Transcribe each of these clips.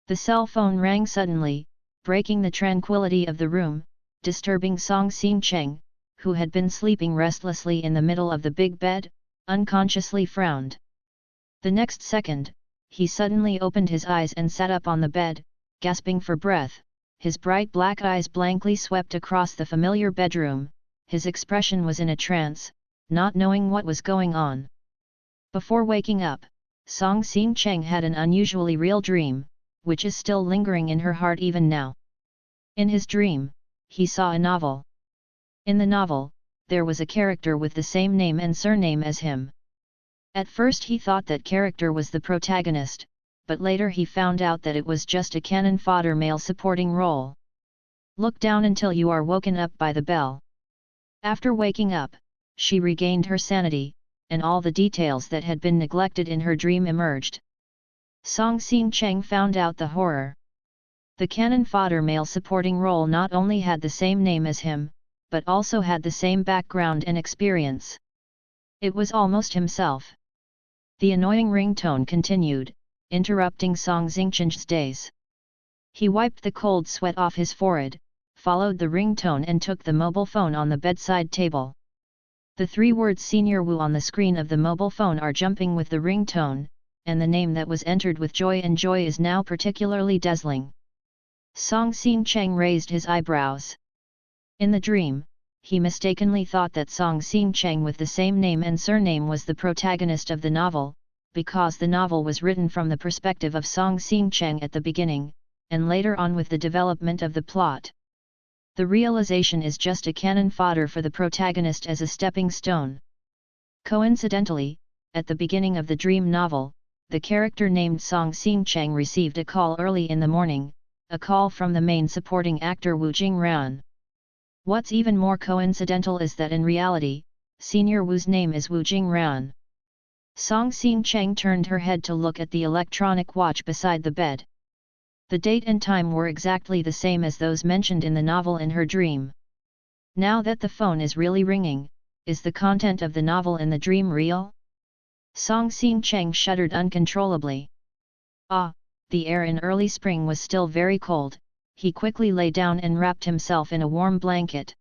The cell phone rang suddenly, breaking the tranquility of the room, disturbing Song Xingcheng, who had been sleeping restlessly in the middle of the big bed, unconsciously frowned. The next second, he suddenly opened his eyes and sat up on the bed, gasping for breath. His bright black eyes blankly swept across the familiar bedroom. His expression was in a trance, not knowing what was going on. Before waking up, Song Xingcheng had an unusually real dream, which is still lingering in her heart even now. In his dream, he saw a novel. In the novel, there was a character with the same name and surname as him. At first he thought that character was the protagonist, but later he found out that it was just a cannon fodder male supporting role. Look down until you are woken up by the bell. After waking up, she regained her sanity, and all the details that had been neglected in her dream emerged. Song Xingcheng found out the horror. The cannon fodder male supporting role not only had the same name as him, but also had the same background and experience. It was almost himself. The annoying ringtone continued, interrupting Song Xingcheng's days. He wiped the cold sweat off his forehead, followed the ringtone and took the mobile phone on the bedside table. The three words Senior Wu on the screen of the mobile phone are jumping with the ringtone, and the name that was entered with joy and joy is now particularly dazzling. Song Xingcheng raised his eyebrows. In the dream, he mistakenly thought that Song Xingcheng with the same name and surname was the protagonist of the novel, because the novel was written from the perspective of Song Xingcheng at the beginning, and later on with the development of the plot. The realization is just a cannon fodder for the protagonist as a stepping stone. Coincidentally, at the beginning of the dream novel, the character named Song Xingcheng received a call early in the morning, a call from the main supporting actor Wu Jingran. What's even more coincidental is that in reality, Senior Wu's name is Wu Jingran. Song Xingcheng turned her head to look at the electronic watch beside the bed. The date and time were exactly the same as those mentioned in the novel in her dream. Now that the phone is really ringing, is the content of the novel in the dream real? Song Xingcheng shuddered uncontrollably. The air in early spring was still very cold. He quickly lay down and wrapped himself in a warm blanket.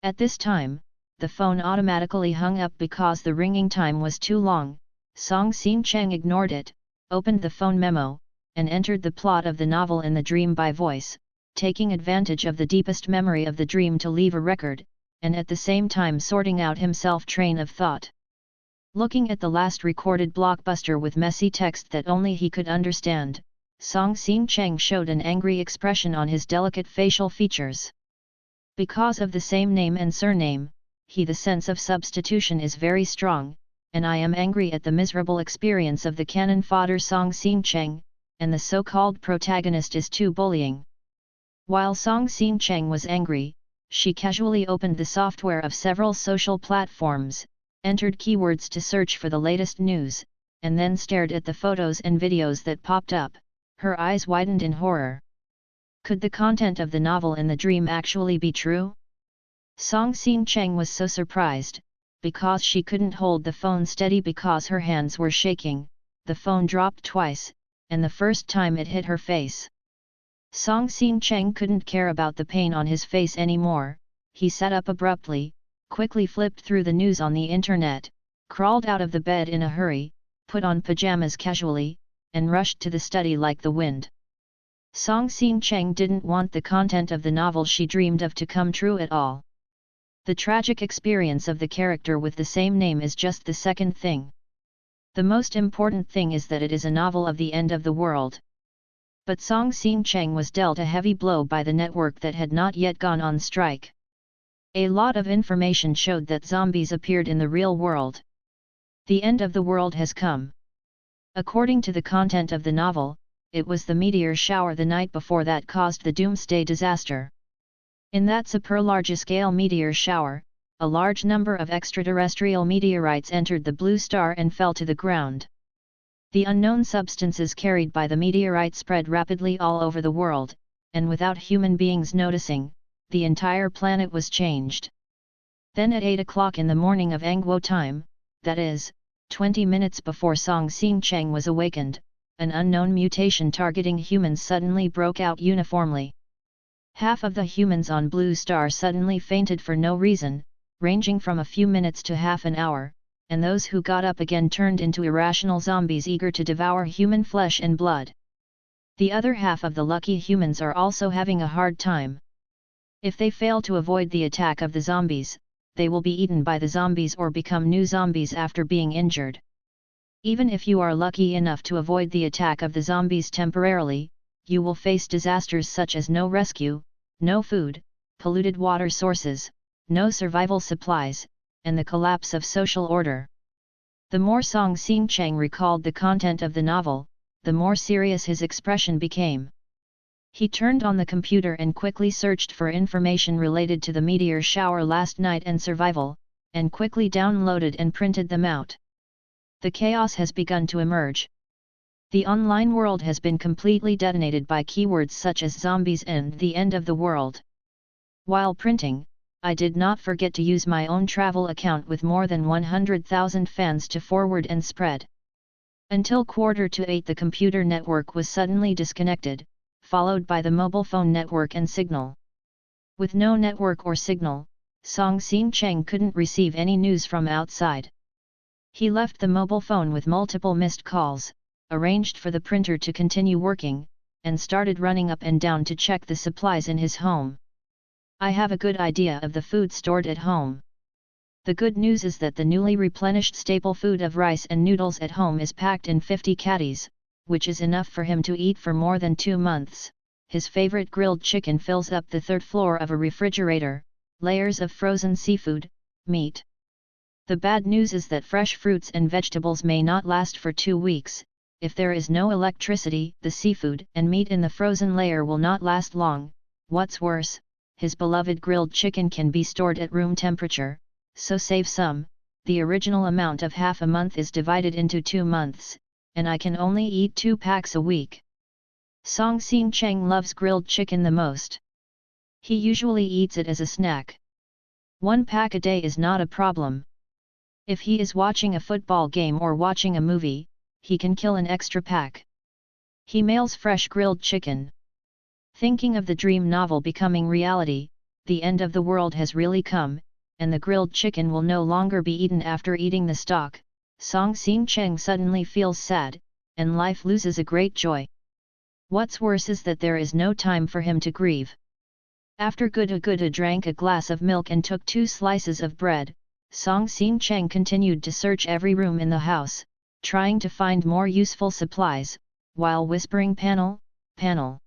At this time, the phone automatically hung up because the ringing time was too long. Song Xingcheng ignored it, opened the phone memo, and entered the plot of the novel in the dream by voice, taking advantage of the deepest memory of the dream to leave a record, and at the same time sorting out himself train of thought. Looking at the last recorded blockbuster with messy text that only he could understand, Song Xingcheng showed an angry expression on his delicate facial features. Because of the same name and surname, the sense of substitution is very strong, and I am angry at the miserable experience of the cannon fodder Song Xingcheng, and the so-called protagonist is too bullying. While Song Xingcheng was angry, she casually opened the software of several social platforms, entered keywords to search for the latest news, and then stared at the photos and videos that popped up. Her eyes widened in horror. Could the content of the novel in the dream actually be true? Song Xingcheng was so surprised, because she couldn't hold the phone steady because her hands were shaking. The phone dropped twice, and the first time it hit her face. Song Xingcheng couldn't care about the pain on his face anymore. He sat up abruptly, quickly flipped through the news on the internet, crawled out of the bed in a hurry, put on pajamas casually, and rushed to the study like the wind. Song Xingcheng didn't want the content of the novel she dreamed of to come true at all. The tragic experience of the character with the same name is just the second thing. The most important thing is that it is a novel of the end of the world. But Song Xingcheng was dealt a heavy blow by the network that had not yet gone on strike. A lot of information showed that zombies appeared in the real world. The end of the world has come. According to the content of the novel, it was the meteor shower the night before that caused the doomsday disaster. In that super large-scale meteor shower, a large number of extraterrestrial meteorites entered the blue star and fell to the ground. The unknown substances carried by the meteorite spread rapidly all over the world, and without human beings noticing, the entire planet was changed. Then at 8 o'clock in the morning of Angwo time, that is, 20 minutes before Song Xingcheng was awakened, an unknown mutation targeting humans suddenly broke out uniformly. Half of the humans on Blue Star suddenly fainted for no reason, ranging from a few minutes to half an hour, and those who got up again turned into irrational zombies eager to devour human flesh and blood. The other half of the lucky humans are also having a hard time. If they fail to avoid the attack of the zombies, they will be eaten by the zombies or become new zombies after being injured. Even if you are lucky enough to avoid the attack of the zombies temporarily, you will face disasters such as no rescue, no food, polluted water sources, no survival supplies, and the collapse of social order. The more Song Xing-cheng recalled the content of the novel, the more serious his expression became. He turned on the computer and quickly searched for information related to the meteor shower last night and survival, and quickly downloaded and printed them out. The chaos has begun to emerge. The online world has been completely detonated by keywords such as zombies and the end of the world. While printing, I did not forget to use my own travel account with more than 100,000 fans to forward and spread. Until 7:45 the computer network was suddenly disconnected, followed by the mobile phone network and signal. With no network or signal, Song Xing-cheng couldn't receive any news from outside. He left the mobile phone with multiple missed calls, arranged for the printer to continue working, and started running up and down to check the supplies in his home. I have a good idea of the food stored at home. The good news is that the newly replenished staple food of rice and noodles at home is packed in 50 caddies, which is enough for him to eat for more than 2 months. His favorite grilled chicken fills up the 3rd floor of a refrigerator, layers of frozen seafood, meat. The bad news is that fresh fruits and vegetables may not last for 2 weeks. If there is no electricity, the seafood and meat in the frozen layer will not last long. What's worse, his beloved grilled chicken can be stored at room temperature, so save some. The original amount of half a month is divided into 2 months, and I can only eat 2 packs a week. Song Xing-cheng loves grilled chicken the most. He usually eats it as a snack. 1 pack a day is not a problem. If he is watching a football game or watching a movie, he can kill an extra pack. He mails fresh grilled chicken. Thinking of the dream novel becoming reality, the end of the world has really come, and the grilled chicken will no longer be eaten after eating the stock. Song Xing-cheng suddenly feels sad, and life loses a great joy. What's worse is that there is no time for him to grieve. After Guda drank a glass of milk and took 2 slices of bread, Song Xing-cheng continued to search every room in the house, trying to find more useful supplies, while whispering panel, panel.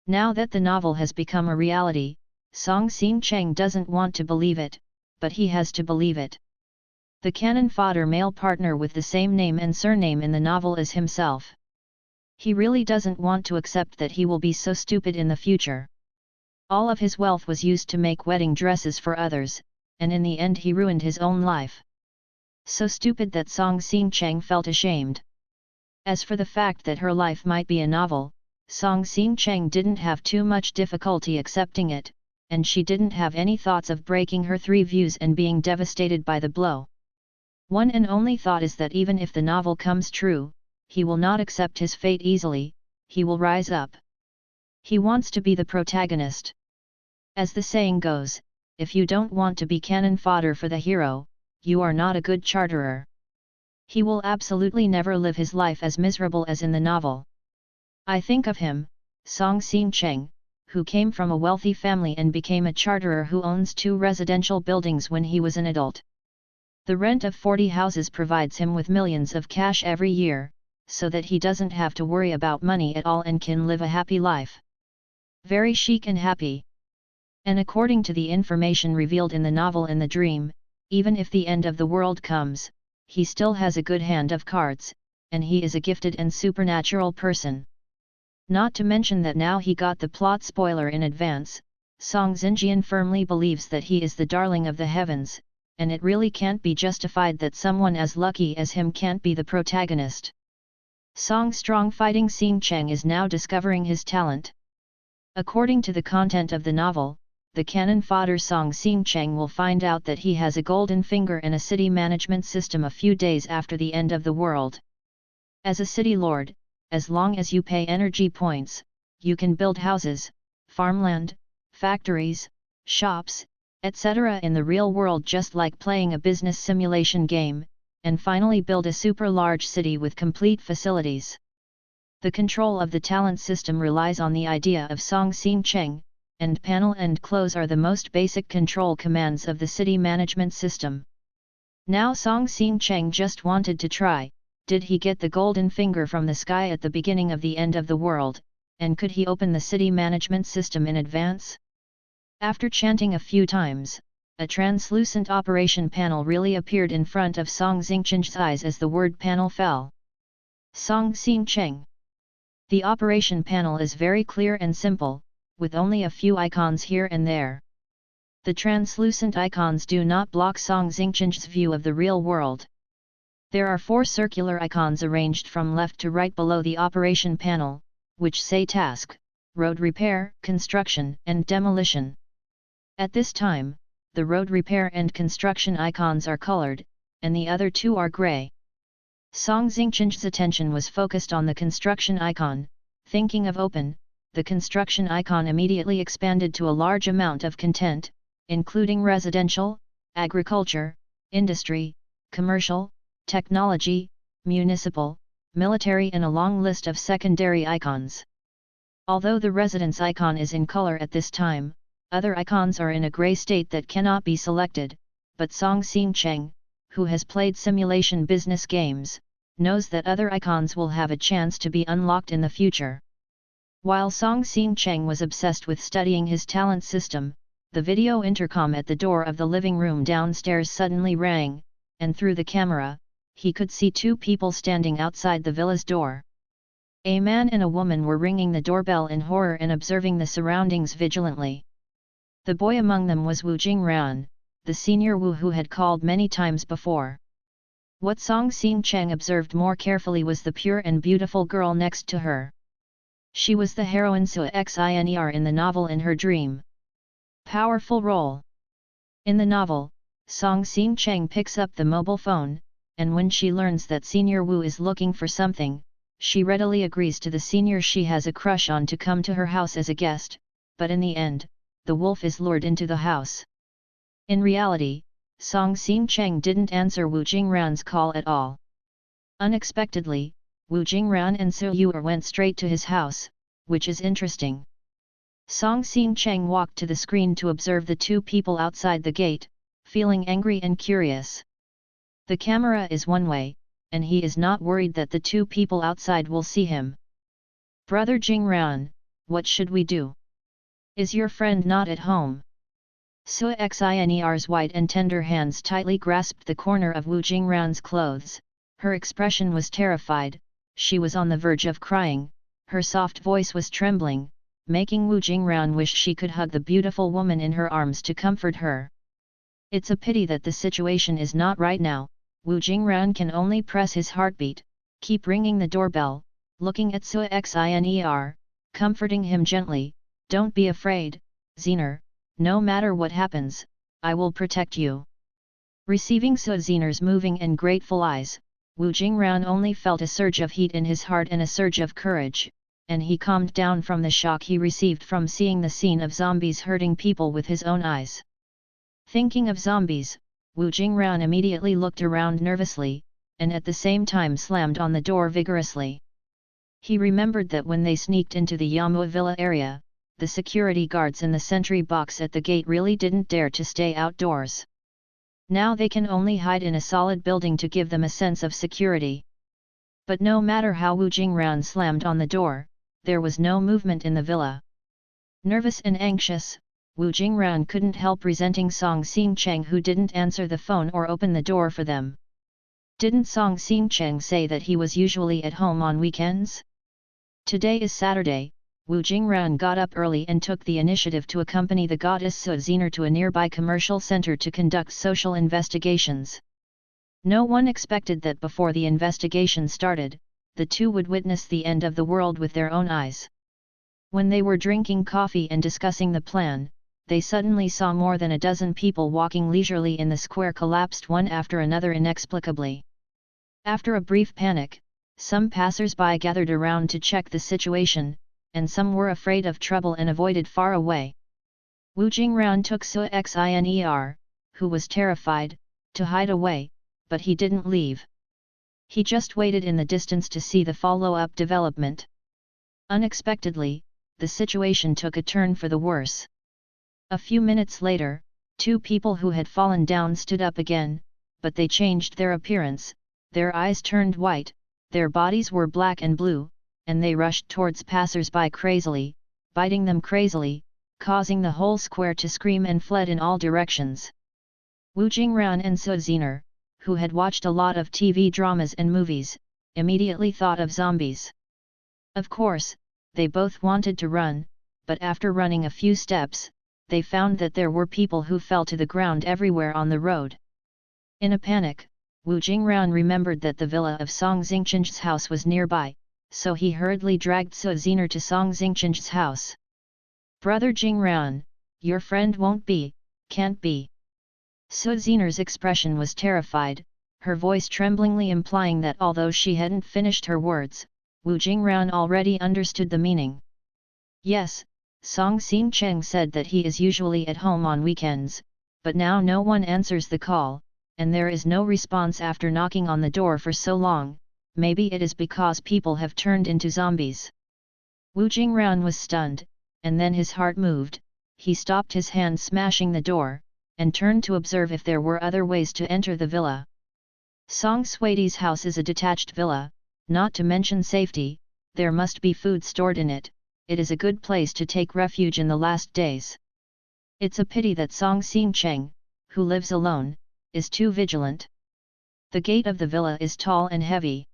Now that the novel has become a reality, Song Xing-cheng doesn't want to believe it, but he has to believe it. The cannon fodder male partner with the same name and surname in the novel is himself. He really doesn't want to accept that he will be so stupid in the future. All of his wealth was used to make wedding dresses for others, and in the end he ruined his own life. So stupid that Song Xing-cheng felt ashamed. As for the fact that her life might be a novel, Song Xing-cheng didn't have too much difficulty accepting it, and she didn't have any thoughts of breaking her 3 views and being devastated by the blow. One and only thought is that even if the novel comes true, he will not accept his fate easily, he will rise up. He wants to be the protagonist. As the saying goes, if you don't want to be cannon fodder for the hero, you are not a good charterer. He will absolutely never live his life as miserable as in the novel. I think of him, Song Xing-cheng, who came from a wealthy family and became a charterer who owns 2 residential buildings when he was an adult. The rent of 40 houses provides him with millions of cash every year, so that he doesn't have to worry about money at all and can live a happy life. Very chic and happy. And according to the information revealed in the novel in the dream, even if the end of the world comes, he still has a good hand of cards, and he is a gifted and supernatural person. Not to mention that now he got the plot spoiler in advance, Song Xinjian firmly believes that he is the darling of the heavens, and it really can't be justified that someone as lucky as him can't be the protagonist. Song Strong Fighting Xing-cheng is now discovering his talent. According to the content of the novel, the cannon fodder Song Xing-cheng will find out that he has a golden finger and a city management system a few days after the end of the world. As a city lord, as long as you pay energy points, you can build houses, farmland, factories, shops, etc. in the real world just like playing a business simulation game, and finally build a super large city with complete facilities. The control of the talent system relies on the idea of Song Xing Cheng, and panel and close are the most basic control commands of the city management system. Now Song Xing Cheng just wanted to try, did he get the golden finger from the sky at the beginning of the end of the world, and could he open the city management system in advance? After chanting a few times, a translucent operation panel really appeared in front of Song Xingcheng's eyes as the word panel fell. Song Xing Cheng. The operation panel is very clear and simple, with only a few icons here and there. The translucent icons do not block Song Xingcheng's view of the real world. There are 4 circular icons arranged from left to right below the operation panel, which say task, road repair, construction, and demolition. At this time, the road repair and construction icons are colored, and the other 2 are gray. Song Xingcheng's attention was focused on the construction icon. Thinking of open, the construction icon immediately expanded to a large amount of content, including residential, agriculture, industry, commercial, technology, municipal, military and a long list of secondary icons. Although the residence icon is in color at this time, other icons are in a gray state that cannot be selected, but Song Xing Cheng, who has played simulation business games, knows that other icons will have a chance to be unlocked in the future. While Song Xing Cheng was obsessed with studying his talent system, the video intercom at the door of the living room downstairs suddenly rang, and through the camera, he could see 2 people standing outside the villa's door. A man and a woman were ringing the doorbell in horror and observing the surroundings vigilantly. The boy among them was Wu Jingran, the senior Wu who had called many times before. What Song Xing Cheng observed more carefully was the pure and beautiful girl next to her. She was the heroine Su Xiner in the novel In Her Dream. Powerful role. In the novel, Song Xing Cheng picks up the mobile phone, and when she learns that Senior Wu is looking for something, she readily agrees to the senior she has a crush on to come to her house as a guest, but in the end, the wolf is lured into the house. In reality, Song Xing Cheng didn't answer Wu Jingran's call at all. Unexpectedly, Wu Jingran and Su Yu went straight to his house, which is interesting. Song Xing Cheng walked to the screen to observe the 2 people outside the gate, feeling angry and curious. The camera is one way, and he is not worried that the 2 people outside will see him. Brother Jingran, what should we do? Is your friend not at home? Su Xiner's white and tender hands tightly grasped the corner of Wu Jingran's clothes. Her expression was terrified, she was on the verge of crying, her soft voice was trembling, making Wu Jingran wish she could hug the beautiful woman in her arms to comfort her. It's a pity that the situation is not right now. Wu Jingran can only press his heartbeat, keep ringing the doorbell, looking at Su Xiner, comforting him gently, don't be afraid, Zener, no matter what happens, I will protect you. Receiving Su Zener's moving and grateful eyes, Wu Jingran only felt a surge of heat in his heart and a surge of courage, and he calmed down from the shock he received from seeing the scene of zombies hurting people with his own eyes. Thinking of zombies, Wu Jingran immediately looked around nervously, and at the same time slammed on the door vigorously. He remembered that when they sneaked into the Yamua Villa area, the security guards in the sentry box at the gate really didn't dare to stay outdoors. Now they can only hide in a solid building to give them a sense of security. But no matter how Wu Jingran slammed on the door, there was no movement in the villa. Nervous and anxious, Wu Jingran couldn't help resenting Song Xing Cheng who didn't answer the phone or open the door for them. Didn't Song Xing Cheng say that he was usually at home on weekends? Today is Saturday. Wu Jingran got up early and took the initiative to accompany the goddess Su Zener to a nearby commercial center to conduct social investigations. No one expected that before the investigation started, the 2 would witness the end of the world with their own eyes. When they were drinking coffee and discussing the plan, they suddenly saw more than a dozen people walking leisurely in the square collapsed one after another inexplicably. After a brief panic, Some passers-by gathered around to check the situation, and some were afraid of trouble and avoided far away. Wu Jingran took Su Xiner, who was terrified, to hide away, but he didn't leave. He just waited in the distance to see the follow-up development. Unexpectedly, the situation took a turn for the worse. A few minutes later, two people who had fallen down stood up again, but they changed their appearance, their eyes turned white, their bodies were black and blue, and they rushed towards passers-by crazily, biting them crazily, causing the whole square to scream and fled in all directions. Wu Jingran and Su Ziner, who had watched a lot of TV dramas and movies, immediately thought of zombies. Of course, they both wanted to run, but after running a few steps, they found that there were people who fell to the ground everywhere on the road. In a panic, Wu Jingran remembered that the villa of Song Xingchen's house was nearby, so he hurriedly dragged Su Ziner to Song Xingchen's house. "Brother Jingran, your friend can't be." Su Ziner's expression was terrified, her voice tremblingly implying that although she hadn't finished her words, Wu Jingran already understood the meaning. Yes, Song Xingchen said that he is usually at home on weekends, but now no one answers the call, and there is no response after knocking on the door for so long. Maybe it is because people have turned into zombies. Wu Jingran was stunned, and then his heart moved. He stopped his hand smashing the door, and turned to observe if there were other ways to enter the villa. Song Suidi's house is a detached villa, not to mention safety, there must be food stored in it. It is a good place to take refuge in the last days. It's a pity that Song Xingcheng, who lives alone, is too vigilant. The gate of the villa is tall and heavy.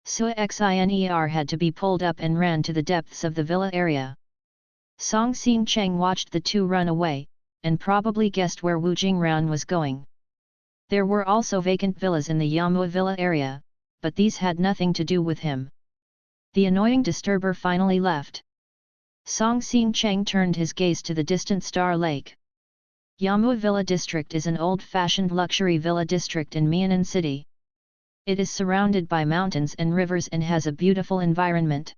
Su Xiner had to be pulled up and ran to the depths of the villa area. Song Xingcheng watched the two run away, and probably guessed where Wu Jingran was going. There were also vacant villas in the Yamua villa area, but these had nothing to do with him. The annoying disturber finally left. Song Xingcheng turned his gaze to the distant Star Lake. Yamua Villa District is an old-fashioned luxury villa district in Mianan City. It is surrounded by mountains and rivers and has a beautiful environment.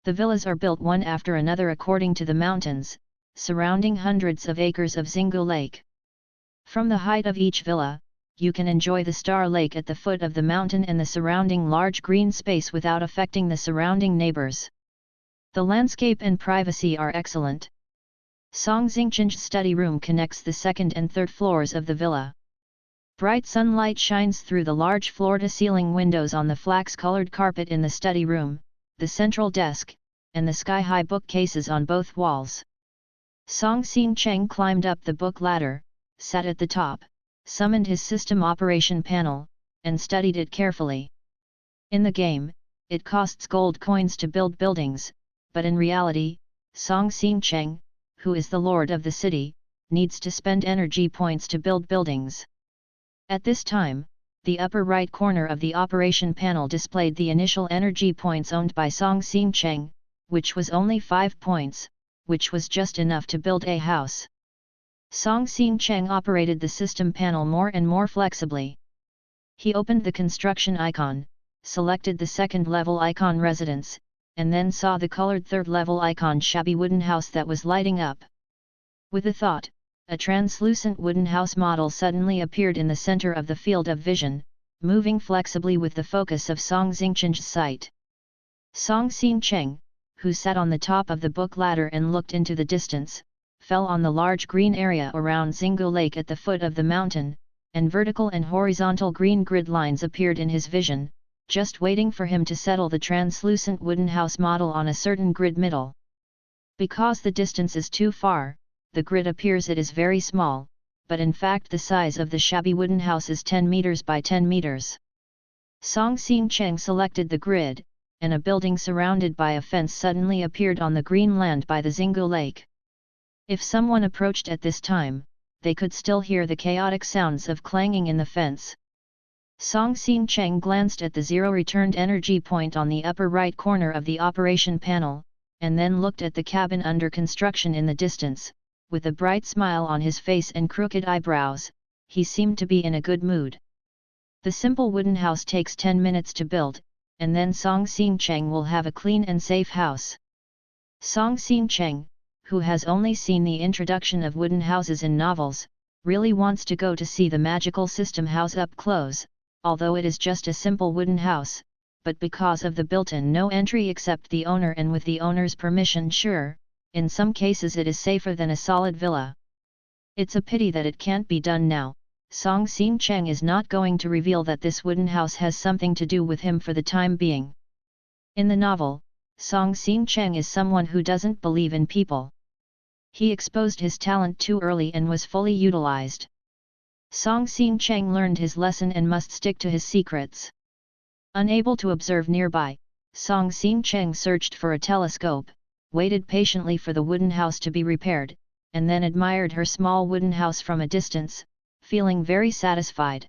The villas are built one after another according to the mountains, surrounding hundreds of acres of Xingu Lake. From the height of each villa, you can enjoy the Star Lake at the foot of the mountain and the surrounding large green space without affecting the surrounding neighbors. The landscape and privacy are excellent. Song Xingchen's study room connects the second and third floors of the villa. Bright sunlight shines through the large floor-to-ceiling windows on the flax-colored carpet in the study room, the central desk, and the sky-high bookcases on both walls. Song Xingcheng climbed up the book ladder, sat at the top, summoned his system operation panel, and studied it carefully. In the game, it costs gold coins to build buildings, but in reality, Song Xingcheng, who is the lord of the city, needs to spend energy points to build buildings. At this time, the upper right corner of the operation panel displayed the initial energy points owned by Song Xingcheng, which was only 5 points, which was just enough to build a house. Song Xingcheng operated the system panel more and more flexibly. He opened the construction icon, selected the second level icon residence, and then saw the colored third level icon shabby wooden house that was lighting up. With a thought, a translucent wooden house model suddenly appeared in the center of the field of vision, moving flexibly with the focus of Song Xingchen's sight. Song Xingcheng, who sat on the top of the book ladder and looked into the distance, fell on the large green area around Xingu Lake at the foot of the mountain, and vertical and horizontal green grid lines appeared in his vision, just waiting for him to settle the translucent wooden house model on a certain grid middle. Because the distance is too far, the grid appears it is very small, but in fact the size of the shabby wooden house is 10 meters by 10 meters. Song Xingcheng selected the grid, and a building surrounded by a fence suddenly appeared on the green land by the Xingu Lake. If someone approached at this time, they could still hear the chaotic sounds of clanging in the fence. Song Xingcheng glanced at the zero returned energy point on the upper right corner of the operation panel, and then looked at the cabin under construction in the distance. With a bright smile on his face and crooked eyebrows, he seemed to be in a good mood. The simple wooden house takes 10 minutes to build, and then Song Xingcheng will have a clean and safe house. Song Xingcheng, who has only seen the introduction of wooden houses in novels, really wants to go to see the magical system house up close, although it is just a simple wooden house, but because of the built-in no entry except the owner and with the owner's permission, sure, in some cases it is safer than a solid villa. It's a pity that it can't be done now. Song Xingcheng is not going to reveal that this wooden house has something to do with him for the time being. In the novel, Song Xingcheng is someone who doesn't believe in people. He exposed his talent too early and was fully utilized. Song Xingcheng learned his lesson and must stick to his secrets. Unable to observe nearby, Song Xingcheng searched for a telescope, waited patiently for the wooden house to be repaired, and then admired her small wooden house from a distance, feeling very satisfied.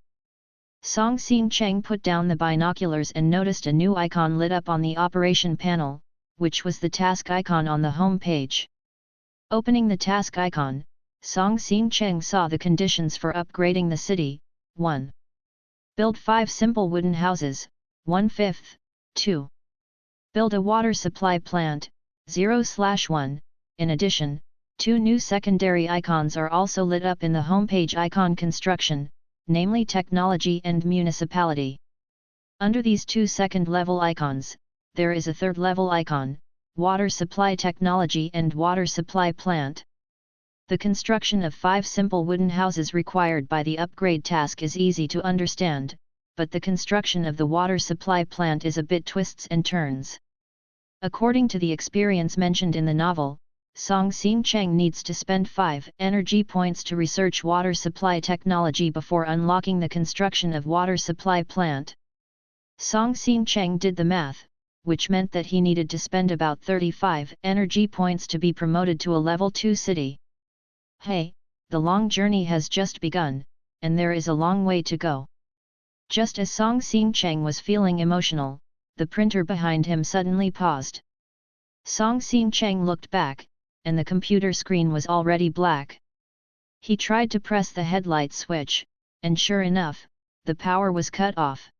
Song Xingcheng put down the binoculars and noticed a new icon lit up on the operation panel, which was the task icon on the home page. Opening the task icon, Song Xingcheng saw the conditions for upgrading the city. 1. Build 5 simple wooden houses, 1/5. 2. Build a water supply plant, 0/1. In addition, 2 new secondary icons are also lit up in the homepage icon construction, namely technology and municipality. Under these 2 second-level icons, there is a third-level icon, water supply technology and water supply plant. The construction of 5 simple wooden houses required by the upgrade task is easy to understand, but the construction of the water supply plant is a bit twists and turns. According to the experience mentioned in the novel, Song Xingcheng needs to spend 5 energy points to research water supply technology before unlocking the construction of water supply plant. Song Xingcheng did the math, which meant that he needed to spend about 35 energy points to be promoted to a level 2 city. Hey, the long journey has just begun, and there is a long way to go. Just as Song Xingcheng was feeling emotional, the printer behind him suddenly paused. Song Xingcheng looked back, and the computer screen was already black. He tried to press the headlight switch, and sure enough, the power was cut off.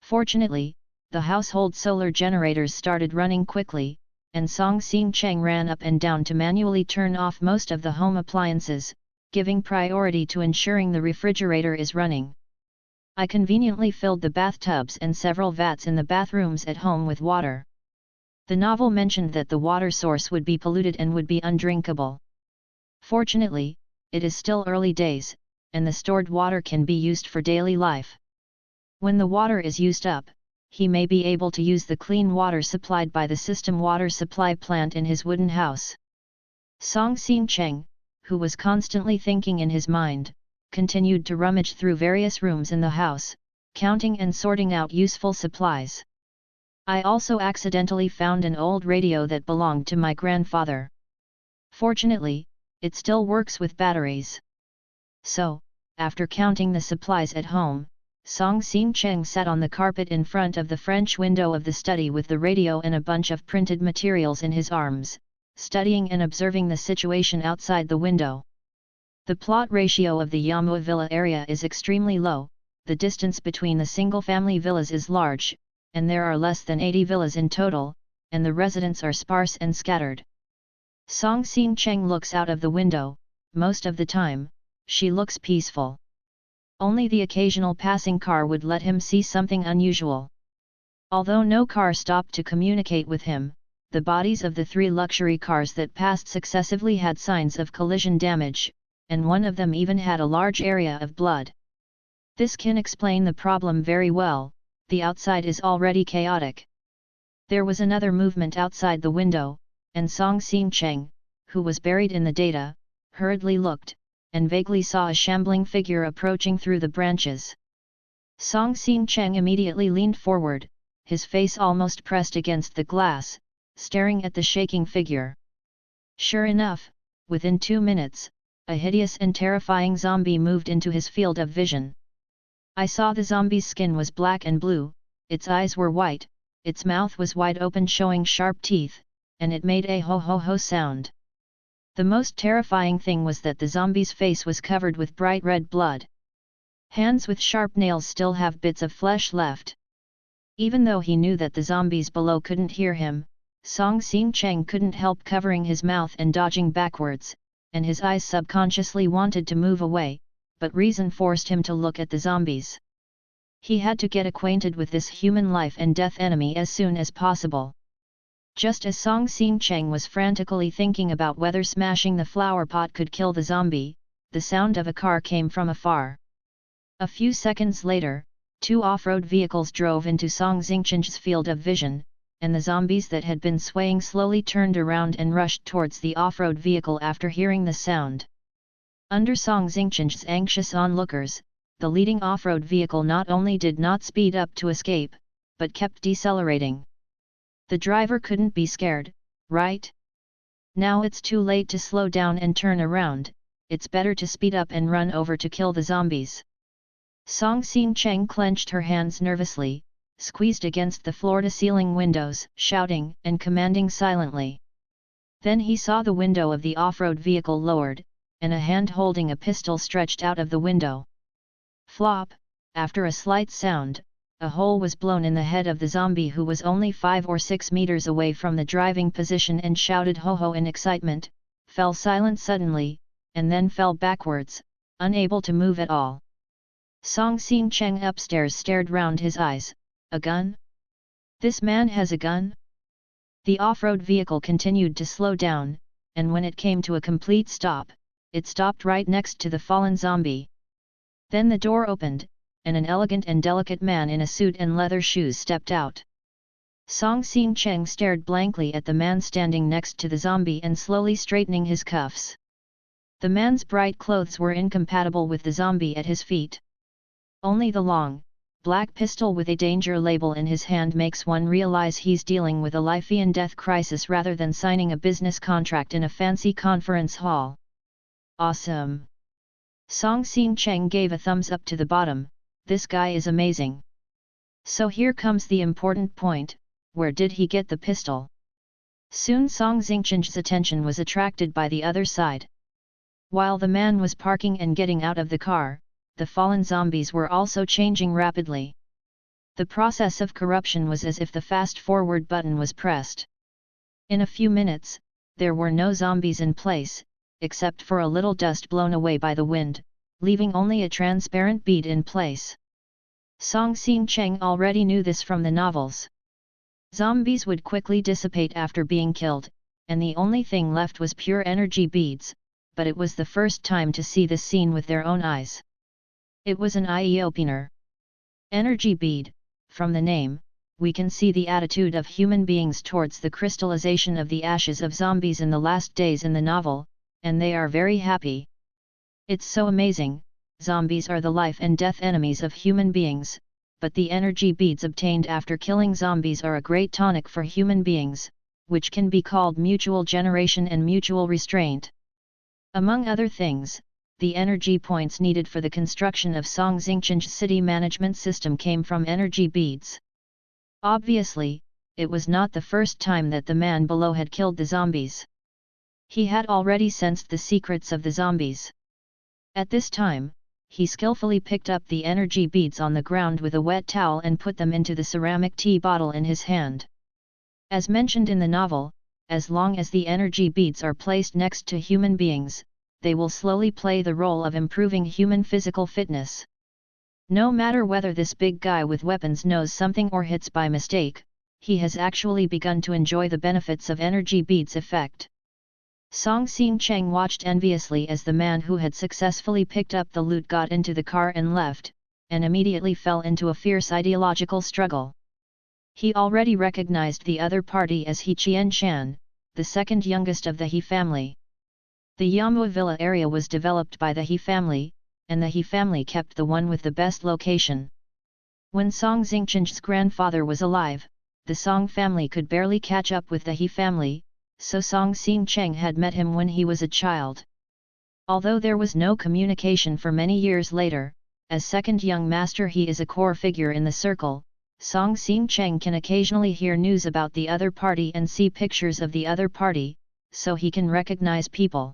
Fortunately, the household solar generators started running quickly, and Song Xingcheng ran up and down to manually turn off most of the home appliances, giving priority to ensuring the refrigerator is running. I conveniently filled the bathtubs and several vats in the bathrooms at home with water. The novel mentioned that the water source would be polluted and would be undrinkable. Fortunately, it is still early days, and the stored water can be used for daily life. When the water is used up, he may be able to use the clean water supplied by the system water supply plant in his wooden house. Song Xingcheng, who was constantly thinking in his mind, continued to rummage through various rooms in the house, counting and sorting out useful supplies. I also accidentally found an old radio that belonged to my grandfather. Fortunately, it still works with batteries. So, after counting the supplies at home, Song Xingcheng sat on the carpet in front of the French window of the study with the radio and a bunch of printed materials in his arms, studying and observing the situation outside the window. The plot ratio of the Yamua villa area is extremely low, the distance between the single-family villas is large, and there are less than 80 villas in total, and the residents are sparse and scattered. Song Xingcheng looks out of the window. Most of the time, she looks peaceful. Only the occasional passing car would let him see something unusual. Although no car stopped to communicate with him, the bodies of the 3 luxury cars that passed successively had signs of collision damage, and one of them even had a large area of blood. This can explain the problem very well. The outside is already chaotic. There was another movement outside the window, and Song Xingcheng, who was buried in the data, hurriedly looked, and vaguely saw a shambling figure approaching through the branches. Song Xingcheng immediately leaned forward, his face almost pressed against the glass, staring at the shaking figure. Sure enough, within 2 minutes, a hideous and terrifying zombie moved into his field of vision. I saw the zombie's skin was black and blue, its eyes were white, its mouth was wide open showing sharp teeth, and it made a ho-ho-ho sound. The most terrifying thing was that the zombie's face was covered with bright red blood. Hands with sharp nails still have bits of flesh left. Even though he knew that the zombies below couldn't hear him, Song Xing Cheng couldn't help covering his mouth and dodging backwards, and his eyes subconsciously wanted to move away, but reason forced him to look at the zombies. He had to get acquainted with this human life and death enemy as soon as possible. Just as Song Xing Cheng was frantically thinking about whether smashing the flower pot could kill the zombie, the sound of a car came from afar. A few seconds later, two off-road vehicles drove into Song Xingchen's field of vision, and the zombies that had been swaying slowly turned around and rushed towards the off-road vehicle after hearing the sound. Under Song Xingchen's anxious onlookers, the leading off-road vehicle not only did not speed up to escape, but kept decelerating. The driver couldn't be scared, right? Now it's too late to slow down and turn around, it's better to speed up and run over to kill the zombies. Song Xing Cheng clenched her hands nervously, squeezed against the floor-to-ceiling windows, shouting and commanding silently. Then he saw the window of the off-road vehicle lowered, and a hand holding a pistol stretched out of the window. Flop! After a slight sound, a hole was blown in the head of the zombie, who was only 5 or 6 meters away from the driving position and shouted ho-ho in excitement, fell silent suddenly, and then fell backwards, unable to move at all. Song Xing Cheng upstairs stared round his eyes. A gun? This man has a gun? The off-road vehicle continued to slow down, and when it came to a complete stop, it stopped right next to the fallen zombie. Then the door opened, and an elegant and delicate man in a suit and leather shoes stepped out. Song Xing Cheng stared blankly at the man standing next to the zombie and slowly straightening his cuffs. The man's bright clothes were incompatible with the zombie at his feet. Only the long, black pistol with a danger label in his hand makes one realize he's dealing with a life and death crisis rather than signing a business contract in a fancy conference hall. Awesome! Song Xing Cheng gave a thumbs up to the bottom. This guy is amazing. So here comes the important point, where did he get the pistol? Soon Song Xingchen's attention was attracted by the other side. While the man was parking and getting out of the car, the fallen zombies were also changing rapidly. The process of corruption was as if the fast-forward button was pressed. In a few minutes, there were no zombies in place, except for a little dust blown away by the wind, leaving only a transparent bead in place. Song Xing Cheng already knew this from the novels. Zombies would quickly dissipate after being killed, and the only thing left was pure energy beads, but it was the first time to see this scene with their own eyes. It was an eye-opener. Energy bead, from the name, we can see the attitude of human beings towards the crystallization of the ashes of zombies in the last days in the novel, and they are very happy. It's so amazing, zombies are the life and death enemies of human beings, but the energy beads obtained after killing zombies are a great tonic for human beings, which can be called mutual generation and mutual restraint. Among other things, the energy points needed for the construction of Song Xingchen's city management system came from energy beads. Obviously, it was not the first time that the man below had killed the zombies. He had already sensed the secrets of the zombies. At this time, he skillfully picked up the energy beads on the ground with a wet towel and put them into the ceramic tea bottle in his hand. As mentioned in the novel, as long as the energy beads are placed next to human beings, they will slowly play the role of improving human physical fitness. No matter whether this big guy with weapons knows something or hits by mistake, he has actually begun to enjoy the benefits of energy beads' effect. Song Xing Cheng watched enviously as the man who had successfully picked up the loot got into the car and left, and immediately fell into a fierce ideological struggle. He already recognized the other party as He Qianshan, the second youngest of the He family. The Yamua Villa area was developed by the He family, and the He family kept the one with the best location. When Song Xingchen's grandfather was alive, the Song family could barely catch up with the He family, so Song Xing Cheng had met him when he was a child. Although there was no communication for many years later, as second young master he is a core figure in the circle. Song Xing Cheng can occasionally hear news about the other party and see pictures of the other party, so he can recognize people.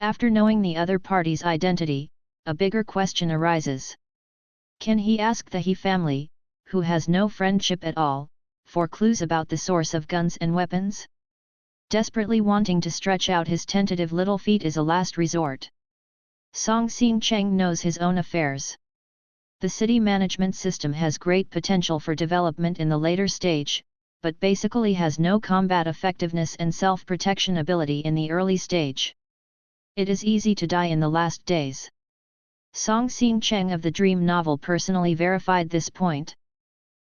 After knowing the other party's identity, a bigger question arises. Can he ask the He family, who has no friendship at all, for clues about the source of guns and weapons? Desperately wanting to stretch out his tentative little feet is a last resort. Song Xingcheng knows his own affairs. The city management system has great potential for development in the later stage, but basically has no combat effectiveness and self-protection ability in the early stage. It is easy to die in the last days. Song Xingcheng of the Dream novel personally verified this point.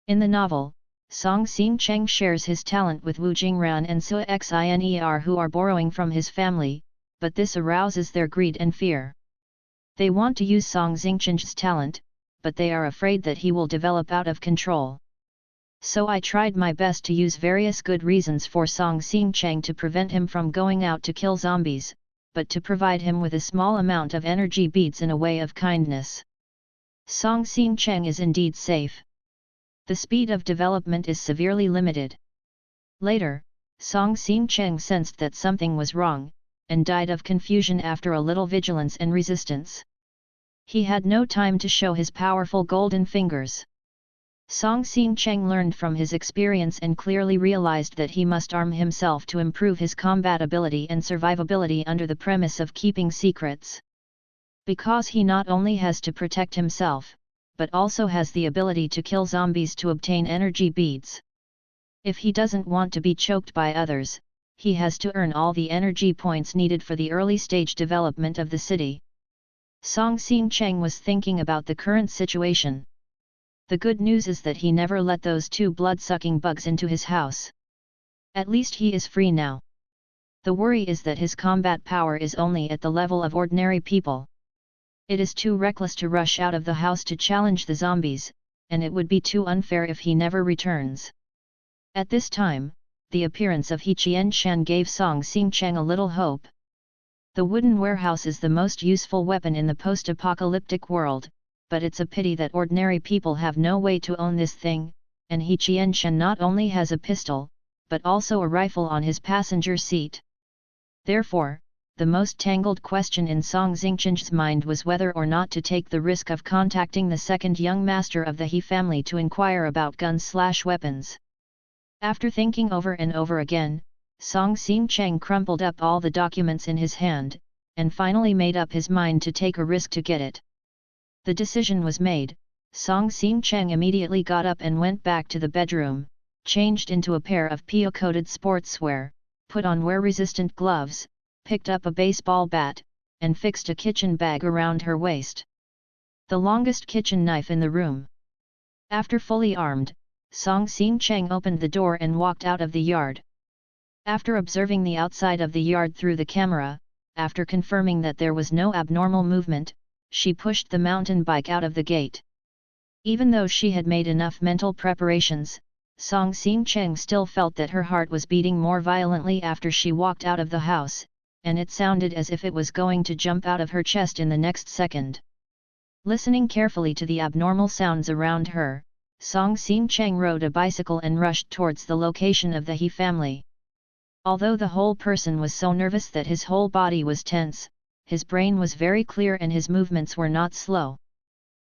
In the novel, Song Xingcheng shares his talent with Wu Jingran and Su Xiner who are borrowing from his family, but this arouses their greed and fear. They want to use Song Xingcheng's talent, but they are afraid that he will develop out of control. So I tried my best to use various good reasons for Song Xingcheng to prevent him from going out to kill zombies, but to provide him with a small amount of energy beads in a way of kindness. Song Xingcheng is indeed safe. The speed of development is severely limited. Later, Song Xingcheng sensed that something was wrong, and died of confusion after a little vigilance and resistance. He had no time to show his powerful golden fingers. Song Xingcheng learned from his experience and clearly realized that he must arm himself to improve his combat ability and survivability under the premise of keeping secrets. Because he not only has to protect himself, but also has the ability to kill zombies to obtain energy beads. If he doesn't want to be choked by others, he has to earn all the energy points needed for the early stage development of the city. Song Xingcheng was thinking about the current situation. The good news is that he never let those two blood-sucking bugs into his house. At least he is free now. The worry is that his combat power is only at the level of ordinary people. It is too reckless to rush out of the house to challenge the zombies, and it would be too unfair if he never returns. At this time, the appearance of He Qianshan gave Song Xingcheng a little hope. The wooden warehouse is the most useful weapon in the post-apocalyptic world, but it's a pity that ordinary people have no way to own this thing, and He Qianshan not only has a pistol, but also a rifle on his passenger seat. Therefore, the most tangled question in Song Xingcheng's mind was whether or not to take the risk of contacting the second young master of the He family to inquire about guns/weapons. After thinking over and over again, Song Xingcheng crumpled up all the documents in his hand, and finally made up his mind to take a risk to get it. The decision was made. Song Xingcheng immediately got up and went back to the bedroom, changed into a pair of PO-coated sportswear, put on wear-resistant gloves, picked up a baseball bat, and fixed a kitchen bag around her waist. The longest kitchen knife in the room. After fully armed, Song Xingcheng opened the door and walked out of the yard. After observing the outside of the yard through the camera, after confirming that there was no abnormal movement, she pushed the mountain bike out of the gate. Even though she had made enough mental preparations, Song Xingcheng still felt that her heart was beating more violently after she walked out of the house, and it sounded as if it was going to jump out of her chest in the next second. Listening carefully to the abnormal sounds around her, Song Xingcheng rode a bicycle and rushed towards the location of the He family. Although the whole person was so nervous that his whole body was tense, his brain was very clear and his movements were not slow.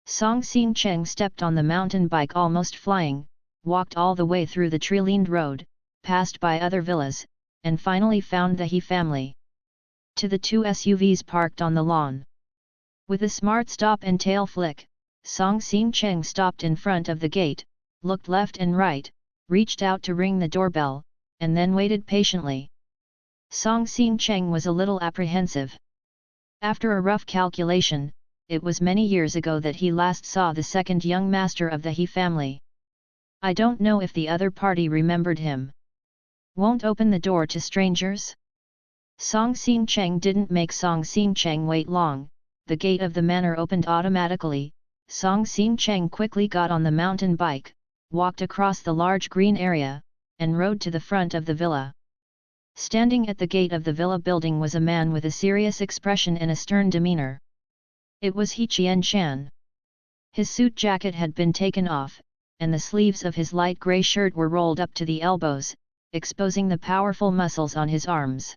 Song Xingcheng stepped on the mountain bike almost flying, walked all the way through the tree-lined road, passed by other villas, and finally found the He family. To the two SUVs parked on the lawn. With a smart stop and tail flick, Song Xingcheng stopped in front of the gate, looked left and right, reached out to ring the doorbell, and then waited patiently. Song Xingcheng was a little apprehensive. After a rough calculation, it was many years ago that he last saw the second young master of the He family. I don't know if the other party remembered him. Won't open the door to strangers? Song Xingcheng didn't make Song Xingcheng wait long. The gate of the manor opened automatically. Song Xingcheng quickly got on the mountain bike, walked across the large green area, and rode to the front of the villa. Standing at the gate of the villa building was a man with a serious expression and a stern demeanor. It was He Qianshan. His suit jacket had been taken off, and the sleeves of his light grey shirt were rolled up to the elbows, exposing the powerful muscles on his arms.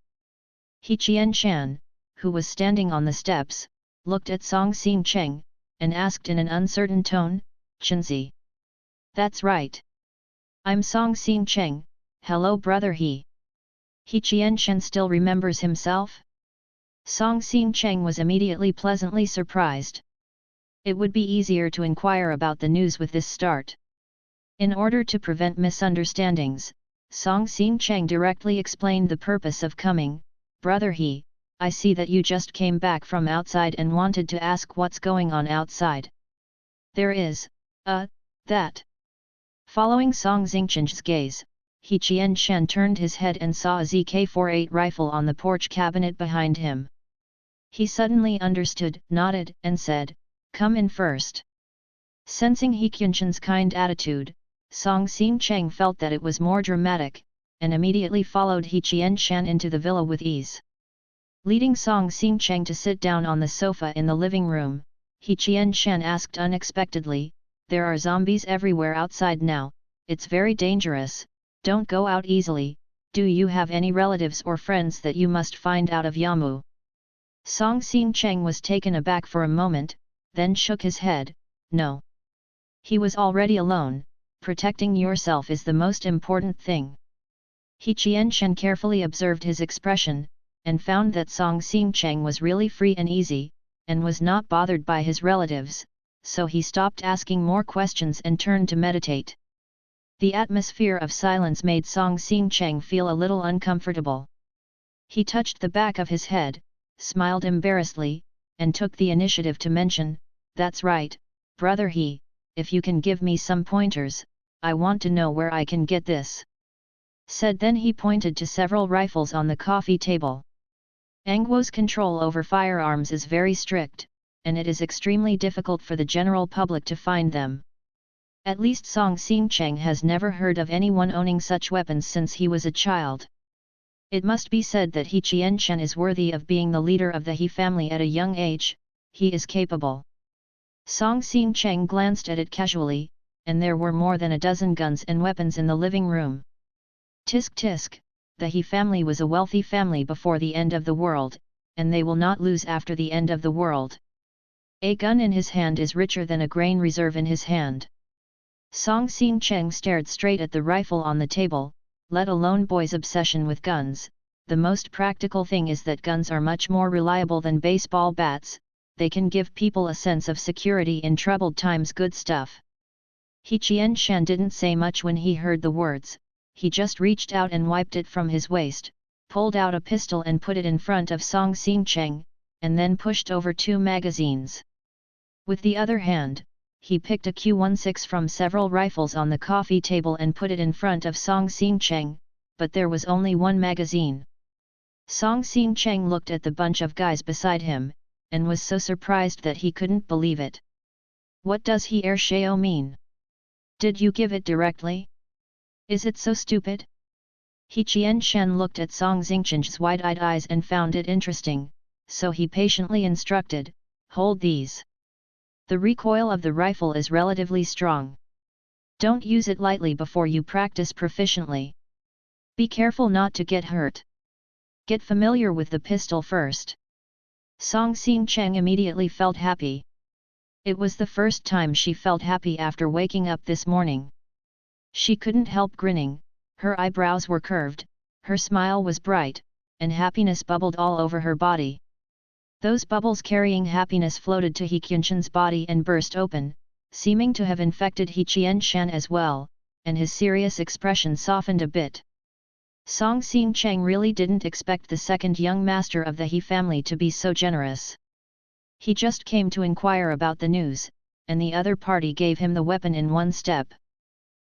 He Qianshan, who was standing on the steps, looked at Song Xingcheng, and asked in an uncertain tone, "Chenzi?" That's right. I'm Song Xing Cheng, hello brother he. He Qianshan still remembers himself? Song Xing Cheng was immediately pleasantly surprised. It would be easier to inquire about the news with this start. In order to prevent misunderstandings, Song Xing Cheng directly explained the purpose of coming. Brother he, I see that you just came back from outside and wanted to ask what's going on outside. There is, that. Following Song Xingchen's gaze, He Qianshan turned his head and saw a ZK-48 rifle on the porch cabinet behind him. He suddenly understood, nodded, and said, "Come in first." Sensing He Qianshan's kind attitude, Song Xing Cheng felt that it was more dramatic, and immediately followed He Qianshan into the villa with ease. Leading Song Xing Cheng to sit down on the sofa in the living room, He Qianshan asked unexpectedly, "There are zombies everywhere outside now, it's very dangerous, don't go out easily, do you have any relatives or friends that you must find out of Yamu?" Song Xing Cheng was taken aback for a moment, then shook his head, "No. He was already alone, protecting yourself is the most important thing." He Qianshan carefully observed his expression, and found that Song Xing Cheng was really free and easy, and was not bothered by his relatives, so he stopped asking more questions and turned to meditate. The atmosphere of silence made Song Xing Cheng feel a little uncomfortable. He touched the back of his head, smiled embarrassedly, and took the initiative to mention, "That's right, brother he, if you can give me some pointers, I want to know where I can get this." Said then he pointed to several rifles on the coffee table. Angwo's control over firearms is very strict, and it is extremely difficult for the general public to find them. At least Song Xing Cheng has never heard of anyone owning such weapons since he was a child. It must be said that He Qianshan is worthy of being the leader of the He family at a young age, he is capable. Song Xing Cheng glanced at it casually, and there were more than a dozen guns and weapons in the living room. Tisk tisk, the He family was a wealthy family before the end of the world, and they will not lose after the end of the world. A gun in his hand is richer than a grain reserve in his hand. Song Xing Cheng stared straight at the rifle on the table, let alone boy's obsession with guns. The most practical thing is that guns are much more reliable than baseball bats, they can give people a sense of security in troubled times. Good stuff. He Qianshan didn't say much when he heard the words, he just reached out and wiped it from his waist, pulled out a pistol and put it in front of Song Xing Cheng, and then pushed over 2 magazines. With the other hand, he picked a Q-16 from several rifles on the coffee table and put it in front of Song Xing Cheng, but there was only 1 magazine. Song Xing Cheng looked at the bunch of guys beside him, and was so surprised that he couldn't believe it. "What does he Shao mean? Did you give it directly? Is it so stupid?" He Qianshan looked at Song Xingchen's wide-eyed eyes and found it interesting, so he patiently instructed, "Hold these. The recoil of the rifle is relatively strong. Don't use it lightly before you practice proficiently. Be careful not to get hurt. Get familiar with the pistol first." Song Xing Cheng immediately felt happy. It was the first time she felt happy after waking up this morning. She couldn't help grinning, her eyebrows were curved, her smile was bright, and happiness bubbled all over her body. Those bubbles carrying happiness floated to He Qianshan's body and burst open, seeming to have infected He Qianshan as well, and his serious expression softened a bit. Song Xing Cheng really didn't expect the second young master of the He family to be so generous. He just came to inquire about the news, and the other party gave him the weapon in one step.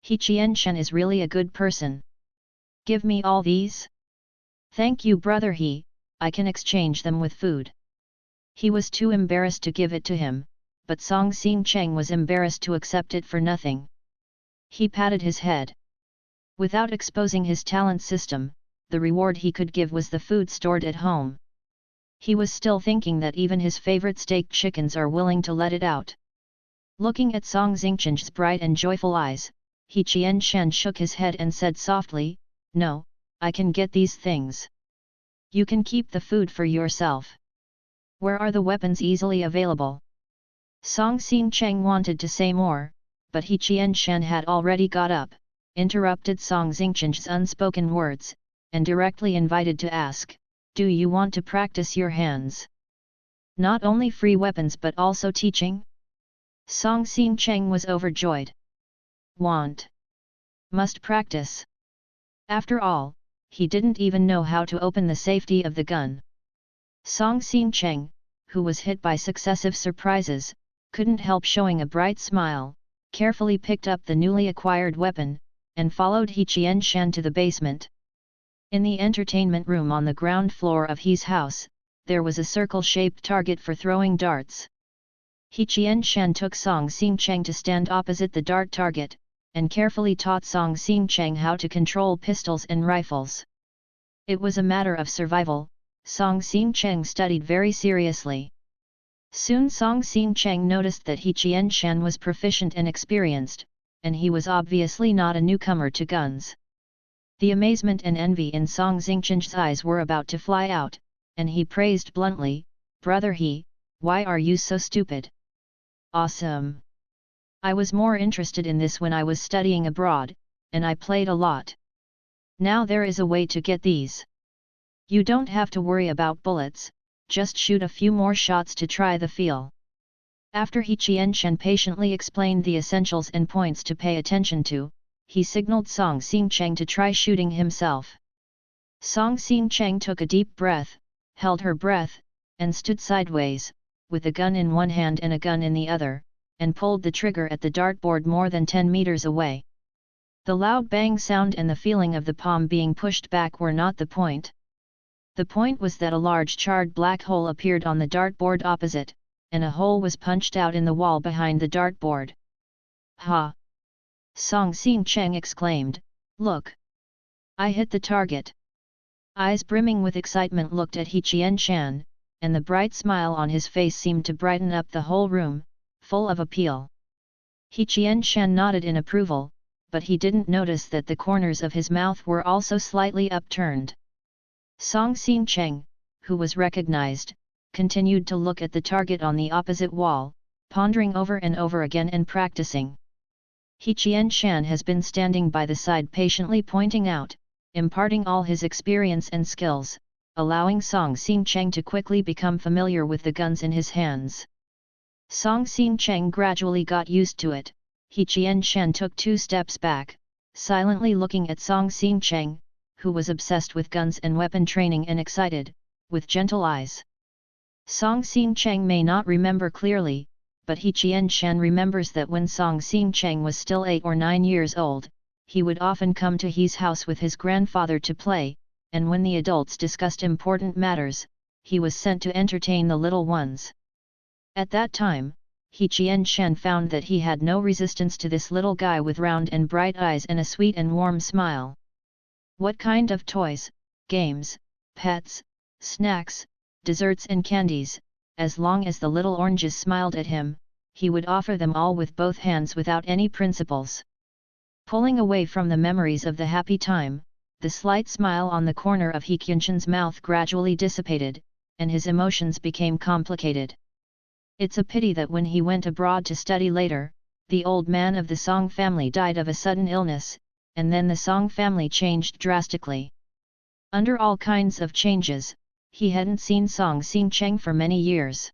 He Qianshan is really a good person. "Give me all these?" "Thank you brother he, I can exchange them with food." He was too embarrassed to give it to him, but Song Xing Cheng was embarrassed to accept it for nothing. He patted his head. Without exposing his talent system, the reward he could give was the food stored at home. He was still thinking that even his favorite steak chickens are willing to let it out. Looking at Song Xingchen's bright and joyful eyes, He Qianshan shook his head and said softly, "No, I can get these things. You can keep the food for yourself." "Where are the weapons easily available?" Song Xing Cheng wanted to say more, but He Qianshan had already got up, interrupted Song Xingqian's unspoken words, and directly invited to ask, "Do you want to practice your hands? Not only free weapons but also teaching?" Song Xingqiang was overjoyed. Want? Must practice. After all, he didn't even know how to open the safety of the gun. Song Xingqiang, who was hit by successive surprises, couldn't help showing a bright smile, carefully picked up the newly acquired weapon, and followed He Qianshan to the basement. In the entertainment room on the ground floor of He's house, there was a circle-shaped target for throwing darts. He Qianshan took Song Xingqiang to stand opposite the dart target, and carefully taught Song Xingqiang how to control pistols and rifles. It was a matter of survival. Song Xingqiang studied very seriously. Soon Song Xingqiang noticed that He Qianshan was proficient and experienced, and he was obviously not a newcomer to guns. The amazement and envy in Song Xingqian's eyes were about to fly out, and he praised bluntly, "Brother He, why are you so stupid? Awesome! I was more interested in this when I was studying abroad, and I played a lot. Now there is a way to get these. You don't have to worry about bullets, just shoot a few more shots to try the feel." After He Qianshan patiently explained the essentials and points to pay attention to, he signaled Song Xingqiang to try shooting himself. Song Xingqiang took a deep breath, held her breath, and stood sideways, with a gun in one hand and a gun in the other, and pulled the trigger at the dartboard more than 10 meters away. The loud bang sound and the feeling of the palm being pushed back were not the point. The point was that a large charred black hole appeared on the dartboard opposite, and a hole was punched out in the wall behind the dartboard. "Ha!" Song Xingqiang exclaimed, "Look! I hit the target!" Eyes brimming with excitement looked at He Qianshan, and the bright smile on his face seemed to brighten up the whole room, full of appeal. He Qianshan nodded in approval, but he didn't notice that the corners of his mouth were also slightly upturned. Song Xingqiang, who was recognized, continued to look at the target on the opposite wall, pondering over and over again and practicing. He Qianshan has been standing by the side patiently pointing out, imparting all his experience and skills, allowing Song Xingqiang to quickly become familiar with the guns in his hands. Song Xingqiang gradually got used to it. He Qianshan took 2 steps back, silently looking at Song Xingqiang, who was obsessed with guns and weapon training and excited, with gentle eyes. Song Xingqiang may not remember clearly, but He Qianshan remembers that when Song Xingqiang was still 8 or 9 years old, he would often come to He's house with his grandfather to play, and when the adults discussed important matters, he was sent to entertain the little ones. At that time, He Qianshan found that he had no resistance to this little guy with round and bright eyes and a sweet and warm smile. What kind of toys, games, pets, snacks, desserts and candies, as long as the little oranges smiled at him, he would offer them all with both hands without any principles. Pulling away from the memories of the happy time, the slight smile on the corner of He Qianshan's mouth gradually dissipated, and his emotions became complicated. It's a pity that when he went abroad to study later, the old man of the Song family died of a sudden illness, and then the Song family changed drastically. Under all kinds of changes, he hadn't seen Song Xingqiang for many years.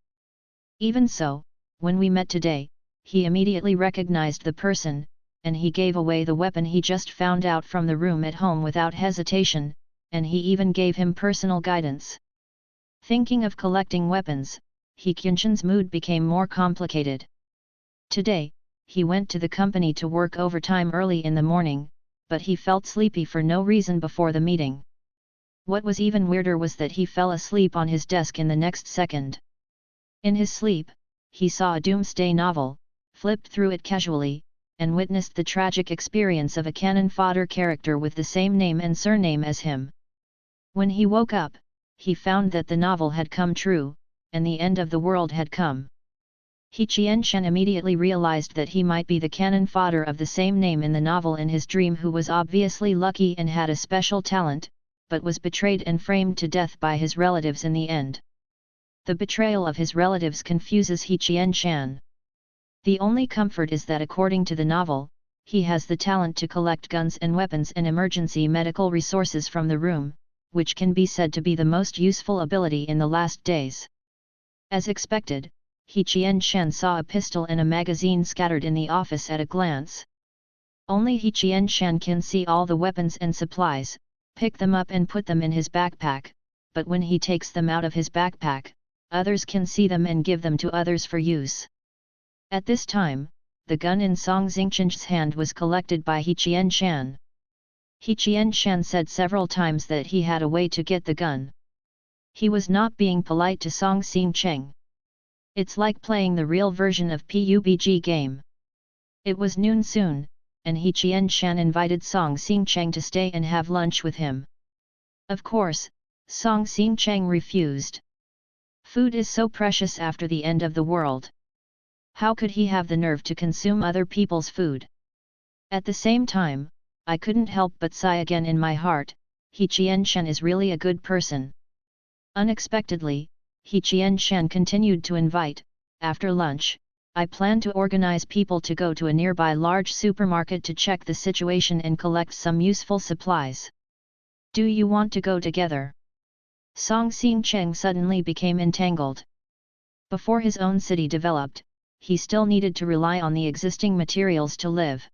Even so, when we met today, he immediately recognized the person, and he gave away the weapon he just found out from the room at home without hesitation, and he even gave him personal guidance. Thinking of collecting weapons, He Qianshan's mood became more complicated. Today, he went to the company to work overtime early in the morning, but he felt sleepy for no reason before the meeting. What was even weirder was that he fell asleep on his desk in the next second. In his sleep, he saw a doomsday novel, flipped through it casually, and witnessed the tragic experience of a cannon fodder character with the same name and surname as him. When he woke up, he found that the novel had come true, and the end of the world had come. He Qianshan immediately realized that he might be the cannon fodder of the same name in the novel in his dream, who was obviously lucky and had a special talent, but was betrayed and framed to death by his relatives in the end. The betrayal of his relatives confuses He Qianshan. The only comfort is that according to the novel, he has the talent to collect guns and weapons and emergency medical resources from the room, which can be said to be the most useful ability in the last days. As expected, He Qianshan saw a pistol and a magazine scattered in the office at a glance. Only He Qianshan can see all the weapons and supplies, pick them up and put them in his backpack, but when he takes them out of his backpack, others can see them and give them to others for use. At this time, the gun in Song Xingqian's hand was collected by He Qianshan. He Qianshan said several times that he had a way to get the gun. He was not being polite to Song Xingqiang. It's like playing the real version of PUBG game. It was noon soon, and He Qianshan invited Song Xingqiang to stay and have lunch with him. Of course, Song Xingqiang refused. Food is so precious after the end of the world. How could he have the nerve to consume other people's food? At the same time, I couldn't help but sigh again in my heart. He Qianshan is really a good person. Unexpectedly, He Qianshan continued to invite. After lunch, I plan to organize people to go to a nearby large supermarket to check the situation and collect some useful supplies. Do you want to go together? Song Xingqiang suddenly became entangled. Before his own city developed, he still needed to rely on the existing materials to live.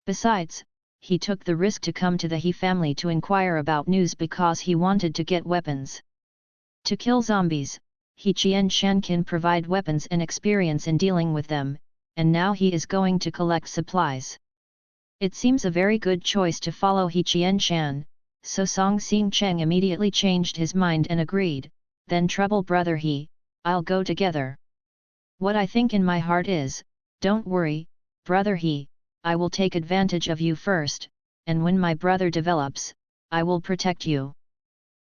Besides, he took the risk to come to the He family to inquire about news because he wanted to get weapons. To kill zombies, He Qianshan can provide weapons and experience in dealing with them, and now he is going to collect supplies. It seems a very good choice to follow He Qianshan, so Song Xingqiang immediately changed his mind and agreed. Then trouble brother He, I'll go together. What I think in my heart is, don't worry, brother He, I will take advantage of you first, and when my brother develops, I will protect you.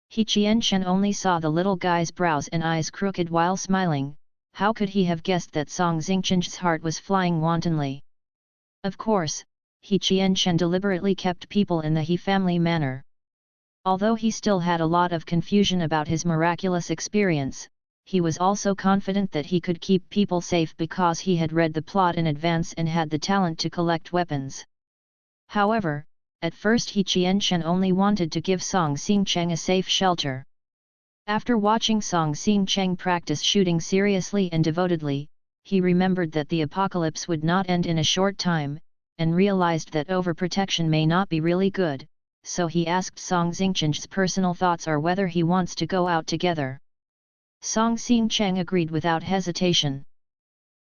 He Qianshan only saw the little guy's brows and eyes crooked while smiling. How could he have guessed that Song Xingqian's heart was flying wantonly? Of course, He Qianshan deliberately kept people in the He family manner. Although he still had a lot of confusion about his miraculous experience, he was also confident that he could keep people safe because he had read the plot in advance and had the talent to collect weapons. However, at first He Qianshan only wanted to give Song Xingqiang a safe shelter. After watching Song Xingqiang practice shooting seriously and devotedly, he remembered that the apocalypse would not end in a short time, and realized that overprotection may not be really good, so he asked Song Xingqiang's personal thoughts or whether he wants to go out together. Song Xingqiang agreed without hesitation.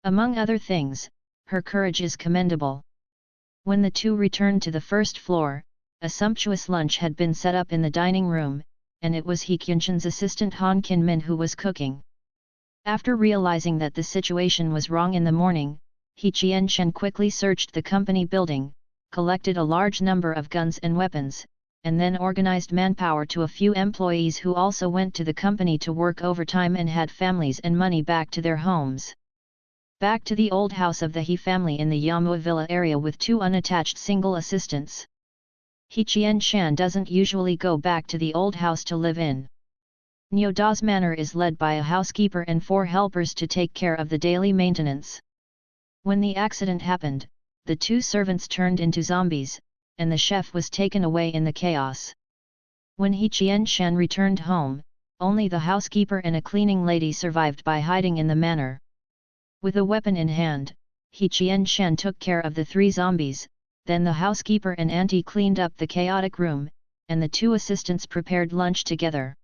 Among other things, her courage is commendable. When the two returned to the first floor, a sumptuous lunch had been set up in the dining room, and it was He Qianshan's assistant Han Kinmin who was cooking. After realizing that the situation was wrong in the morning, He Qianshan quickly searched the company building, collected a large number of guns and weapons, and then organized manpower to a few employees who also went to the company to work overtime and had families and money back to their homes. Back to the old house of the He family in the Yamua Villa area with two unattached single assistants. He Qianshan doesn't usually go back to the old house to live in. Nyoda's manor is led by a housekeeper and 4 helpers to take care of the daily maintenance. When the accident happened, the 2 servants turned into zombies, and the chef was taken away in the chaos. When He Qianshan returned home, only the housekeeper and a cleaning lady survived by hiding in the manor. With a weapon in hand, He Qianshan took care of the 3 zombies, then the housekeeper and auntie cleaned up the chaotic room, and the 2 assistants prepared lunch together.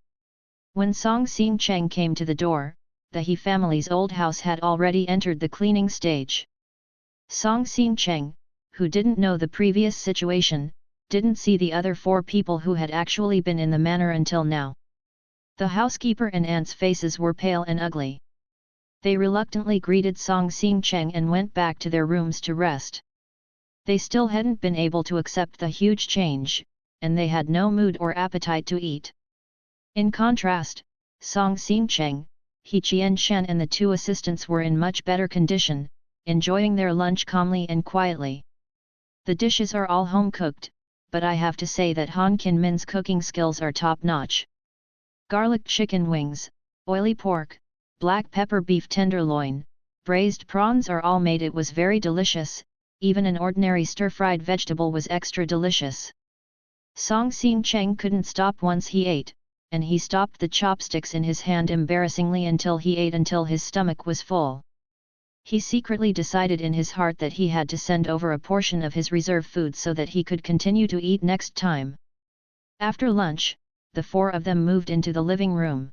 When Song Xingqiang came to the door, the He family's old house had already entered the cleaning stage. Song Xingqiang, who didn't know the previous situation, didn't see the other 4 people who had actually been in the manor until now. The housekeeper and aunt's faces were pale and ugly. They reluctantly greeted Song Xingqiang and went back to their rooms to rest. They still hadn't been able to accept the huge change, and they had no mood or appetite to eat. In contrast, Song Xingqiang, He Qianshan and the 2 assistants were in much better condition, enjoying their lunch calmly and quietly. The dishes are all home-cooked, but I have to say that Han Kinmin's cooking skills are top-notch. Garlic chicken wings, oily pork, black pepper beef tenderloin, Braised prawns are all made. It was very delicious, even an ordinary stir-fried vegetable was extra delicious. Song Xing Cheng couldn't stop once he ate, and he stopped the chopsticks in his hand embarrassingly until he ate until his stomach was full. He secretly decided in his heart that he had to send over a portion of his reserve food so that he could continue to eat next time. After lunch, the four of them moved into the living room.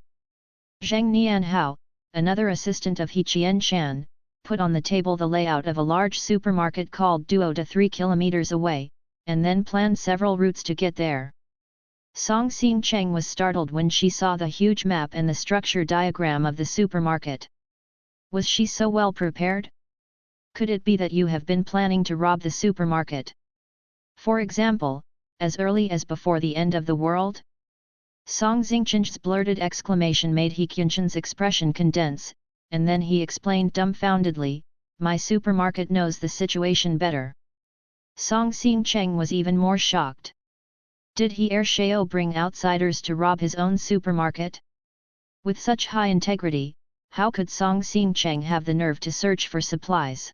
Zheng Nianhao, another assistant of He Qianshan, put on the table the layout of a large supermarket called Duo to 3 kilometers away, and then planned several routes to get there. Song Xing Cheng was startled when she saw the huge map and the structure diagram of the supermarket. Was she so well prepared? Could it be that you have been planning to rob the supermarket? For example, as early as before the end of the world? Song Xingchen's blurted exclamation made He Qianshan's expression condense, and then he explained dumbfoundedly, "My supermarket knows the situation better." Song Xing Cheng was even more shocked. Did he Shao bring outsiders to rob his own supermarket? With such high integrity, how could Song Xing Cheng have the nerve to search for supplies?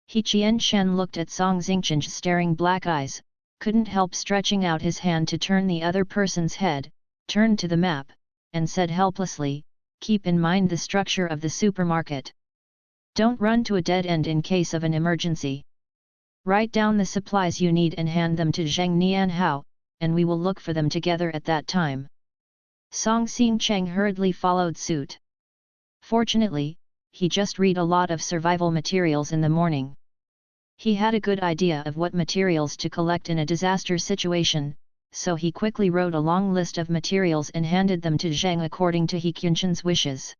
He Qianshan looked at Song Xingchen's staring black eyes, couldn't help stretching out his hand to turn the other person's head, turned to the map, and said helplessly, "Keep in mind the structure of the supermarket. Don't run to a dead end in case of an emergency. Write down the supplies you need and hand them to Zheng Nianhao, and we will look for them together at that time." Song Xing Cheng hurriedly followed suit. Fortunately, he just read a lot of survival materials in the morning. He had a good idea of what materials to collect in a disaster situation, so he quickly wrote a long list of materials and handed them to Zheng according to He Qianshan's wishes.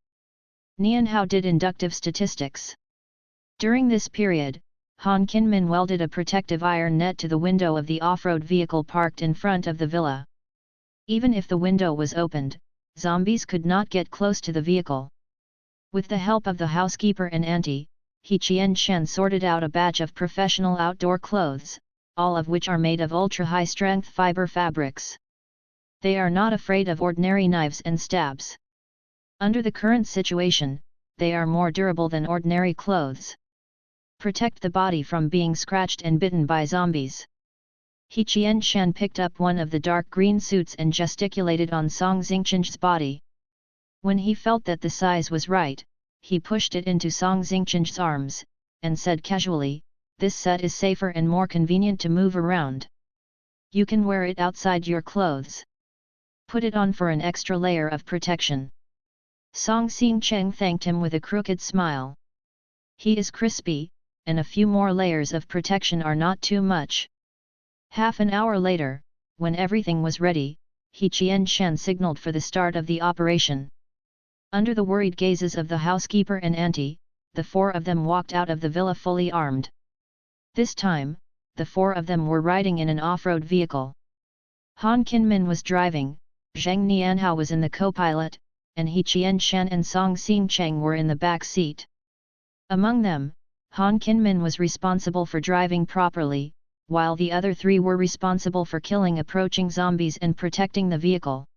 Nianhao did inductive statistics. During this period, Han Kinmin welded a protective iron net to the window of the off-road vehicle parked in front of the villa. Even if the window was opened, zombies could not get close to the vehicle. With the help of the housekeeper and auntie, He Qianshan sorted out a batch of professional outdoor clothes, all of which are made of ultra-high-strength fiber fabrics. They are not afraid of ordinary knives and stabs. Under the current situation, they are more durable than ordinary clothes. Protect the body from being scratched and bitten by zombies. He Qianshan picked up one of the dark green suits and gesticulated on Song Xingchen's body. When he felt that the size was right, he pushed it into Song Xingchen's arms, and said casually, "This set is safer and more convenient to move around. You can wear it outside your clothes. Put it on for an extra layer of protection." Song Xing Cheng thanked him with a crooked smile. He is crispy, and a few more layers of protection are not too much. Half an hour later, when everything was ready, He Qianshan signaled for the start of the operation. Under the worried gazes of the housekeeper and auntie, the four of them walked out of the villa fully armed. This time, the four of them were riding in an off-road vehicle. Han Kinmin was driving, Zheng Nianhao was in the co-pilot, and He Qianshan and Song Xing Cheng were in the back seat. Among them, Han Kinmin was responsible for driving properly, while the other three were responsible for killing approaching zombies and protecting the vehicle.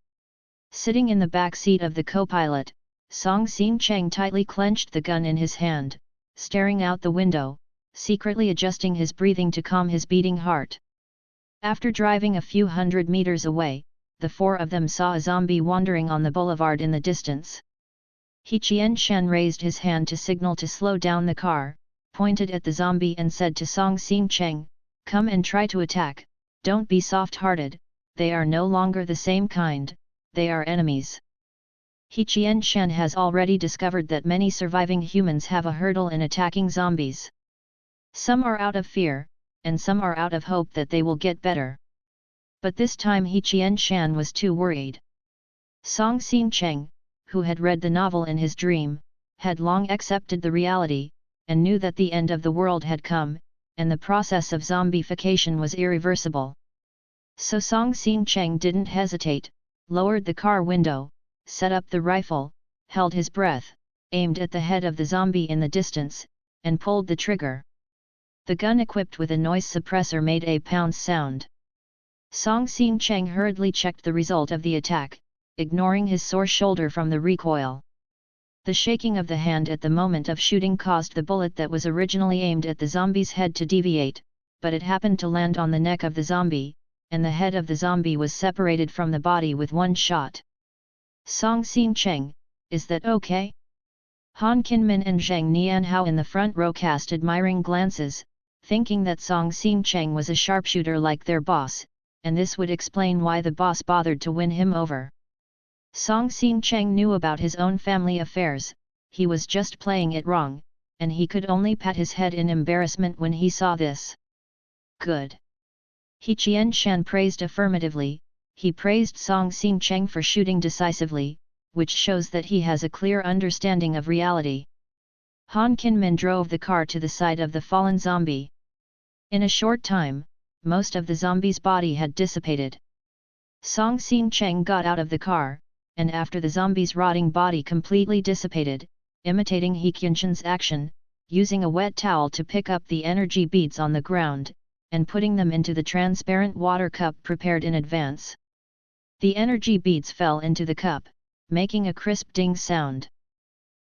Sitting in the back seat of the co-pilot, Song Xing Cheng tightly clenched the gun in his hand, staring out the window, secretly adjusting his breathing to calm his beating heart. After driving a few hundred meters away, the four of them saw a zombie wandering on the boulevard in the distance. He Qianshan raised his hand to signal to slow down the car, pointed at the zombie and said to Song Xing Cheng, "Come and try to attack, don't be soft-hearted, they are no longer the same kind, they are enemies." He Qianshan has already discovered that many surviving humans have a hurdle in attacking zombies. Some are out of fear, and some are out of hope that they will get better. But this time He Qianshan was too worried. Song Xing Cheng, who had read the novel in his dream, had long accepted the reality, and knew that the end of the world had come, and the process of zombification was irreversible. So Song Xing Cheng didn't hesitate, lowered the car window, set up the rifle, held his breath, aimed at the head of the zombie in the distance, and pulled the trigger. The gun equipped with a noise suppressor made a pounce sound. Song Xing Cheng hurriedly checked the result of the attack, ignoring his sore shoulder from the recoil. The shaking of the hand at the moment of shooting caused the bullet that was originally aimed at the zombie's head to deviate, but it happened to land on the neck of the zombie, and the head of the zombie was separated from the body with one shot. Song Xin Cheng, is that okay? Han Kinmin and Zhang Nianhao in the front row cast admiring glances, thinking that Song Xin Cheng was a sharpshooter like their boss, and this would explain why the boss bothered to win him over. Song Xin Cheng knew about his own family affairs, he was just playing it wrong, and he could only pat his head in embarrassment when he saw this. Good. He Qianshan praised affirmatively, he praised Song Xin Cheng for shooting decisively, which shows that he has a clear understanding of reality. Han Kinmin drove the car to the side of the fallen zombie. In a short time, most of the zombie's body had dissipated. Song Xin Cheng got out of the car, and after the zombie's rotting body completely dissipated, imitating He Qianshan's action, using a wet towel to pick up the energy beads on the ground, and putting them into the transparent water cup prepared in advance. The energy beads fell into the cup, making a crisp ding sound.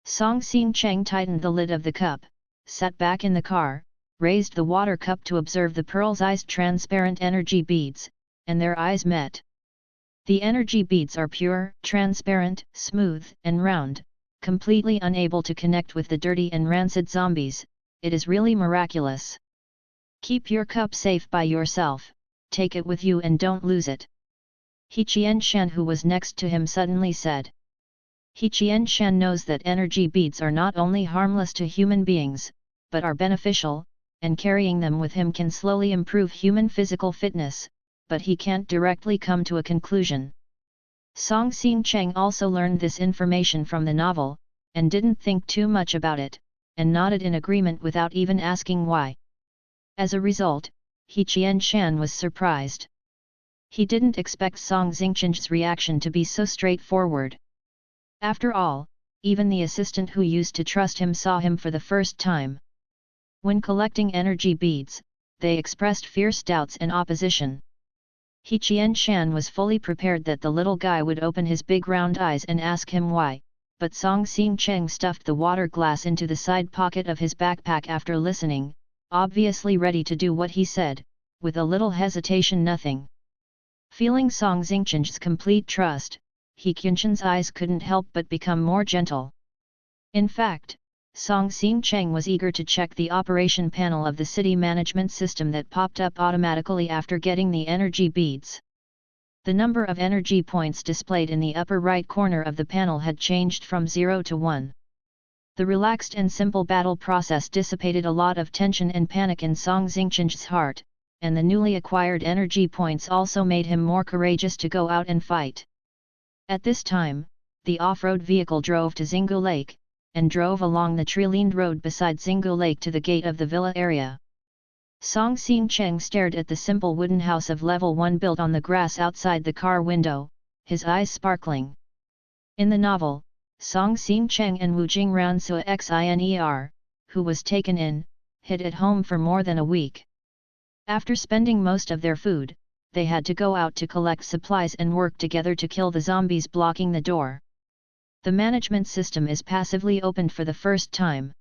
Song Xin Cheng tightened the lid of the cup, sat back in the car, raised the water cup to observe the pearl's transparent energy beads, and their eyes met. The energy beads are pure, transparent, smooth, and round, completely unable to connect with the dirty and rancid zombies. It is really miraculous. Keep your cup safe by yourself, take it with you and don't lose it. He Qianshan, who was next to him, suddenly said. He Qianshan knows that energy beads are not only harmless to human beings, but are beneficial, and carrying them with him can slowly improve human physical fitness, but he can't directly come to a conclusion. Song Xin Cheng also learned this information from the novel, and didn't think too much about it, and nodded in agreement without even asking why. As a result, He Qianshan was surprised. He didn't expect Song Xingchen's reaction to be so straightforward. After all, even the assistant who used to trust him saw him for the first time. When collecting energy beads, they expressed fierce doubts and opposition. He Qianshan was fully prepared that the little guy would open his big round eyes and ask him why, but Song Xin Cheng stuffed the water glass into the side pocket of his backpack after listening, obviously ready to do what he said, with a little hesitation. Nothing. Feeling Song Xingchen's complete trust, He Qianshan's eyes couldn't help but become more gentle. In fact, Song Xin Cheng was eager to check the operation panel of the city management system that popped up automatically after getting the energy beads. The number of energy points displayed in the upper right corner of the panel had changed from 0 to 1. The relaxed and simple battle process dissipated a lot of tension and panic in Song Xingchen's heart, and the newly acquired energy points also made him more courageous to go out and fight. At this time, the off-road vehicle drove to Xingu Lake, and drove along the tree-lined road beside Xingu Lake to the gate of the villa area. Song Xin Cheng stared at the simple wooden house of level 1 built on the grass outside the car window, his eyes sparkling. In the novel, Song Xin Cheng and Wu Jingran Sua Xiner, who was taken in, hid at home for more than a week. After spending most of their food, they had to go out to collect supplies and work together to kill the zombies blocking the door. The management system is passively opened for the first time.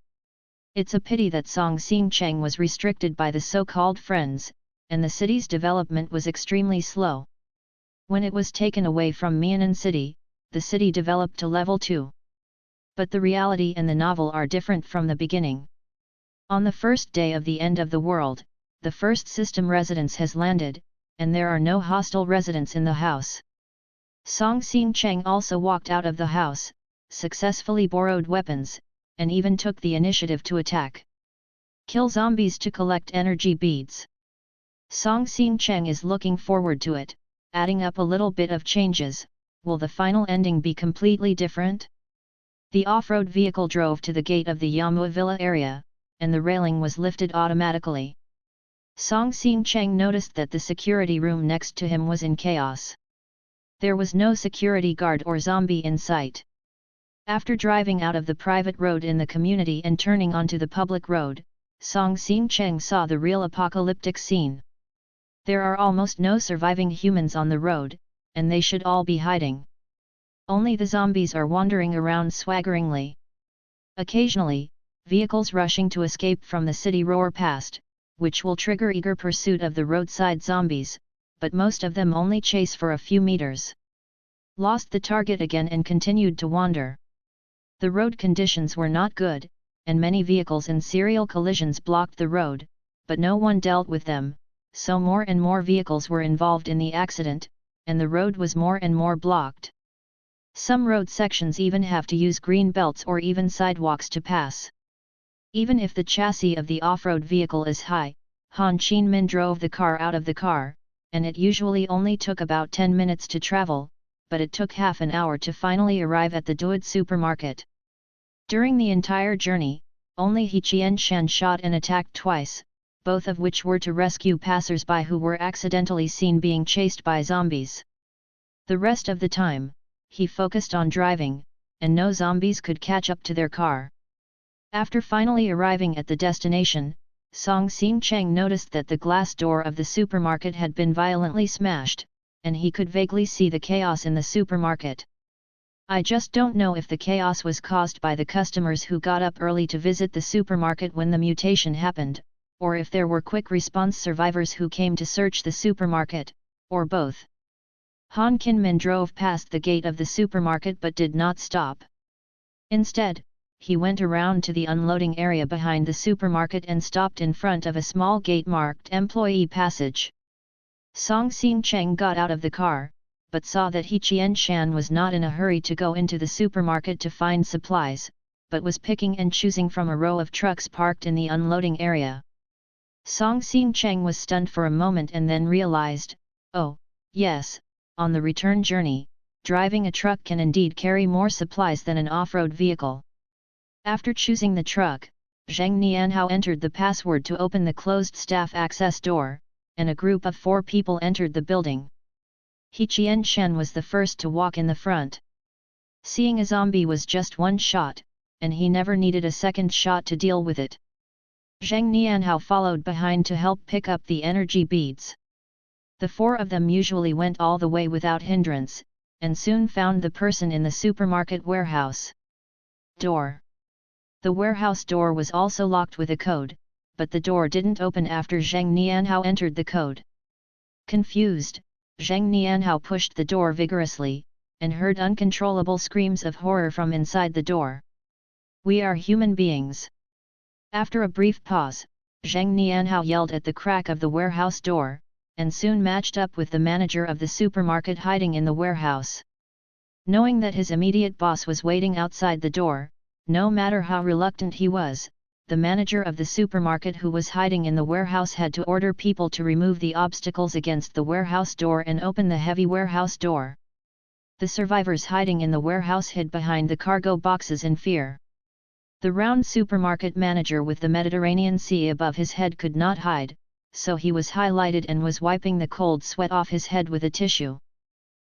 It's a pity that Song Xin Cheng was restricted by the so-called friends, and the city's development was extremely slow. When it was taken away from Mianan City, the city developed to level 2. But the reality and the novel are different from the beginning. On the first day of the end of the world, the first system residence has landed, and there are no hostile residents in the house. Song Xin Cheng also walked out of the house, successfully borrowed weapons, and even took the initiative to attack. Kill zombies to collect energy beads. Song Xin Cheng is looking forward to it, adding up a little bit of changes. Will the final ending be completely different? The off-road vehicle drove to the gate of the Yamua Villa area, and the railing was lifted automatically. Song Xin Cheng noticed that the security room next to him was in chaos. There was no security guard or zombie in sight. After driving out of the private road in the community and turning onto the public road, Song Xin Cheng saw the real apocalyptic scene. There are almost no surviving humans on the road, and they should all be hiding. Only the zombies are wandering around swaggeringly. Occasionally, vehicles rushing to escape from the city roar past, which will trigger eager pursuit of the roadside zombies, but most of them only chase for a few meters. Lost the target again and continued to wander. The road conditions were not good, and many vehicles in serial collisions blocked the road, but no one dealt with them, so more and more vehicles were involved in the accident, and the road was more and more blocked. Some road sections even have to use green belts or even sidewalks to pass. Even if the chassis of the off-road vehicle is high, Han Qin-min drove the car out of the car, and it usually only took about 10 minutes to travel, but it took half an hour to finally arrive at the Duod supermarket. During the entire journey, only He Qianshan shot and attacked twice, both of which were to rescue passers-by who were accidentally seen being chased by zombies. The rest of the time, he focused on driving, and no zombies could catch up to their car. After finally arriving at the destination, Song Xing Cheng noticed that the glass door of the supermarket had been violently smashed, and he could vaguely see the chaos in the supermarket. I just don't know if the chaos was caused by the customers who got up early to visit the supermarket when the mutation happened, or if there were quick response survivors who came to search the supermarket, or both. Han Qin-min drove past the gate of the supermarket but did not stop. Instead, he went around to the unloading area behind the supermarket and stopped in front of a small gate marked Employee Passage. Song Xing Cheng got out of the car, but saw that He Qianshan was not in a hurry to go into the supermarket to find supplies, but was picking and choosing from a row of trucks parked in the unloading area. Song Xing Cheng was stunned for a moment and then realized, oh, yes, on the return journey, driving a truck can indeed carry more supplies than an off-road vehicle. After choosing the truck, Zheng Nianhao entered the password to open the closed staff access door, and a group of 4 people entered the building. He Qianshan was the first to walk in the front. Seeing a zombie was just one shot, and he never needed a second shot to deal with it. Zheng Nianhao followed behind to help pick up the energy beads. The 4 of them usually went all the way without hindrance, and soon found the person in the supermarket warehouse. Door. The warehouse door was also locked with a code, but the door didn't open after Zheng Nianhao entered the code. Confused, Zheng Nianhao pushed the door vigorously, and heard uncontrollable screams of horror from inside the door. We are human beings. After a brief pause, Zheng Nianhao yelled at the crack of the warehouse door, and soon matched up with the manager of the supermarket hiding in the warehouse. Knowing that his immediate boss was waiting outside the door, no matter how reluctant he was, the manager of the supermarket who was hiding in the warehouse had to order people to remove the obstacles against the warehouse door and open the heavy warehouse door. The survivors hiding in the warehouse hid behind the cargo boxes in fear. The round supermarket manager with the Mediterranean Sea above his head could not hide, so he was highlighted and was wiping the cold sweat off his head with a tissue.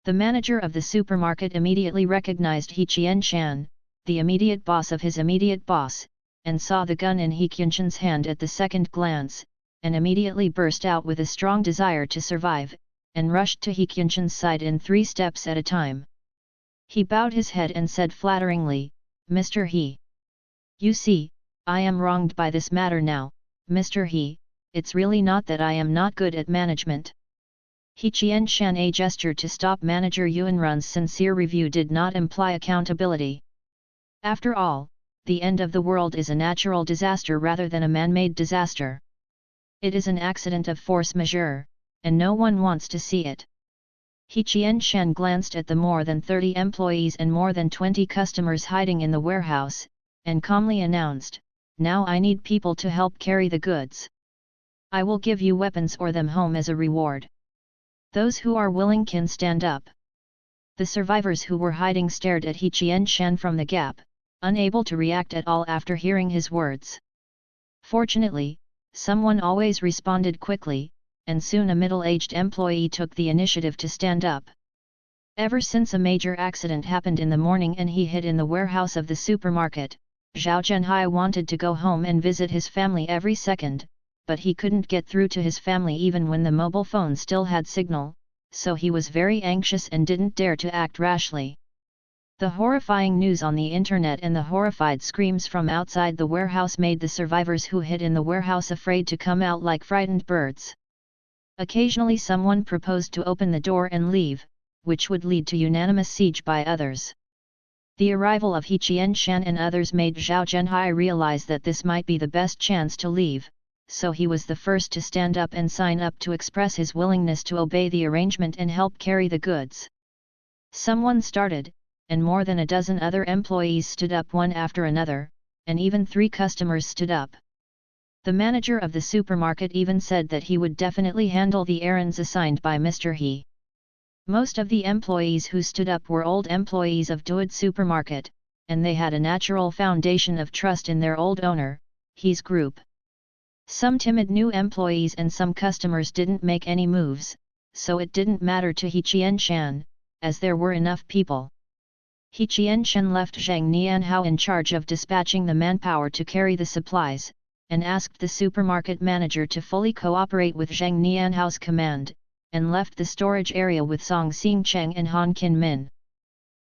The manager of the supermarket immediately recognized He Qianshan, the immediate boss of his immediate boss, and saw the gun in He Qianshan's hand at the second glance, and immediately burst out with a strong desire to survive, and rushed to He Qianshan's side in 3 steps at a time. He bowed his head and said flatteringly, "Mr. He. You see, I am wronged by this matter now, Mr. He. It's really not that I am not good at management." He Qianshan a gesture to stop manager Yuanrun's sincere review did not imply accountability. After all, the end of the world is a natural disaster rather than a man-made disaster. It is an accident of force majeure, and no one wants to see it. He Qianshan glanced at the more than 30 employees and more than 20 customers hiding in the warehouse, and calmly announced, "Now I need people to help carry the goods. I will give you weapons or them home as a reward. Those who are willing can stand up." The survivors who were hiding stared at He Qianshan from the gap, unable to react at all after hearing his words. Fortunately, someone always responded quickly, and soon a middle-aged employee took the initiative to stand up. Ever since a major accident happened in the morning and he hid in the warehouse of the supermarket, Zhao Zhenhai wanted to go home and visit his family every second, but he couldn't get through to his family even when the mobile phone still had signal, so he was very anxious and didn't dare to act rashly. The horrifying news on the internet and the horrified screams from outside the warehouse made the survivors who hid in the warehouse afraid to come out like frightened birds. Occasionally someone proposed to open the door and leave, which would lead to unanimous siege by others. The arrival of He Qianshan and others made Zhao Zhenhai realize that this might be the best chance to leave, so he was the first to stand up and sign up to express his willingness to obey the arrangement and help carry the goods. Someone started, and more than a dozen other employees stood up one after another, and even 3 customers stood up. The manager of the supermarket even said that he would definitely handle the errands assigned by Mr. He. Most of the employees who stood up were old employees of Duod supermarket, and they had a natural foundation of trust in their old owner, He's group. Some timid new employees and some customers didn't make any moves, so it didn't matter to He Qianshan, as there were enough people. He Qianshan left Zhang Nianhao in charge of dispatching the manpower to carry the supplies, and asked the supermarket manager to fully cooperate with Zhang Nianhao's command, and left the storage area with Song Xingcheng and Han Qinmin.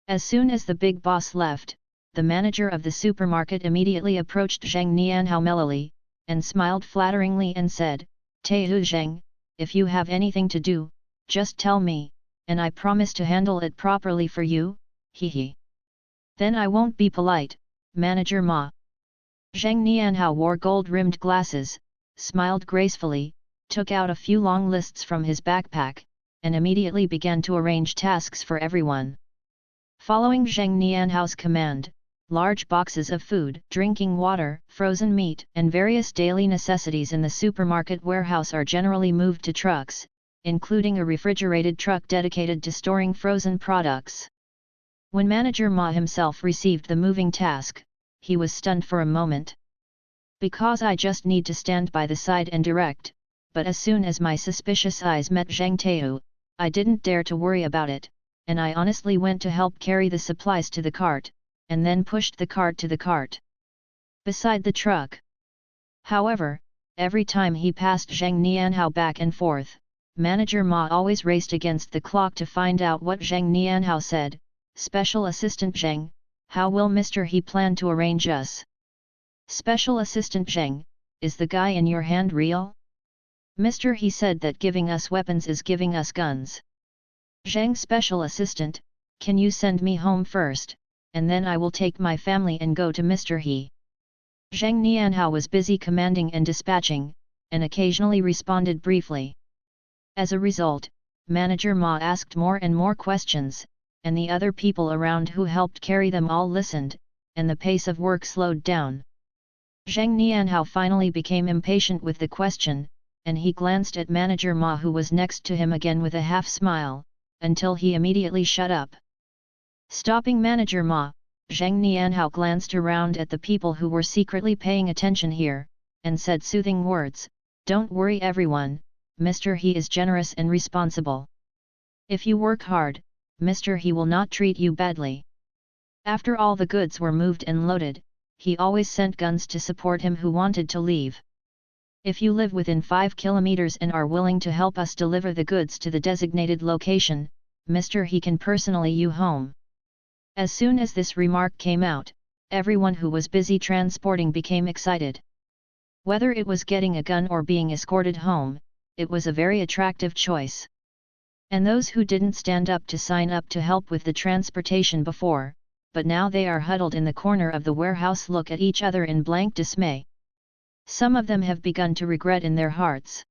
As soon as the big boss left, the manager of the supermarket immediately approached Zhang Nianhao mellowly, and smiled flatteringly and said, "Taihu Zhang, if you have anything to do, just tell me, and I promise to handle it properly for you, he. Then I won't be polite, Manager Ma." Zhang Nianhao wore gold-rimmed glasses, smiled gracefully, took out a few long lists from his backpack, and immediately began to arrange tasks for everyone. Following Zhang Nianhao's command, large boxes of food, drinking water, frozen meat, and various daily necessities in the supermarket warehouse are generally moved to trucks, including a refrigerated truck dedicated to storing frozen products. When Manager Ma himself received the moving task, he was stunned for a moment. "Because I just need to stand by the side and direct, but as soon as my suspicious eyes met Zhang Taihu, I didn't dare to worry about it, and I honestly went to help carry the supplies to the cart, and then pushed the cart to the cart beside the truck." However, every time he passed Zhang Nianhao back and forth, Manager Ma always raced against the clock to find out what Zhang Nianhao said. "Special Assistant Zhang, how will Mr. He plan to arrange us?" "Special Assistant Zhang, is the guy in your hand real? Mr. He said that giving us weapons is giving us guns." "Zhang Special Assistant, can you send me home first, and then I will take my family and go to Mr. He." Zhang Nianhao was busy commanding and dispatching, and occasionally responded briefly. As a result, Manager Ma asked more and more questions, and the other people around who helped carry them all listened, and the pace of work slowed down. Zhang Nianhao finally became impatient with the question, and he glanced at Manager Ma who was next to him again with a half smile, until he immediately shut up. Stopping Manager Ma, Zhang Nianhao glanced around at the people who were secretly paying attention here, and said soothing words, "Don't worry everyone, Mr. He is generous and responsible. If you work hard, Mr. He will not treat you badly." After all the goods were moved and loaded, he always sent guns to support him who wanted to leave. "If you live within 5 kilometers and are willing to help us deliver the goods to the designated location, Mr. He can personally you home." As soon as this remark came out, everyone who was busy transporting became excited. Whether it was getting a gun or being escorted home, it was a very attractive choice. And those who didn't stand up to sign up to help with the transportation before, but now they are huddled in the corner of the warehouse look at each other in blank dismay. Some of them have begun to regret in their hearts.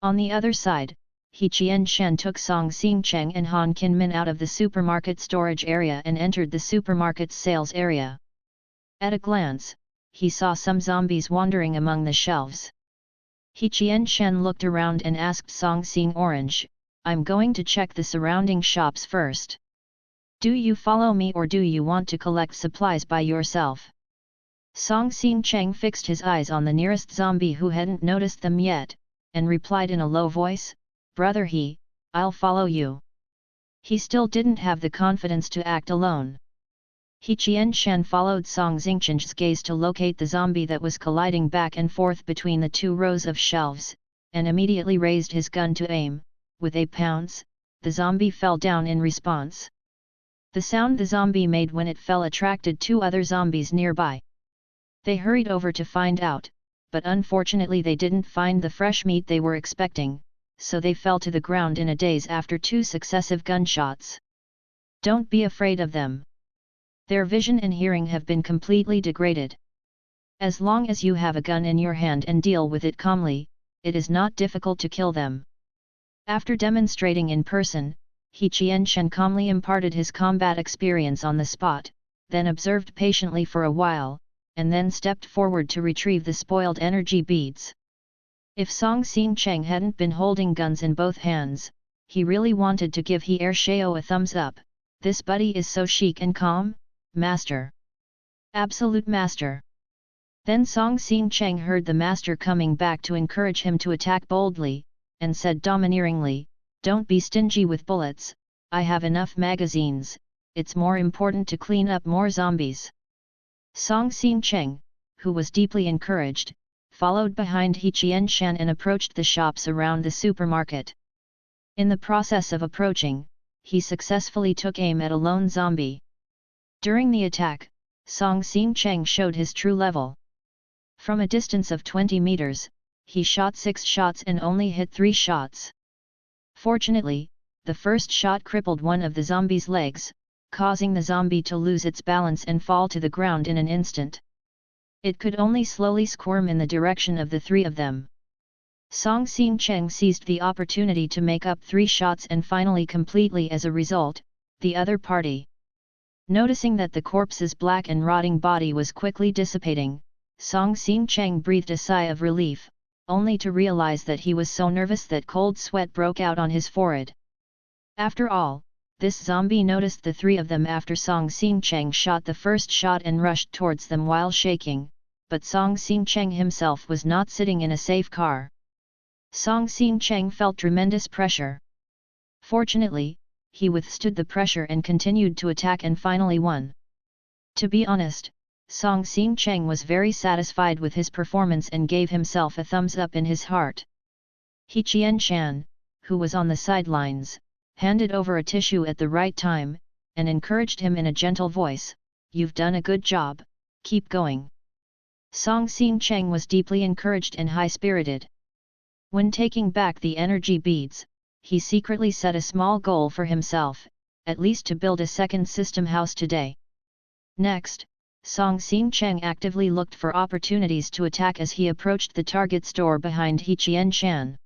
On the other side, He Qianshan took Song Xingcheng and Han Qinmin out of the supermarket storage area and entered the supermarket's sales area. At a glance, he saw some zombies wandering among the shelves. He Qianshan looked around and asked Song Xingorange, "I'm going to check the surrounding shops first. Do you follow me or do you want to collect supplies by yourself?" Song Xingcheng fixed his eyes on the nearest zombie who hadn't noticed them yet, and replied in a low voice, "Brother He, I'll follow you." He still didn't have the confidence to act alone. He Qianshan followed Song Xingcheng's gaze to locate the zombie that was colliding back and forth between the 2 rows of shelves, and immediately raised his gun to aim. With a pounce, the zombie fell down in response. The sound the zombie made when it fell attracted two other zombies nearby. They hurried over to find out, but unfortunately they didn't find the fresh meat they were expecting, so they fell to the ground in a daze after two successive gunshots. Don't be afraid of them. Their vision and hearing have been completely degraded. As long as you have a gun in your hand and deal with it calmly, it is not difficult to kill them. After demonstrating in person, He Qianshan calmly imparted his combat experience on the spot, then observed patiently for a while, and then stepped forward to retrieve the spoiled energy beads. If Song Xingcheng hadn't been holding guns in both hands, he really wanted to give He Ershao a thumbs up. This buddy is so chic and calm, master. Absolute master. Then Song Xingcheng heard the master coming back to encourage him to attack boldly, and said domineeringly, "Don't be stingy with bullets, I have enough magazines, it's more important to clean up more zombies." Song Xingcheng, who was deeply encouraged, followed behind He Qianshan and approached the shops around the supermarket. In the process of approaching, he successfully took aim at a lone zombie. During the attack, Song Xingcheng showed his true level. From a distance of 20 meters, he shot 6 shots and only hit 3 shots. Fortunately, the first shot crippled one of the zombie's legs, causing the zombie to lose its balance and fall to the ground in an instant. It could only slowly squirm in the direction of the 3 of them. Song Xingcheng seized the opportunity to make up 3 shots and finally completely as a result, the other party. Noticing that the corpse's black and rotting body was quickly dissipating, Song Xingcheng breathed a sigh of relief, only to realize that he was so nervous that cold sweat broke out on his forehead. After all, this zombie noticed the 3 of them after Song Xingcheng shot the first shot and rushed towards them while shaking, but Song Xingcheng himself was not sitting in a safe car. Song Xingcheng felt tremendous pressure. Fortunately, he withstood the pressure and continued to attack and finally won. To be honest, Song Xingcheng was very satisfied with his performance and gave himself a thumbs up in his heart. He Qianshan, who was on the sidelines, handed over a tissue at the right time, and encouraged him in a gentle voice, "You've done a good job, keep going." Song Xingcheng was deeply encouraged and high-spirited. When taking back the energy beads, he secretly set a small goal for himself, at least to build a second system house today. Next, Song Xingcheng actively looked for opportunities to attack as he approached the target store behind He Qianshan.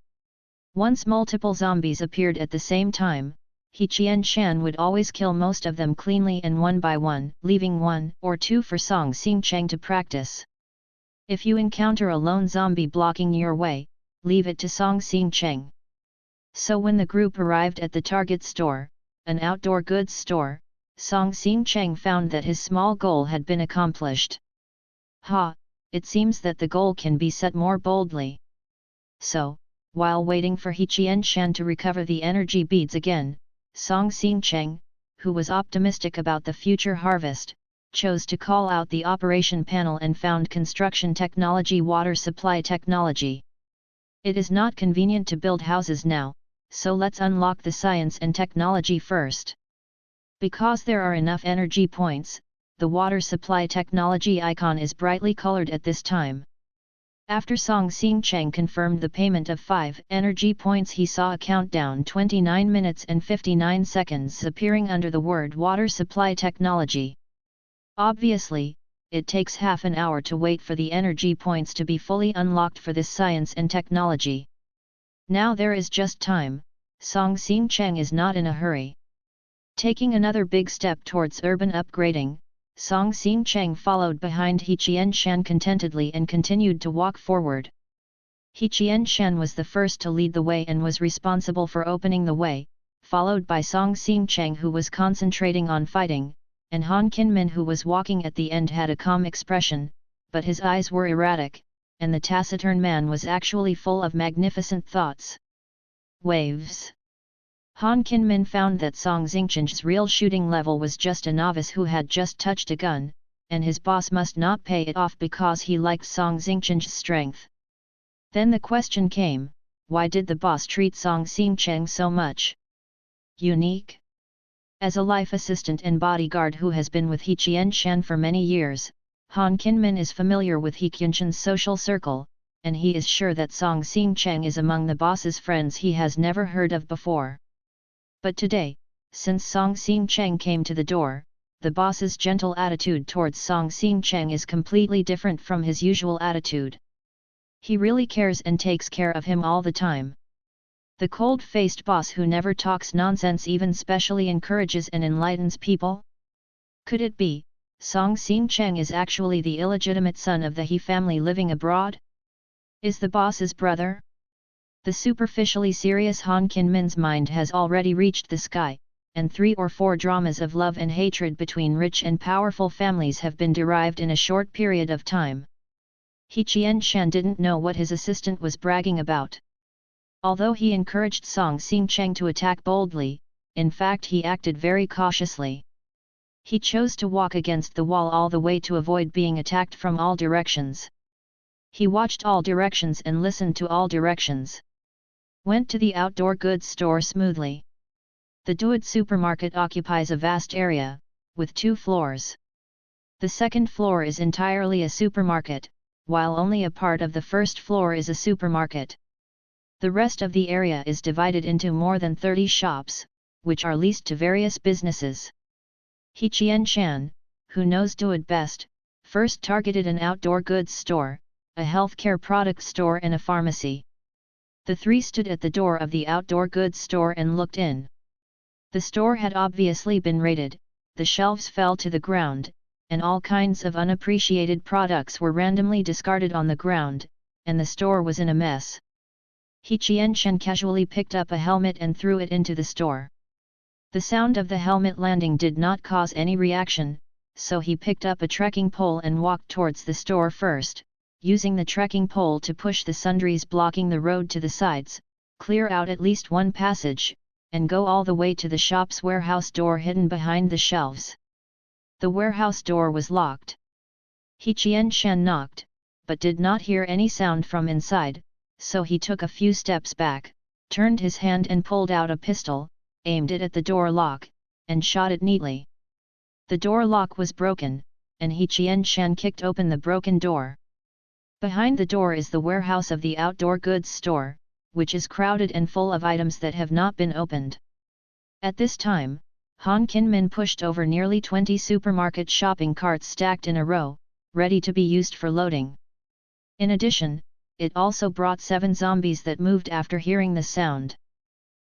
Once multiple zombies appeared at the same time, He Qianshan would always kill most of them cleanly and one by one, leaving 1 or 2 for Song Xingcheng to practice. If you encounter a lone zombie blocking your way, leave it to Song Xingcheng. So when the group arrived at the target store, an outdoor goods store, Song Xingcheng found that his small goal had been accomplished. It seems that the goal can be set more boldly. So, while waiting for He Qianshan to recover the energy beads again, Song Xingcheng, who was optimistic about the future harvest, chose to call out the operation panel and found construction technology, water supply technology. It is not convenient to build houses now, so let's unlock the science and technology first. Because there are enough energy points, the water supply technology icon is brightly colored at this time. After Song Xingcheng confirmed the payment of 5 energy points, he saw a countdown 29 minutes and 59 seconds appearing under the word water supply technology. Obviously, it takes half an hour to wait for the energy points to be fully unlocked for this science and technology. Now there is just time, Song Xingcheng is not in a hurry. Taking another big step towards urban upgrading, Song Xingcheng followed behind He Qianshan contentedly and continued to walk forward. He Qianshan was the first to lead the way and was responsible for opening the way, followed by Song Xingcheng, who was concentrating on fighting, and Han Kinmin, who was walking at the end, had a calm expression, but his eyes were erratic, and the taciturn man was actually full of magnificent thoughts. Waves. Han Kinmin found that Song Xingcheng's real shooting level was just a novice who had just touched a gun, and his boss must not pay it off because he liked Song Xingcheng's strength. Then the question came, why did the boss treat Song Xingcheng so much? Unique? As a life assistant and bodyguard who has been with He Qianshan for many years, Han Kinmin is familiar with He Qianshan's social circle, and he is sure that Song Xingcheng is among the boss's friends he has never heard of before. But today, since Song Xingcheng came to the door, the boss's gentle attitude towards Song Xingcheng is completely different from his usual attitude. He really cares and takes care of him all the time. The cold-faced boss who never talks nonsense even specially encourages and enlightens people? Could it be, Song Xingcheng is actually the illegitimate son of the He family living abroad? Is the boss's brother? The superficially serious Han Kinmin's mind has already reached the sky, and 3 or 4 dramas of love and hatred between rich and powerful families have been derived in a short period of time. He Qianshan didn't know what his assistant was bragging about. Although he encouraged Song Xingcheng to attack boldly, in fact he acted very cautiously. He chose to walk against the wall all the way to avoid being attacked from all directions. He watched all directions and listened to all directions. Went to the outdoor goods store smoothly. The Duod supermarket occupies a vast area, with 2 floors. The second floor is entirely a supermarket, while only a part of the first floor is a supermarket. The rest of the area is divided into more than 30 shops, which are leased to various businesses. He Qianshan, who knows Duod best, first targeted an outdoor goods store, a healthcare product store and a pharmacy. The 3 stood at the door of the outdoor goods store and looked in. The store had obviously been raided, the shelves fell to the ground, and all kinds of unappreciated products were randomly discarded on the ground, and the store was in a mess. He Qianshan casually picked up a helmet and threw it into the store. The sound of the helmet landing did not cause any reaction, so he picked up a trekking pole and walked towards the store first, using the trekking pole to push the sundries blocking the road to the sides, clear out at least 1 passage, and go all the way to the shop's warehouse door hidden behind the shelves. The warehouse door was locked. He Qianshan knocked, but did not hear any sound from inside, so he took a few steps back, turned his hand and pulled out a pistol, aimed it at the door lock, and shot it neatly. The door lock was broken, and He Qianshan kicked open the broken door. Behind the door is the warehouse of the outdoor goods store, which is crowded and full of items that have not been opened. At this time, Han Kinmin pushed over nearly 20 supermarket shopping carts stacked in a row, ready to be used for loading. In addition, it also brought 7 zombies that moved after hearing the sound.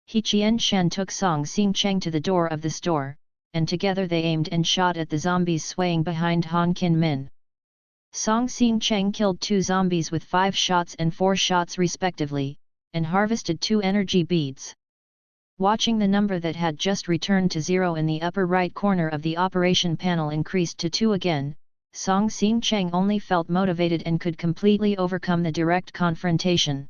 He Qianshan took Song Xingcheng to the door of the store, and together they aimed and shot at the zombies swaying behind Han Kinmin. Song Xingcheng killed 2 zombies with 5 shots and 4 shots respectively, and harvested 2 energy beads. Watching the number that had just returned to 0 in the upper right corner of the operation panel increased to 2 again, Song Xingcheng only felt motivated and could completely overcome the direct confrontation.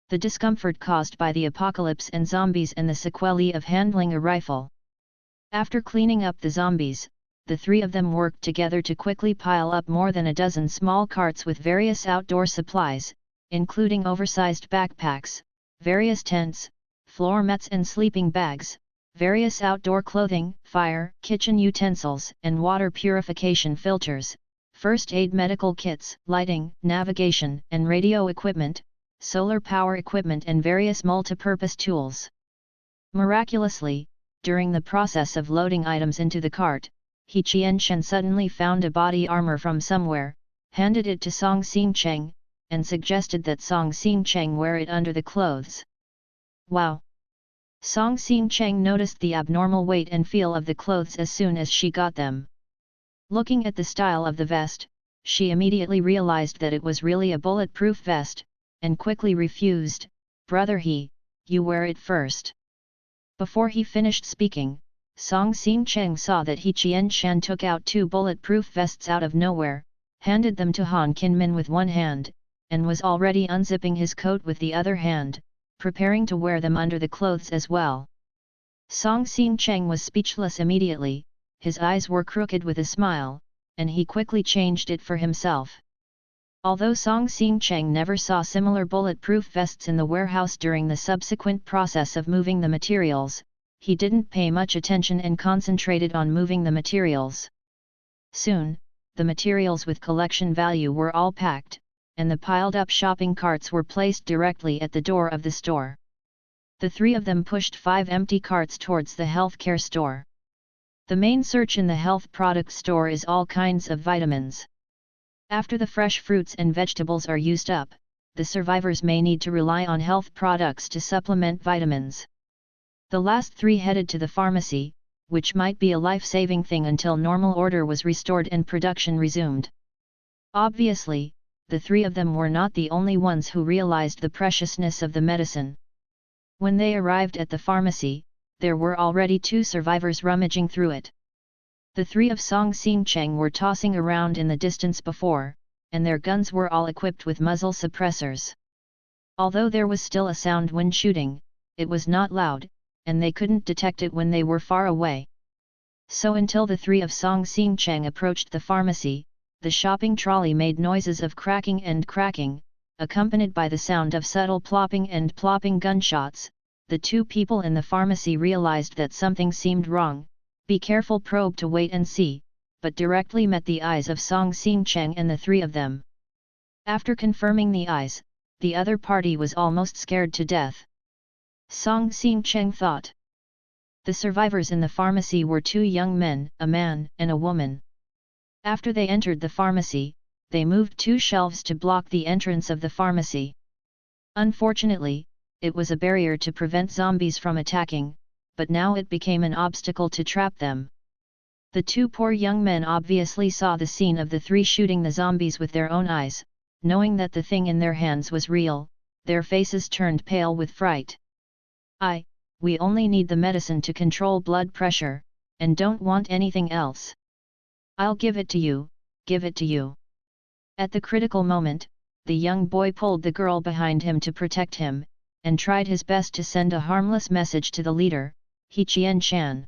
The discomfort caused by the apocalypse and zombies and the sequelae of handling a rifle. After cleaning up the zombies, the 3 of them worked together to quickly pile up more than a dozen small carts with various outdoor supplies, including oversized backpacks, various tents, floor mats and sleeping bags, various outdoor clothing, fire, kitchen utensils and water purification filters, first aid medical kits, lighting, navigation and radio equipment, solar power equipment and various multipurpose tools. Miraculously, during the process of loading items into the cart, He Qianshan suddenly found a body armor from somewhere, handed it to Song Xingcheng, and suggested that Song Xingcheng wear it under the clothes. Wow! Song Xingcheng noticed the abnormal weight and feel of the clothes as soon as she got them. Looking at the style of the vest, she immediately realized that it was really a bulletproof vest, and quickly refused, "Brother He, you wear it first." Before he finished speaking, Song Xingcheng saw that He Qianshan took out 2 bulletproof vests out of nowhere, handed them to Han Kinmin with one hand, and was already unzipping his coat with the other hand, preparing to wear them under the clothes as well. Song Xingcheng was speechless immediately, his eyes were crooked with a smile, and he quickly changed it for himself. Although Song Xingcheng never saw similar bulletproof vests in the warehouse during the subsequent process of moving the materials, he didn't pay much attention and concentrated on moving the materials. Soon, the materials with collection value were all packed, and the piled-up shopping carts were placed directly at the door of the store. The three of them pushed 5 empty carts towards the healthcare store. The main search in the health product store is all kinds of vitamins. After the fresh fruits and vegetables are used up, the survivors may need to rely on health products to supplement vitamins. The last 3 headed to the pharmacy, which might be a life-saving thing until normal order was restored and production resumed. Obviously, the 3 of them were not the only ones who realized the preciousness of the medicine. When they arrived at the pharmacy, there were already 2 survivors rummaging through it. The 3 of Song Xingcheng were tossing around in the distance before, and their guns were all equipped with muzzle suppressors. Although there was still a sound when shooting, it was not loud, and they couldn't detect it when they were far away. So until the 3 of Song Xingcheng approached the pharmacy, the shopping trolley made noises of cracking and cracking, accompanied by the sound of subtle plopping and plopping gunshots. The 2 people in the pharmacy realized that something seemed wrong. Be careful probe to wait and see, but directly met the eyes of Song Xingcheng and the 3 of them. After confirming the eyes, the other party was almost scared to death. Song Xingcheng thought. The survivors in the pharmacy were 2 young men, a man and a woman. After they entered the pharmacy, they moved 2 shelves to block the entrance of the pharmacy. Unfortunately, it was a barrier to prevent zombies from attacking, but now it became an obstacle to trap them. The 2 poor young men obviously saw the scene of the 3 shooting the zombies with their own eyes. Knowing that the thing in their hands was real, their faces turned pale with fright. We only need the medicine to control blood pressure, and don't want anything else. I'll give it to you, give it to you. At the critical moment, the young boy pulled the girl behind him to protect him, and tried his best to send a harmless message to the leader, He Qian-shan.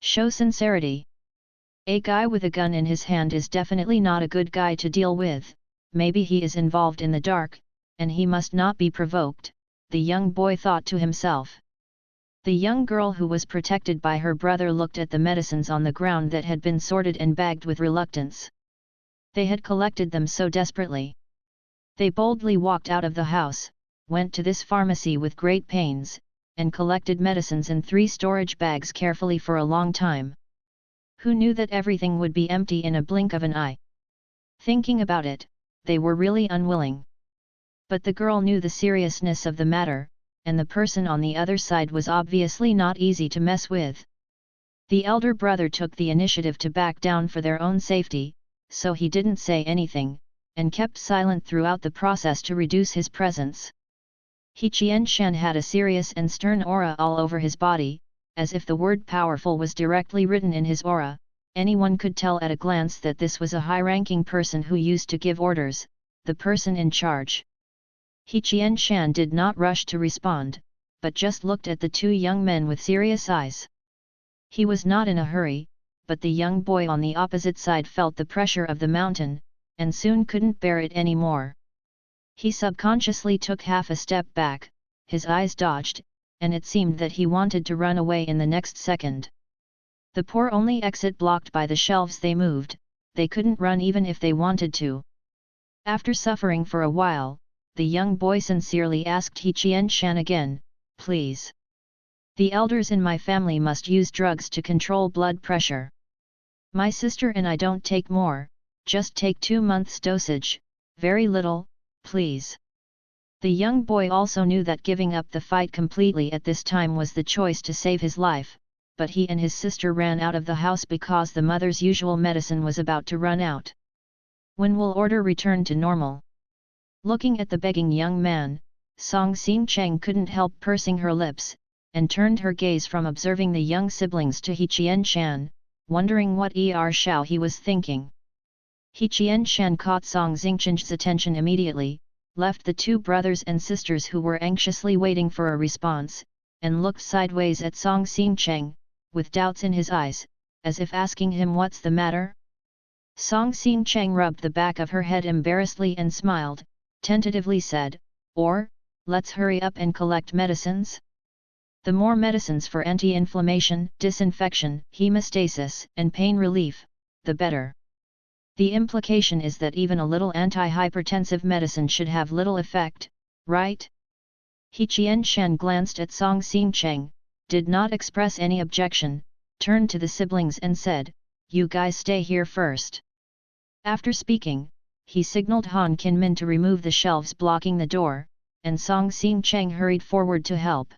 Show sincerity. A guy with a gun in his hand is definitely not a good guy to deal with. Maybe he is involved in the dark, and he must not be provoked, the young boy thought to himself. The young girl who was protected by her brother looked at the medicines on the ground that had been sorted and bagged with reluctance. They had collected them so desperately. They boldly walked out of the house, went to this pharmacy with great pains, and collected medicines in 3 storage bags carefully for a long time. Who knew that everything would be empty in a blink of an eye? Thinking about it, they were really unwilling. But the girl knew the seriousness of the matter, and the person on the other side was obviously not easy to mess with. The elder brother took the initiative to back down for their own safety, so he didn't say anything, and kept silent throughout the process to reduce his presence. He Qian-shan had a serious and stern aura all over his body, as if the word powerful was directly written in his aura. Anyone could tell at a glance that this was a high-ranking person who used to give orders, the person in charge. He Qian-shan did not rush to respond, but just looked at the 2 young men with serious eyes. He was not in a hurry, but the young boy on the opposite side felt the pressure of the mountain, and soon couldn't bear it anymore. He subconsciously took half a step back, his eyes dodged, and it seemed that he wanted to run away in the next second. The poor only exit blocked by the shelves they moved, they couldn't run even if they wanted to. After suffering for a while, the young boy sincerely asked He Qian-shan again, please. The elders in my family must use drugs to control blood pressure. My sister and I don't take more, just take 2 months dosage, very little, please. The young boy also knew that giving up the fight completely at this time was the choice to save his life, but he and his sister ran out of the house because the mother's usual medicine was about to run out. When will order return to normal? Looking at the begging young man, Song Xingcheng couldn't help pursing her lips, and turned her gaze from observing the young siblings to He Qian-shan, wondering what Shao he was thinking. He Qian-shan caught Song Xingcheng's attention immediately, left the 2 brothers and sisters who were anxiously waiting for a response, and looked sideways at Song Xingcheng, with doubts in his eyes, as if asking him what's the matter? Song Xingcheng rubbed the back of her head embarrassedly and smiled, tentatively said, let's hurry up and collect medicines? The more medicines for anti-inflammation, disinfection, hemostasis, and pain relief, the better. The implication is that even a little anti-hypertensive medicine should have little effect, right? He Qianshan glanced at Song Xingcheng, did not express any objection, turned to the siblings and said, "You guys stay here first." After speaking, he signaled Han Kinmin to remove the shelves blocking the door, and Song Xingcheng hurried forward to help.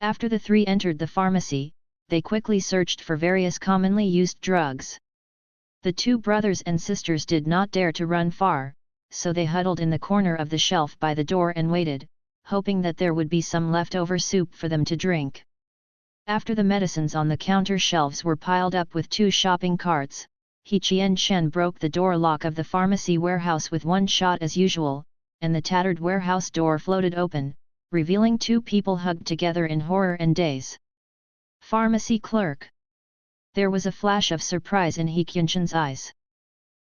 After the three entered the pharmacy, they quickly searched for various commonly used drugs. The two brothers and sisters did not dare to run far, so they huddled in the corner of the shelf by the door and waited, hoping that there would be some leftover soup for them to drink. After the medicines on the counter shelves were piled up with two shopping carts, He Qianshan broke the door lock of the pharmacy warehouse with one shot as usual, and the tattered warehouse door floated open, revealing two people hugged together in horror and daze. Pharmacy clerk. There was a flash of surprise in He Qianshan's eyes.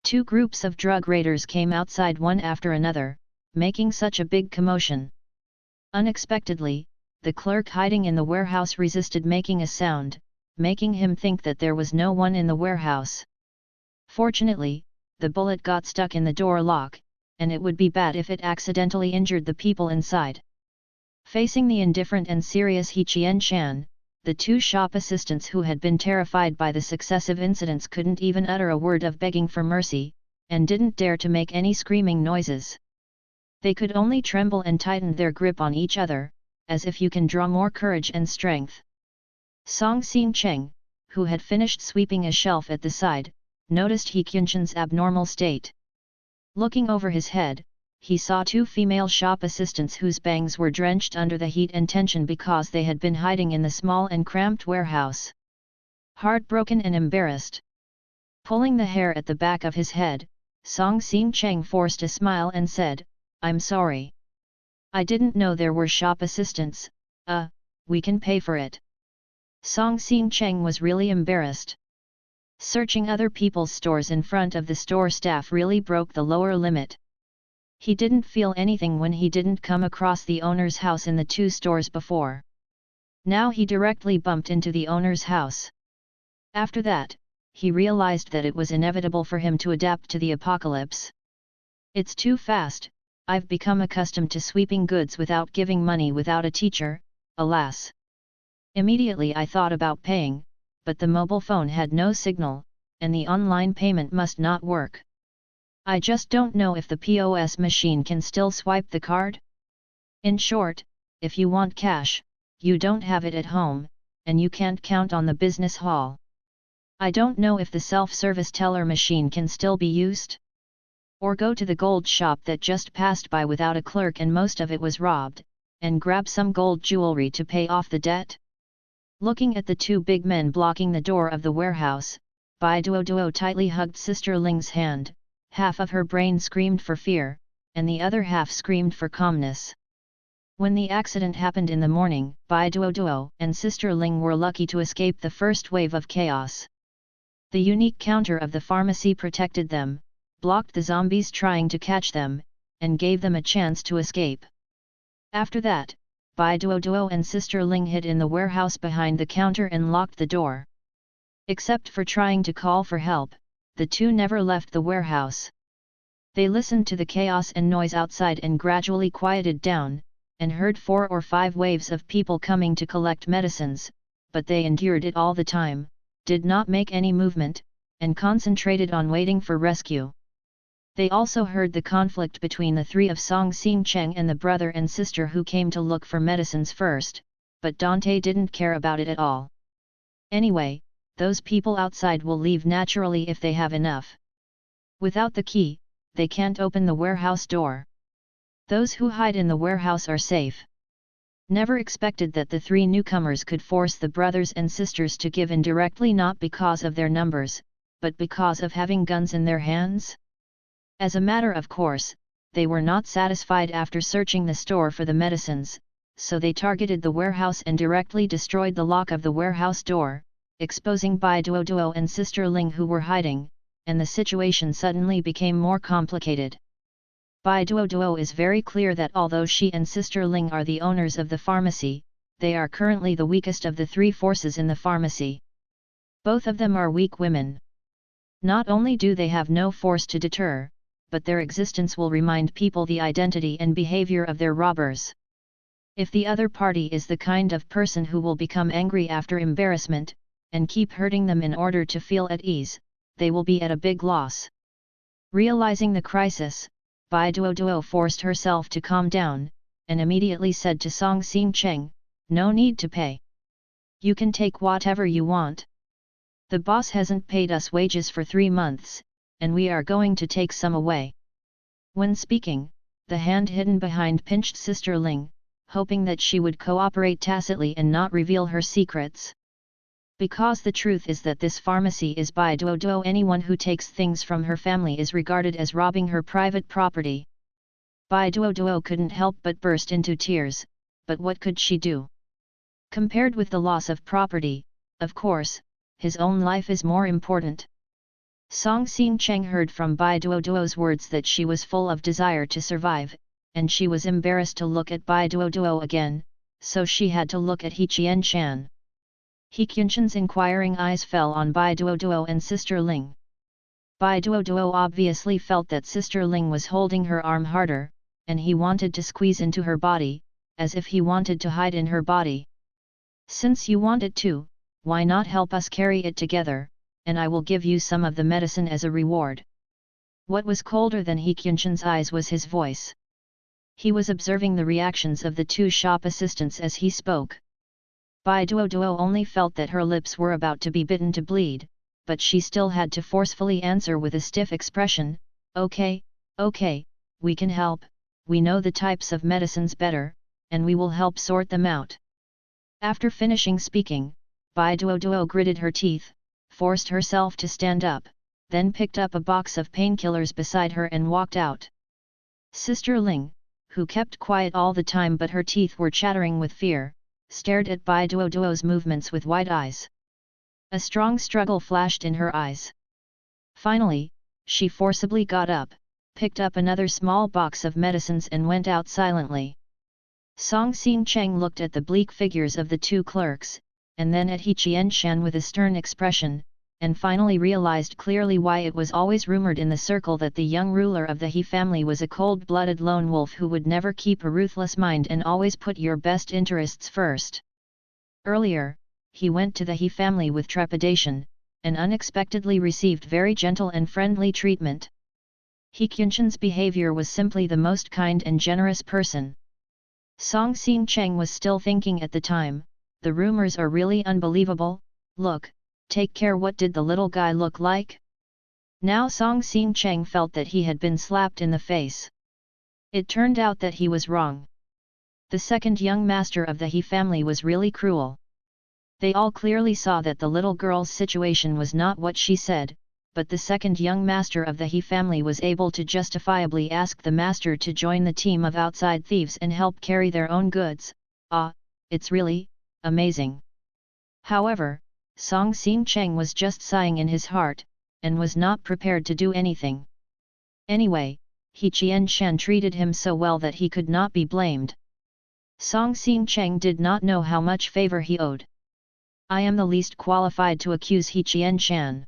Two groups of drug raiders came outside one after another, making such a big commotion. Unexpectedly, the clerk hiding in the warehouse resisted making a sound, making him think that there was no one in the warehouse. Fortunately, the bullet got stuck in the door lock, and it would be bad if it accidentally injured the people inside. Facing the indifferent and serious He Qianshan, the two shop assistants who had been terrified by the successive incidents couldn't even utter a word of begging for mercy, and didn't dare to make any screaming noises. They could only tremble and tighten their grip on each other, as if you can draw more courage and strength. Song Xingcheng, who had finished sweeping a shelf at the side, noticed He Qianshan's abnormal state. Looking over his head, he saw two female shop assistants whose bangs were drenched under the heat and tension because they had been hiding in the small and cramped warehouse. Heartbroken and embarrassed, pulling the hair at the back of his head, Song Xingcheng forced a smile and said, "I'm sorry. I didn't know there were shop assistants, we can pay for it." Song Xingcheng was really embarrassed. Searching other people's stores in front of the store staff really broke the lower limit. He didn't feel anything when he didn't come across the owner's house in the two stores before. Now he directly bumped into the owner's house. After that, he realized that it was inevitable for him to adapt to the apocalypse. "It's too fast, I've become accustomed to sweeping goods without giving money without a teacher, alas. Immediately I thought about paying, but the mobile phone had no signal, and the online payment must not work. I just don't know if the POS machine can still swipe the card. In short, if you want cash, you don't have it at home, and you can't count on the business hall. I don't know if the self-service teller machine can still be used. Or go to the gold shop that just passed by without a clerk and most of it was robbed, and grab some gold jewelry to pay off the debt." Looking at the two big men blocking the door of the warehouse, Bai Duoduo tightly hugged Sister Ling's hand. Half of her brain screamed for fear, and the other half screamed for calmness. When the accident happened in the morning, Bai Duoduo and Sister Ling were lucky to escape the first wave of chaos. The unique counter of the pharmacy protected them, blocked the zombies trying to catch them, and gave them a chance to escape. After that, Bai Duoduo and Sister Ling hid in the warehouse behind the counter and locked the door. Except for trying to call for help, the two never left the warehouse. They listened to the chaos and noise outside and gradually quieted down, and heard 4 or 5 waves of people coming to collect medicines, but they endured it all the time, did not make any movement, and concentrated on waiting for rescue. They also heard the conflict between the three of Song Xingcheng and the brother and sister who came to look for medicines first, but Dante didn't care about it at all. Anyway, those people outside will leave naturally if they have enough. Without the key, they can't open the warehouse door. Those who hide in the warehouse are safe. Never expected that the three newcomers could force the brothers and sisters to give in directly, not because of their numbers, but because of having guns in their hands. As a matter of course, they were not satisfied after searching the store for the medicines, so they targeted the warehouse and directly destroyed the lock of the warehouse door, exposing Bai Duoduo and Sister Ling who were hiding, and the situation suddenly became more complicated. Bai Duoduo is very clear that although she and Sister Ling are the owners of the pharmacy, they are currently the weakest of the three forces in the pharmacy. Both of them are weak women. Not only do they have no force to deter, but their existence will remind people the identity and behavior of their robbers. If the other party is the kind of person who will become angry after embarrassment, and keep hurting them in order to feel at ease, they will be at a big loss. Realizing the crisis, Bai Duoduo forced herself to calm down, and immediately said to Song Xingcheng, "No need to pay. You can take whatever you want. The boss hasn't paid us wages for 3 months, and we are going to take some away." When speaking, the hand hidden behind pinched Sister Ling, hoping that she would cooperate tacitly and not reveal her secrets. Because the truth is that this pharmacy is Bai Duoduo, anyone who takes things from her family is regarded as robbing her private property. Bai Duoduo couldn't help but burst into tears, but what could she do? Compared with the loss of property, of course, his own life is more important. Song Xingcheng heard from Bai Duoduo's words that she was full of desire to survive, and she was embarrassed to look at Bai Duoduo again, so she had to look at He Qianshan. He Qianshan's inquiring eyes fell on Bai Duoduo and Sister Ling. Bai Duoduo obviously felt that Sister Ling was holding her arm harder, and he wanted to squeeze into her body, as if he wanted to hide in her body. "Since you want it to, why not help us carry it together, and I will give you some of the medicine as a reward." What was colder than He Qianshan's eyes was his voice. He was observing the reactions of the two shop assistants as he spoke. Bai Duoduo only felt that her lips were about to be bitten to bleed, but she still had to forcefully answer with a stiff expression, "Okay, okay, we can help, we know the types of medicines better, and we will help sort them out." After finishing speaking, Bai Duoduo gritted her teeth, forced herself to stand up, then picked up a box of painkillers beside her and walked out. Sister Ling, who kept quiet all the time but her teeth were chattering with fear, stared at Bai Duoduo's movements with wide eyes. A strong struggle flashed in her eyes. Finally, she forcibly got up, picked up another small box of medicines and went out silently. Song Xingcheng looked at the bleak figures of the two clerks, and then at He Qianshan with a stern expression, and finally realized clearly why it was always rumored in the circle that the young ruler of the He family was a cold-blooded lone wolf who would never keep a ruthless mind and always put your best interests first. Earlier, he went to the He family with trepidation, and unexpectedly received very gentle and friendly treatment. He Qianshan's behavior was simply the most kind and generous person. Song Xingcheng was still thinking at the time, the rumors are really unbelievable. Look, take care, what did the little guy look like? Now Song Xingcheng felt that he had been slapped in the face. It turned out that he was wrong. The second young master of the He family was really cruel. They all clearly saw that the little girl's situation was not what she said, but the second young master of the He family was able to justifiably ask the master to join the team of outside thieves and help carry their own goods. Ah, it's really amazing. However, Song Xingcheng was just sighing in his heart, and was not prepared to do anything. Anyway, He Qianshan treated him so well that he could not be blamed. Song Xingcheng did not know how much favor he owed. "I am the least qualified to accuse He Qianshan."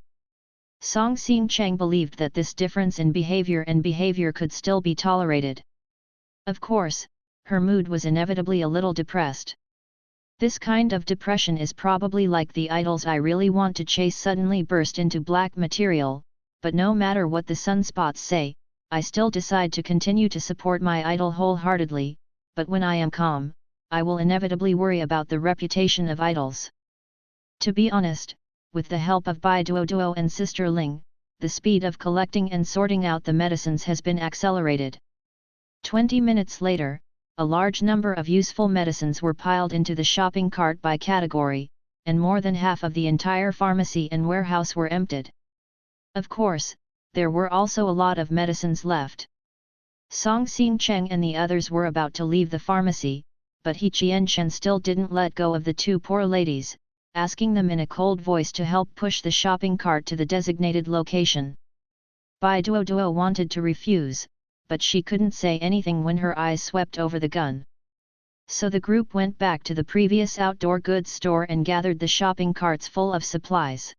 Song Xingcheng believed that this difference in behavior could still be tolerated. Of course, her mood was inevitably a little depressed. This kind of depression is probably like the idols I really want to chase suddenly burst into black material, but no matter what the sunspots say, I still decide to continue to support my idol wholeheartedly, but when I am calm, I will inevitably worry about the reputation of idols. To be honest, with the help of Bai Duoduo and Sister Ling, the speed of collecting and sorting out the medicines has been accelerated. 20 minutes later, a large number of useful medicines were piled into the shopping cart by category, and more than half of the entire pharmacy and warehouse were emptied. Of course, there were also a lot of medicines left. Song Xingcheng and the others were about to leave the pharmacy, but He Qianshan still didn't let go of the two poor ladies, asking them in a cold voice to help push the shopping cart to the designated location. Bai Duoduo wanted to refuse, but she couldn't say anything when her eyes swept over the gun. So the group went back to the previous outdoor goods store and gathered the shopping carts full of supplies.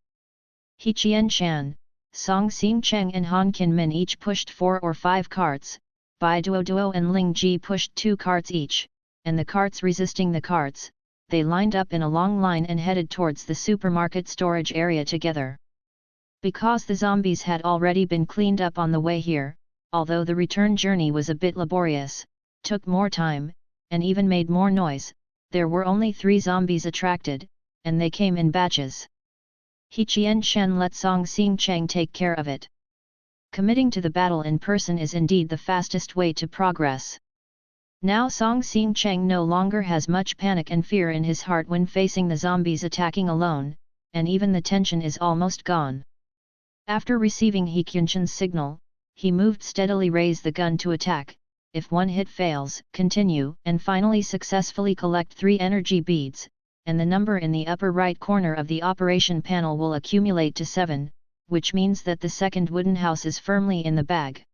He Qianshan, Song Xingcheng and Han Qinmin each pushed 4 or 5 carts, Bai Duoduo and Ling Ji pushed 2 carts each, and the carts resisting the carts, they lined up in a long line and headed towards the supermarket storage area together. Because the zombies had already been cleaned up on the way here, although the return journey was a bit laborious, took more time, and even made more noise, there were only 3 zombies attracted, and they came in batches. He Qianshan let Song Xingcheng take care of it. Committing to the battle in person is indeed the fastest way to progress. Now Song Xingcheng no longer has much panic and fear in his heart when facing the zombies attacking alone, and even the tension is almost gone. After receiving He Qianshan's signal, he moved steadily, raise the gun to attack. If one hit fails, continue, and finally successfully collect 3 energy beads, and the number in the upper right corner of the operation panel will accumulate to 7, which means that the second wooden house is firmly in the bag.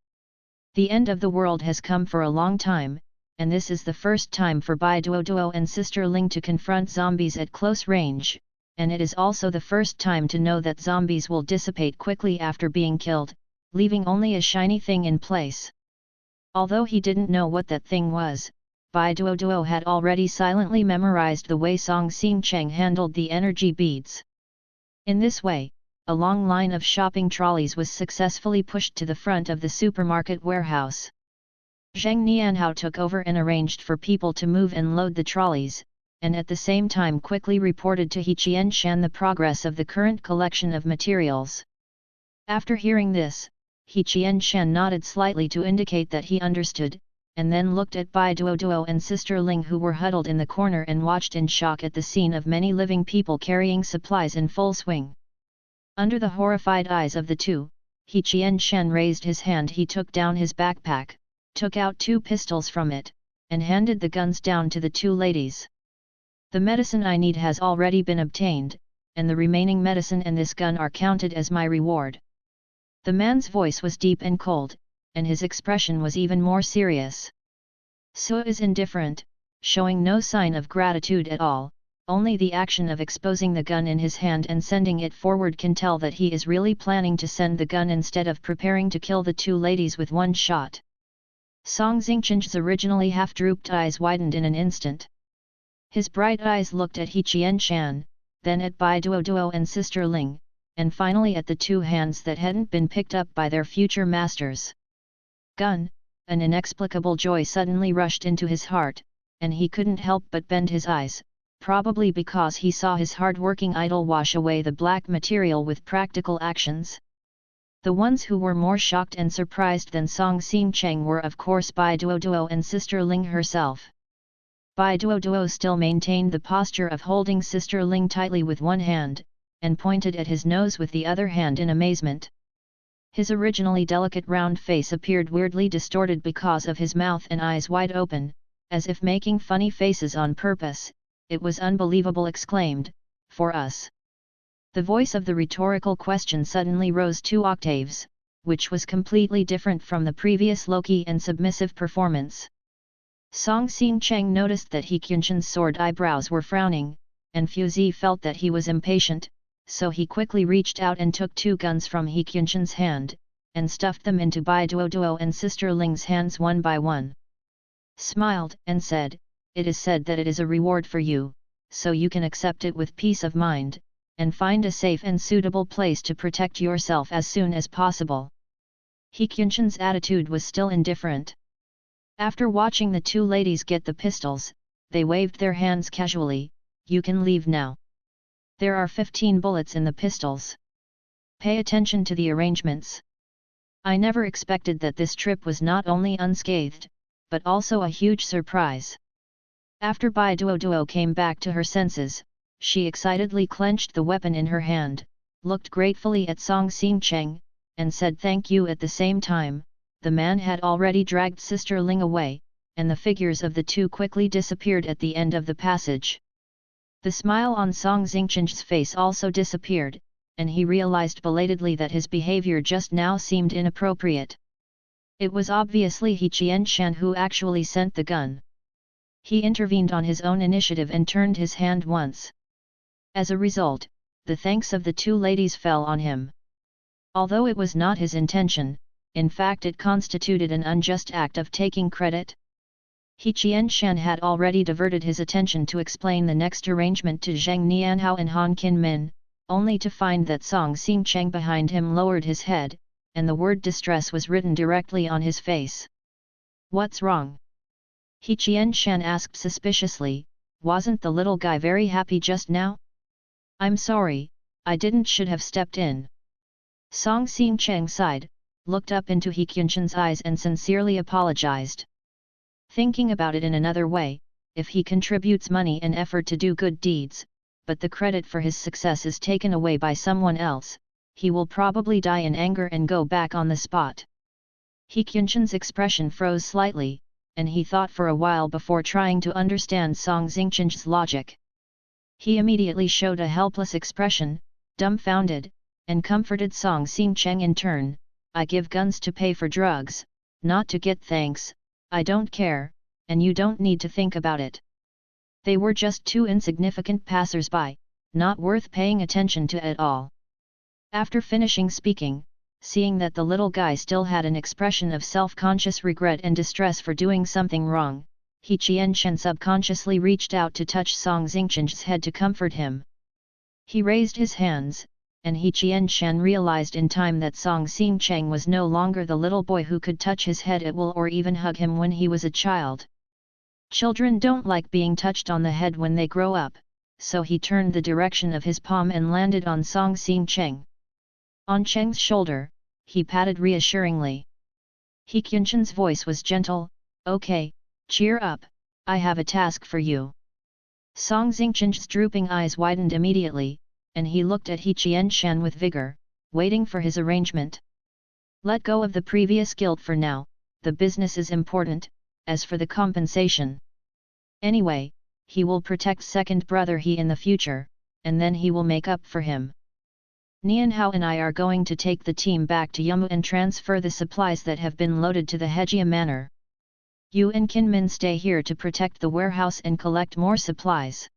The end of the world has come for a long time, and this is the first time for Bai Duoduo and Sister Ling to confront zombies at close range, and it is also the first time to know that zombies will dissipate quickly after being killed, leaving only a shiny thing in place. Although he didn't know what that thing was, Bai Duoduo had already silently memorized the way Song Xingcheng handled the energy beads. In this way, a long line of shopping trolleys was successfully pushed to the front of the supermarket warehouse. Zheng Nianhao took over and arranged for people to move and load the trolleys, and at the same time quickly reported to He Qianshan the progress of the current collection of materials. After hearing this, He Qianshan nodded slightly to indicate that he understood, and then looked at Bai Duoduo and Sister Ling, who were huddled in the corner and watched in shock at the scene of many living people carrying supplies in full swing. Under the horrified eyes of the two, He Qianshan raised his hand. He took down his backpack, took out 2 pistols from it, and handed the guns down to the 2 ladies. The medicine I need has already been obtained, and the remaining medicine and this gun are counted as my reward. The man's voice was deep and cold, and his expression was even more serious. Su is indifferent, showing no sign of gratitude at all. Only the action of exposing the gun in his hand and sending it forward can tell that he is really planning to send the gun instead of preparing to kill the 2 ladies with 1 shot. Song Xingcheng's originally half-drooped eyes widened in an instant. His bright eyes looked at He Qianshan, then at Bai Duoduo and Sister Ling, and finally at the 2 hands that hadn't been picked up by their future masters. Gun! An inexplicable joy suddenly rushed into his heart, and he couldn't help but bend his eyes, probably because he saw his hard-working idol wash away the black material with practical actions. The ones who were more shocked and surprised than Song Xingcheng were of course Bai Duoduo and Sister Ling herself. Bai Duoduo still maintained the posture of holding Sister Ling tightly with 1 hand, and pointed at his nose with the other hand in amazement. His originally delicate round face appeared weirdly distorted because of his mouth and eyes wide open, as if making funny faces on purpose. It was unbelievable, exclaimed, "For us." The voice of the rhetorical question suddenly rose 2 octaves, which was completely different from the previous low-key and submissive performance. Song Xingcheng noticed that He Qianshan's sword eyebrows were frowning, and Fuzi felt that he was impatient, so he quickly reached out and took 2 guns from He Qianshan's hand, and stuffed them into Bai Duoduo and Sister Ling's hands one by one. Smiled, and said, "It is said that it is a reward for you, so you can accept it with peace of mind, and find a safe and suitable place to protect yourself as soon as possible." He Qianshan's attitude was still indifferent. After watching the 2 ladies get the pistols, they waved their hands casually, "You can leave now. There are 15 bullets in the pistols. Pay attention to the arrangements." I never expected that this trip was not only unscathed, but also a huge surprise. After Bai Duoduo came back to her senses, she excitedly clenched the weapon in her hand, looked gratefully at Song Xingcheng, and said thank you at the same time. The man had already dragged Sister Ling away, and the figures of the 2 quickly disappeared at the end of the passage. The smile on Song Xingcheng's face also disappeared, and he realized belatedly that his behavior just now seemed inappropriate. It was obviously He Qianshan who actually sent the gun. He intervened on his own initiative and turned his hand once. As a result, the thanks of the two ladies fell on him. Although it was not his intention, in fact it constituted an unjust act of taking credit. He Qianshan had already diverted his attention to explain the next arrangement to Zheng Nianhao and Han Qinmin, only to find that Song Xingcheng behind him lowered his head, and the word distress was written directly on his face. "What's wrong?" He Qianshan asked suspiciously. "Wasn't the little guy very happy just now?" "I'm sorry, I didn't should have stepped in." Song Xingcheng sighed, looked up into He Qianshan's eyes and sincerely apologized. Thinking about it in another way, if he contributes money and effort to do good deeds, but the credit for his success is taken away by someone else, he will probably die in anger and go back on the spot. He Qianshan's expression froze slightly, and he thought for a while before trying to understand Song Xingcheng's logic. He immediately showed a helpless expression, dumbfounded, and comforted Song Xingcheng in turn. "I give guns to pay for drugs, not to get thanks. I don't care, and you don't need to think about it." They were just two insignificant passers-by, not worth paying attention to at all. After finishing speaking, seeing that the little guy still had an expression of self-conscious regret and distress for doing something wrong, He Qianshan subconsciously reached out to touch Song Xingcheng's head to comfort him. He raised his hands, and He Qianshan realized in time that Song Xingcheng was no longer the little boy who could touch his head at will or even hug him when he was a child. Children don't like being touched on the head when they grow up, so he turned the direction of his palm and landed on Song Xingcheng. On Cheng's shoulder, he patted reassuringly. He Qianshan's voice was gentle. "Okay, cheer up, I have a task for you." Song Xingcheng's drooping eyes widened immediately, and he looked at He Qianshan with vigor, waiting for his arrangement. "Let go of the previous guilt for now, the business is important. As for the compensation, anyway, he will protect second brother He in the future, and then he will make up for him. Nianhao and I are going to take the team back to Yamu and transfer the supplies that have been loaded to the Hejia Manor. You and Qinmin stay here to protect the warehouse and collect more supplies."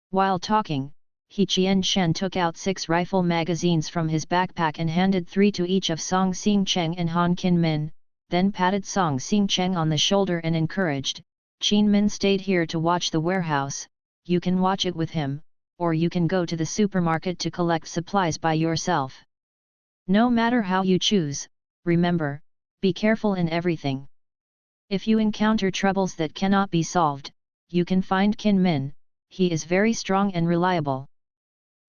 While talking, He Qianshan took out 6 rifle magazines from his backpack and handed 3 to each of Song Xingcheng and Han Qinmin, then patted Song Xingcheng on the shoulder and encouraged, "Qinmin stayed here to watch the warehouse, you can watch it with him, or you can go to the supermarket to collect supplies by yourself. No matter how you choose, remember, be careful in everything. If you encounter troubles that cannot be solved, you can find Qinmin, he is very strong and reliable."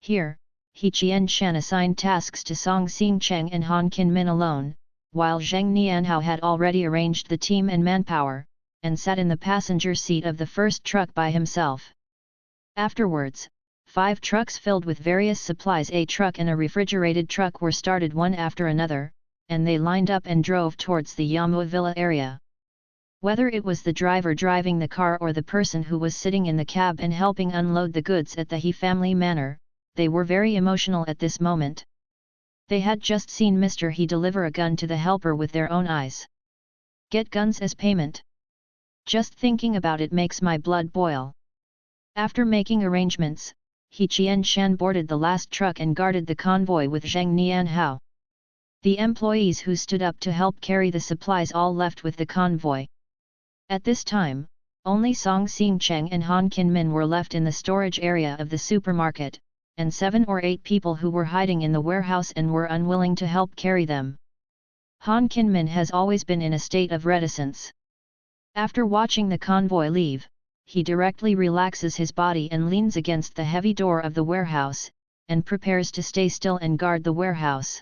Here, He Qianshan assigned tasks to Song Xingcheng and Han Qinmin alone, while Zheng Nianhao had already arranged the team and manpower, and sat in the passenger seat of the first truck by himself. Afterwards, 5 trucks filled with various supplies, a truck and a refrigerated truck, were started one after another, and they lined up and drove towards the Yamua Villa area. Whether it was the driver driving the car or the person who was sitting in the cab and helping unload the goods at the He family manor, they were very emotional at this moment. They had just seen Mr. He deliver a gun to the helper with their own eyes. Get guns as payment. Just thinking about it makes my blood boil. After making arrangements, He Qianshan boarded the last truck and guarded the convoy with Zheng Nianhao. The employees who stood up to help carry the supplies all left with the convoy. At this time, only Song Xingcheng and Han Qinmin were left in the storage area of the supermarket, and 7 or 8 people who were hiding in the warehouse and were unwilling to help carry them. Han Qinmin has always been in a state of reticence. After watching the convoy leave, he directly relaxes his body and leans against the heavy door of the warehouse, and prepares to stay still and guard the warehouse.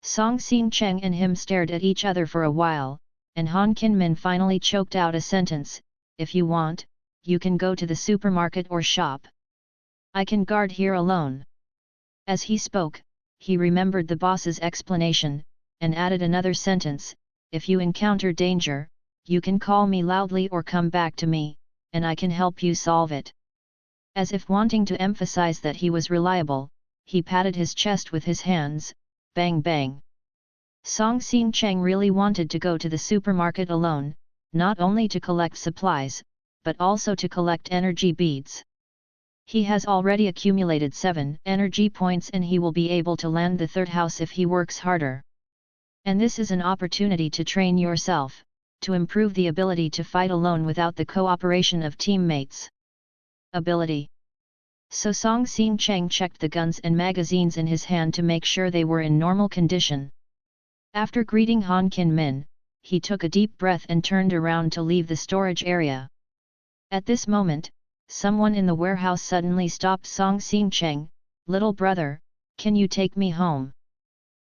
Song Xingcheng and him stared at each other for a while, and Han Qinmin finally choked out a sentence, "If you want, you can go to the supermarket or shop. I can guard here alone." As he spoke, he remembered the boss's explanation, and added another sentence, "If you encounter danger, you can call me loudly or come back to me, and I can help you solve it." As if wanting to emphasize that he was reliable, he patted his chest with his hands. Bang bang. Song Xingcheng really wanted to go to the supermarket alone, not only to collect supplies, but also to collect energy beads. He has already accumulated 7 energy points and he will be able to land the third house if he works harder. And this is an opportunity to train yourself, to improve the ability to fight alone without the cooperation of teammates. Ability. So Song Xin Cheng checked the guns and magazines in his hand to make sure they were in normal condition. After greeting Han Kin Min, he took a deep breath and turned around to leave the storage area. At this moment, someone in the warehouse suddenly stopped Song Xin Cheng. "Little brother, can you take me home?"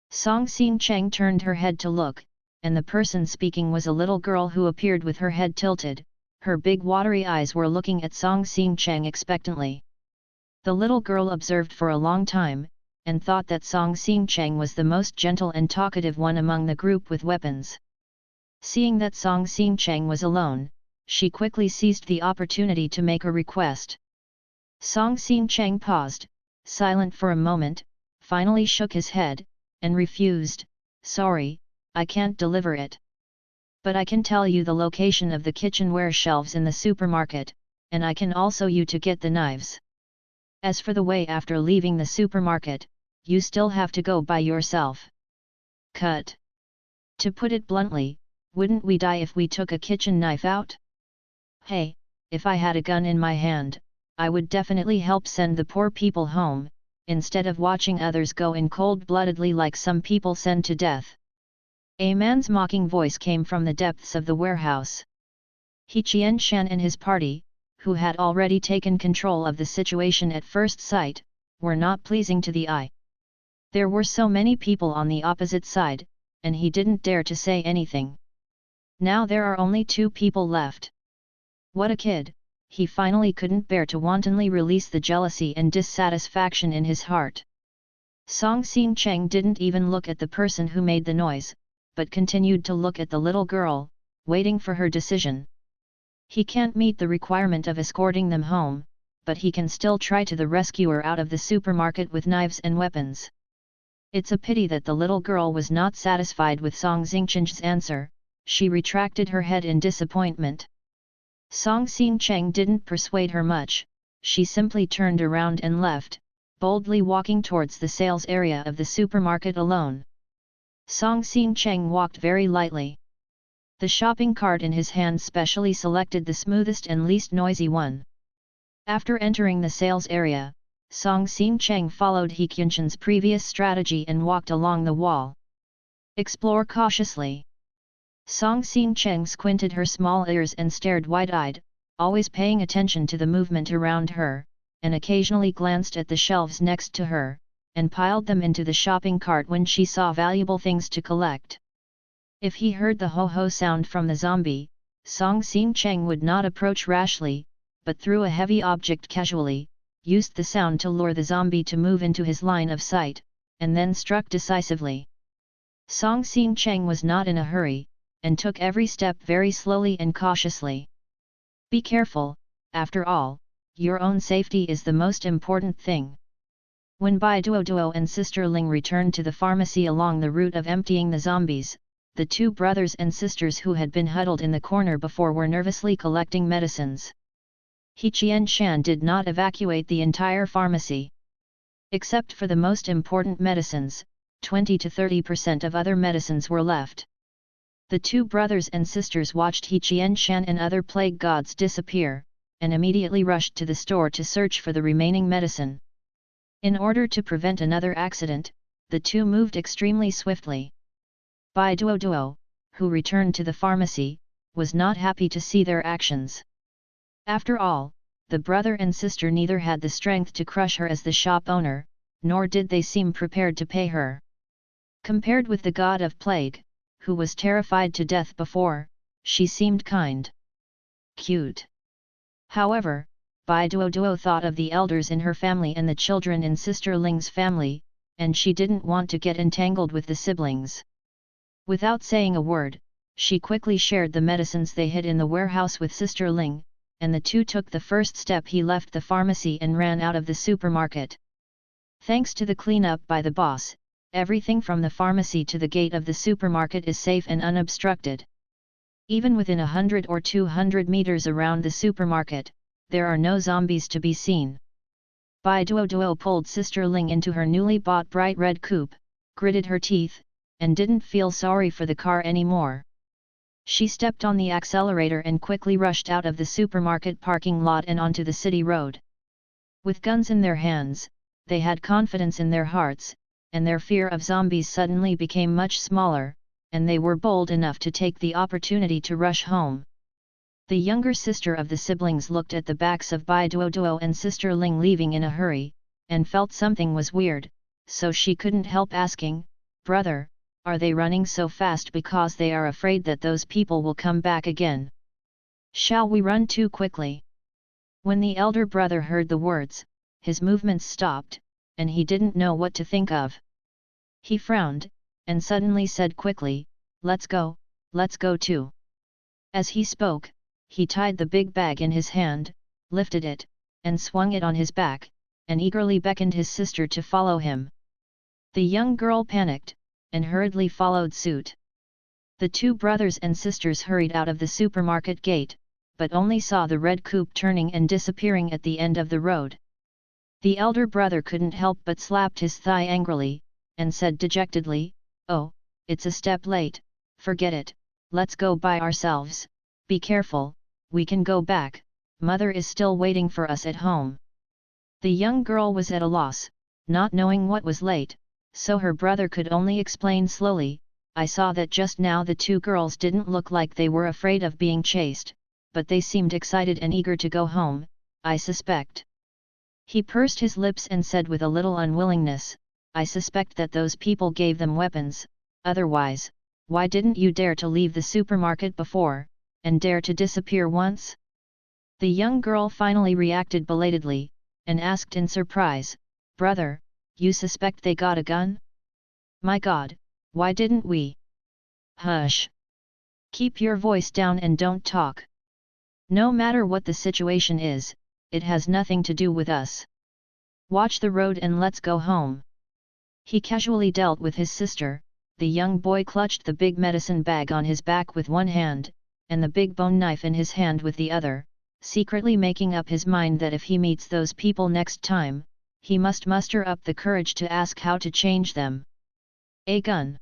Song Xin Cheng turned her head to look, and the person speaking was a little girl who appeared with her head tilted. Her big watery eyes were looking at Song Xin Cheng expectantly. The little girl observed for a long time, and thought that Song Xin Cheng was the most gentle and talkative one among the group with weapons. Seeing that Song Xin Cheng was alone, she quickly seized the opportunity to make a request. Song Xin Cheng paused, silent for a moment, finally shook his head, and refused. "Sorry, I can't deliver it. But I can tell you the location of the kitchenware shelves in the supermarket, and I can also you to get the knives. As for the way after leaving the supermarket, you still have to go by yourself." Cut. To put it bluntly, wouldn't we die if we took a kitchen knife out? Hey, if I had a gun in my hand, I would definitely help send the poor people home, instead of watching others go in cold-bloodedly like some people send to death. A man's mocking voice came from the depths of the warehouse. He Qianshan and his party, who had already taken control of the situation at first sight, were not pleasing to the eye. There were so many people on the opposite side, and he didn't dare to say anything. Now there are only 2 people left. What a kid! He finally couldn't bear to wantonly release the jealousy and dissatisfaction in his heart. Song Xin Cheng didn't even look at the person who made the noise, but continued to look at the little girl, waiting for her decision. He can't meet the requirement of escorting them home, but he can still try to rescue her out of the supermarket with knives and weapons. It's a pity that the little girl was not satisfied with Song Xingchen's answer. She retracted her head in disappointment. Song Xin Cheng didn't persuade her much, she simply turned around and left, boldly walking towards the sales area of the supermarket alone. Song Xin Cheng walked very lightly. The shopping cart in his hand specially selected the smoothest and least noisy one. After entering the sales area, Song Xin Cheng followed He Qianshan's previous strategy and walked along the wall. Explore cautiously. Song Xin Cheng squinted her small ears and stared wide-eyed, always paying attention to the movement around her, and occasionally glanced at the shelves next to her, and piled them into the shopping cart when she saw valuable things to collect. If he heard the ho-ho sound from the zombie, Song Xin Cheng would not approach rashly, but threw a heavy object casually, used the sound to lure the zombie to move into his line of sight, and then struck decisively. Song Xin Cheng was not in a hurry, and took every step very slowly and cautiously. Be careful, after all, your own safety is the most important thing. When Bai Duo and Sister Ling returned to the pharmacy along the route of emptying the zombies, the 2 brothers and sisters who had been huddled in the corner before were nervously collecting medicines. He Qianshan did not evacuate the entire pharmacy. Except for the most important medicines, 20 to 30% of other medicines were left. The 2 brothers and sisters watched He Qianshan and other plague gods disappear, and immediately rushed to the store to search for the remaining medicine. In order to prevent another accident, the 2 moved extremely swiftly. Bai Duo, who returned to the pharmacy, was not happy to see their actions. After all, the brother and sister neither had the strength to crush her as the shop owner, nor did they seem prepared to pay her. Compared with the god of plague, who was terrified to death before, she seemed kind. Cute. However, Bai Duo thought of the elders in her family and the children in Sister Ling's family, and she didn't want to get entangled with the siblings. Without saying a word, she quickly shared the medicines they hid in the warehouse with Sister Ling, and the 2 took the first step. He left the pharmacy and ran out of the supermarket. Thanks to the cleanup by the boss, everything from the pharmacy to the gate of the supermarket is safe and unobstructed. Even within 100 or 200 meters around the supermarket, there are no zombies to be seen. Bai Duo pulled Sister Ling into her newly bought bright red coupe, gritted her teeth, and didn't feel sorry for the car anymore. She stepped on the accelerator and quickly rushed out of the supermarket parking lot and onto the city road. With guns in their hands, they had confidence in their hearts, and their fear of zombies suddenly became much smaller, and they were bold enough to take the opportunity to rush home. The younger sister of the siblings looked at the backs of Bai Duo and Sister Ling leaving in a hurry, and felt something was weird, so she couldn't help asking, "Brother, are they running so fast because they are afraid that those people will come back again? Shall we run too quickly?" When the elder brother heard the words, his movements stopped, and he didn't know what to think of. He frowned, and suddenly said quickly, let's go too." As he spoke, he tied the big bag in his hand, lifted it, and swung it on his back, and eagerly beckoned his sister to follow him. The young girl panicked, and hurriedly followed suit. The two brothers and sisters hurried out of the supermarket gate, but only saw the red coupe turning and disappearing at the end of the road. The elder brother couldn't help but slapped his thigh angrily, and said dejectedly, "Oh, it's a step late, forget it, let's go by ourselves, be careful, we can go back, mother is still waiting for us at home." The young girl was at a loss, not knowing what was late, so her brother could only explain slowly, "I saw that just now the two girls didn't look like they were afraid of being chased, but they seemed excited and eager to go home, I suspect." He pursed his lips and said with a little unwillingness, "I suspect that those people gave them weapons, otherwise, why didn't you dare to leave the supermarket before, and dare to disappear once?" The young girl finally reacted belatedly, and asked in surprise, "Brother, you suspect they got a gun? My God, why didn't we?" "Hush! Keep your voice down and don't talk. No matter what the situation is, it has nothing to do with us. Watch the road and let's go home." He casually dealt with his sister. The young boy clutched the big medicine bag on his back with one hand, and the big bone knife in his hand with the other, secretly making up his mind that if he meets those people next time, he must muster up the courage to ask how to change them. A gun.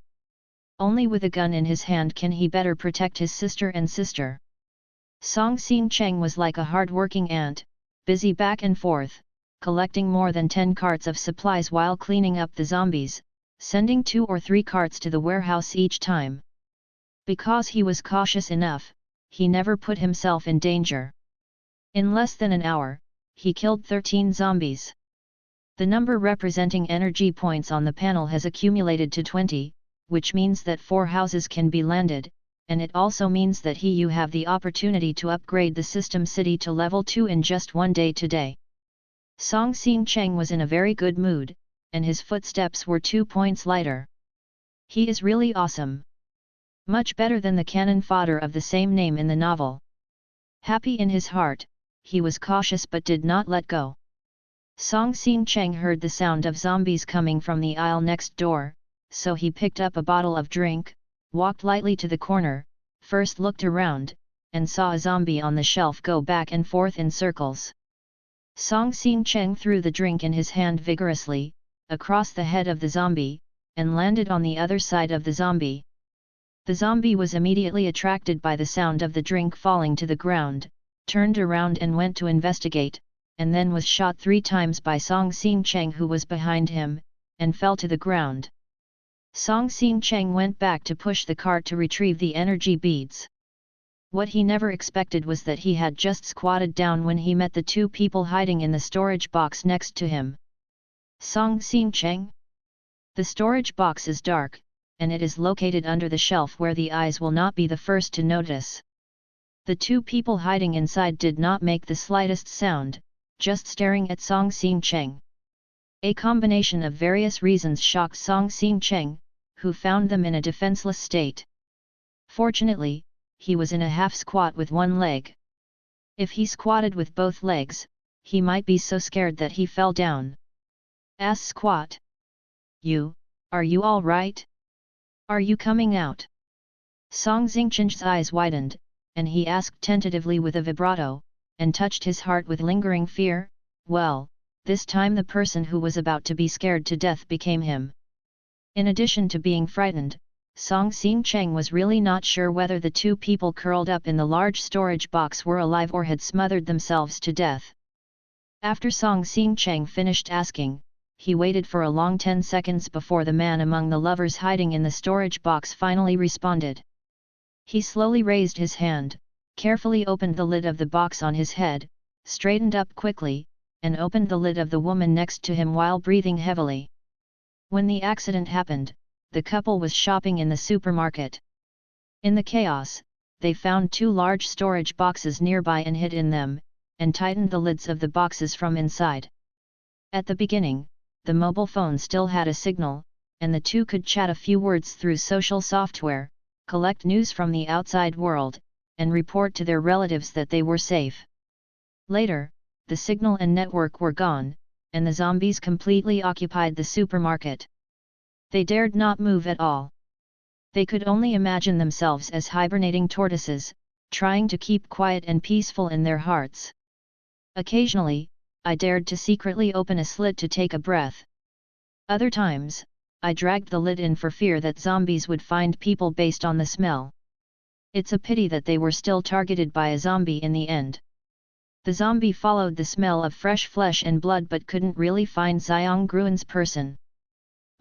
Only with a gun in his hand can he better protect his sister and sister. Song Xing Cheng was like a hard-working ant, busy back and forth, collecting more than 10 carts of supplies while cleaning up the zombies, sending 2 or 3 carts to the warehouse each time. Because he was cautious enough, he never put himself in danger. In less than an hour, he killed 13 zombies. The number representing energy points on the panel has accumulated to 20, which means that 4 houses can be landed, and it also means that you have the opportunity to upgrade the system city to level 2 in just one day today. Song Xing Cheng was in a very good mood, and his footsteps were 2 points lighter. He is really awesome. Much better than the cannon fodder of the same name in the novel. Happy in his heart, he was cautious but did not let go. Song Xing Cheng heard the sound of zombies coming from the aisle next door, so he picked up a bottle of drink, walked lightly to the corner, first looked around, and saw a zombie on the shelf go back and forth in circles. Song Xing Cheng threw the drink in his hand vigorously, across the head of the zombie, and landed on the other side of the zombie. The zombie was immediately attracted by the sound of the drink falling to the ground, turned around and went to investigate, and then was shot 3 times by Song Xing Cheng who was behind him, and fell to the ground. Song Xing Cheng went back to push the cart to retrieve the energy beads. What he never expected was that he had just squatted down when he met the 2 people hiding in the storage box next to him. Song Xing Cheng? The storage box is dark, and it is located under the shelf where the eyes will not be the first to notice. The 2 people hiding inside did not make the slightest sound, just staring at Song Xing Cheng. A combination of various reasons shocked Song Xing Cheng, who found them in a defenseless state. Fortunately, he was in a half squat with one leg. If he squatted with both legs, he might be so scared that he fell down. Ass squat. Are you all right? Are you coming out? Song Xingqian's eyes widened, and he asked tentatively with a vibrato, and touched his heart with lingering fear, well, this time the person who was about to be scared to death became him. In addition to being frightened, Song Xingqiang was really not sure whether the two people curled up in the large storage box were alive or had smothered themselves to death. After Song Xingqiang finished asking, he waited for a long 10 seconds before the man among the lovers hiding in the storage box finally responded. He slowly raised his hand, carefully opened the lid of the box on his head, straightened up quickly, and opened the lid of the woman next to him while breathing heavily. When the accident happened, the couple was shopping in the supermarket. In the chaos, they found two large storage boxes nearby and hid in them, and tightened the lids of the boxes from inside. At the beginning, the mobile phone still had a signal, and the two could chat a few words through social software, collect news from the outside world, and report to their relatives that they were safe. Later, the signal and network were gone, and the zombies completely occupied the supermarket. They dared not move at all. They could only imagine themselves as hibernating tortoises, trying to keep quiet and peaceful in their hearts. Occasionally, I dared to secretly open a slit to take a breath. Other times, I dragged the lid in for fear that zombies would find people based on the smell. It's a pity that they were still targeted by a zombie in the end. The zombie followed the smell of fresh flesh and blood but couldn't really find Xiang Gruan's person.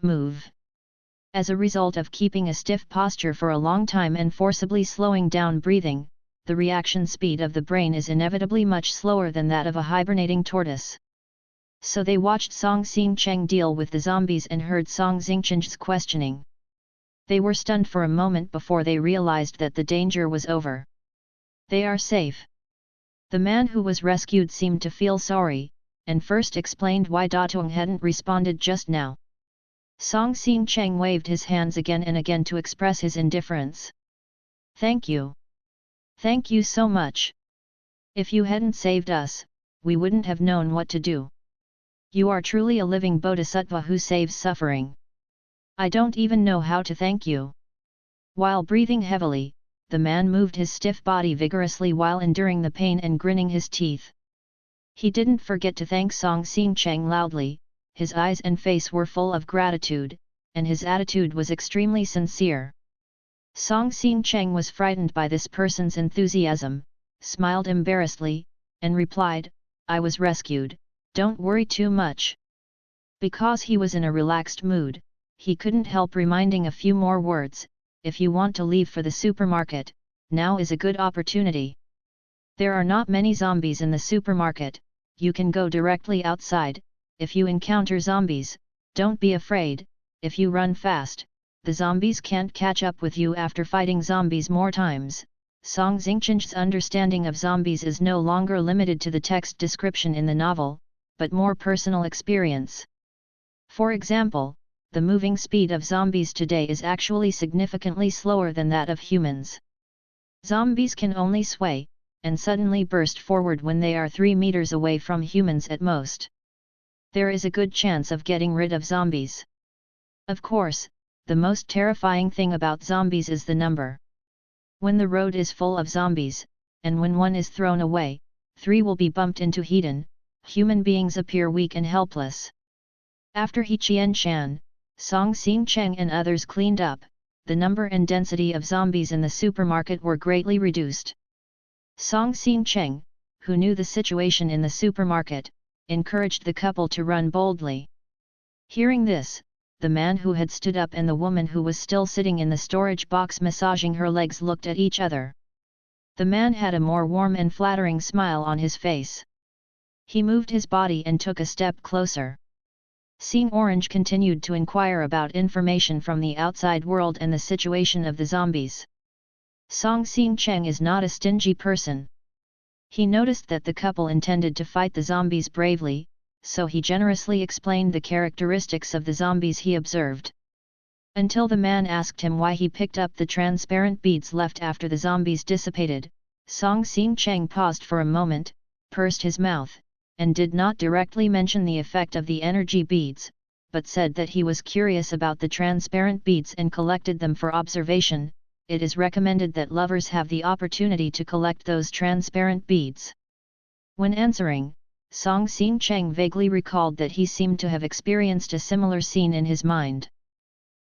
Move. As a result of keeping a stiff posture for a long time and forcibly slowing down breathing, the reaction speed of the brain is inevitably much slower than that of a hibernating tortoise. So they watched Song Xingqiang deal with the zombies and heard Song Xingqiang's questioning. They were stunned for a moment before they realized that the danger was over. They are safe. The man who was rescued seemed to feel sorry, and first explained why Datung hadn't responded just now. Song Xingqiang waved his hands again and again to express his indifference. Thank you. Thank you so much. If you hadn't saved us, we wouldn't have known what to do. You are truly a living bodhisattva who saves suffering. I don't even know how to thank you. While breathing heavily, the man moved his stiff body vigorously while enduring the pain and grinning his teeth. He didn't forget to thank Song Xingqiang loudly, his eyes and face were full of gratitude, and his attitude was extremely sincere. Song Xingqiang was frightened by this person's enthusiasm, smiled embarrassedly, and replied, I was rescued, don't worry too much. Because he was in a relaxed mood, he couldn't help reminding a few more words, if you want to leave for the supermarket, now is a good opportunity. There are not many zombies in the supermarket, you can go directly outside. If you encounter zombies, don't be afraid, if you run fast, the zombies can't catch up with you after fighting zombies more times. Song Xingqiang's understanding of zombies is no longer limited to the text description in the novel, but more personal experience. For example, the moving speed of zombies today is actually significantly slower than that of humans. Zombies can only sway, and suddenly burst forward when they are 3 meters away from humans at most. There is a good chance of getting rid of zombies. Of course, the most terrifying thing about zombies is the number. When the road is full of zombies, and when one is thrown away, 3 will be bumped into Hedon, human beings appear weak and helpless. After He Qianshan, Song Xingqiang and others cleaned up, the number and density of zombies in the supermarket were greatly reduced. Song Xingqiang, who knew the situation in the supermarket, encouraged the couple to run boldly. Hearing this, the man who had stood up and the woman who was still sitting in the storage box massaging her legs looked at each other. The man had a more warm and flattering smile on his face. He moved his body and took a step closer. Scene Orange continued to inquire about information from the outside world and the situation of the zombies. Song Xingqiang is not a stingy person. He noticed that the couple intended to fight the zombies bravely, so he generously explained the characteristics of the zombies he observed. Until the man asked him why he picked up the transparent beads left after the zombies dissipated, Song Xingqiang paused for a moment, pursed his mouth, and did not directly mention the effect of the energy beads, but said that he was curious about the transparent beads and collected them for observation, it is recommended that lovers have the opportunity to collect those transparent beads. When answering, Song Xing Cheng vaguely recalled that he seemed to have experienced a similar scene in his mind.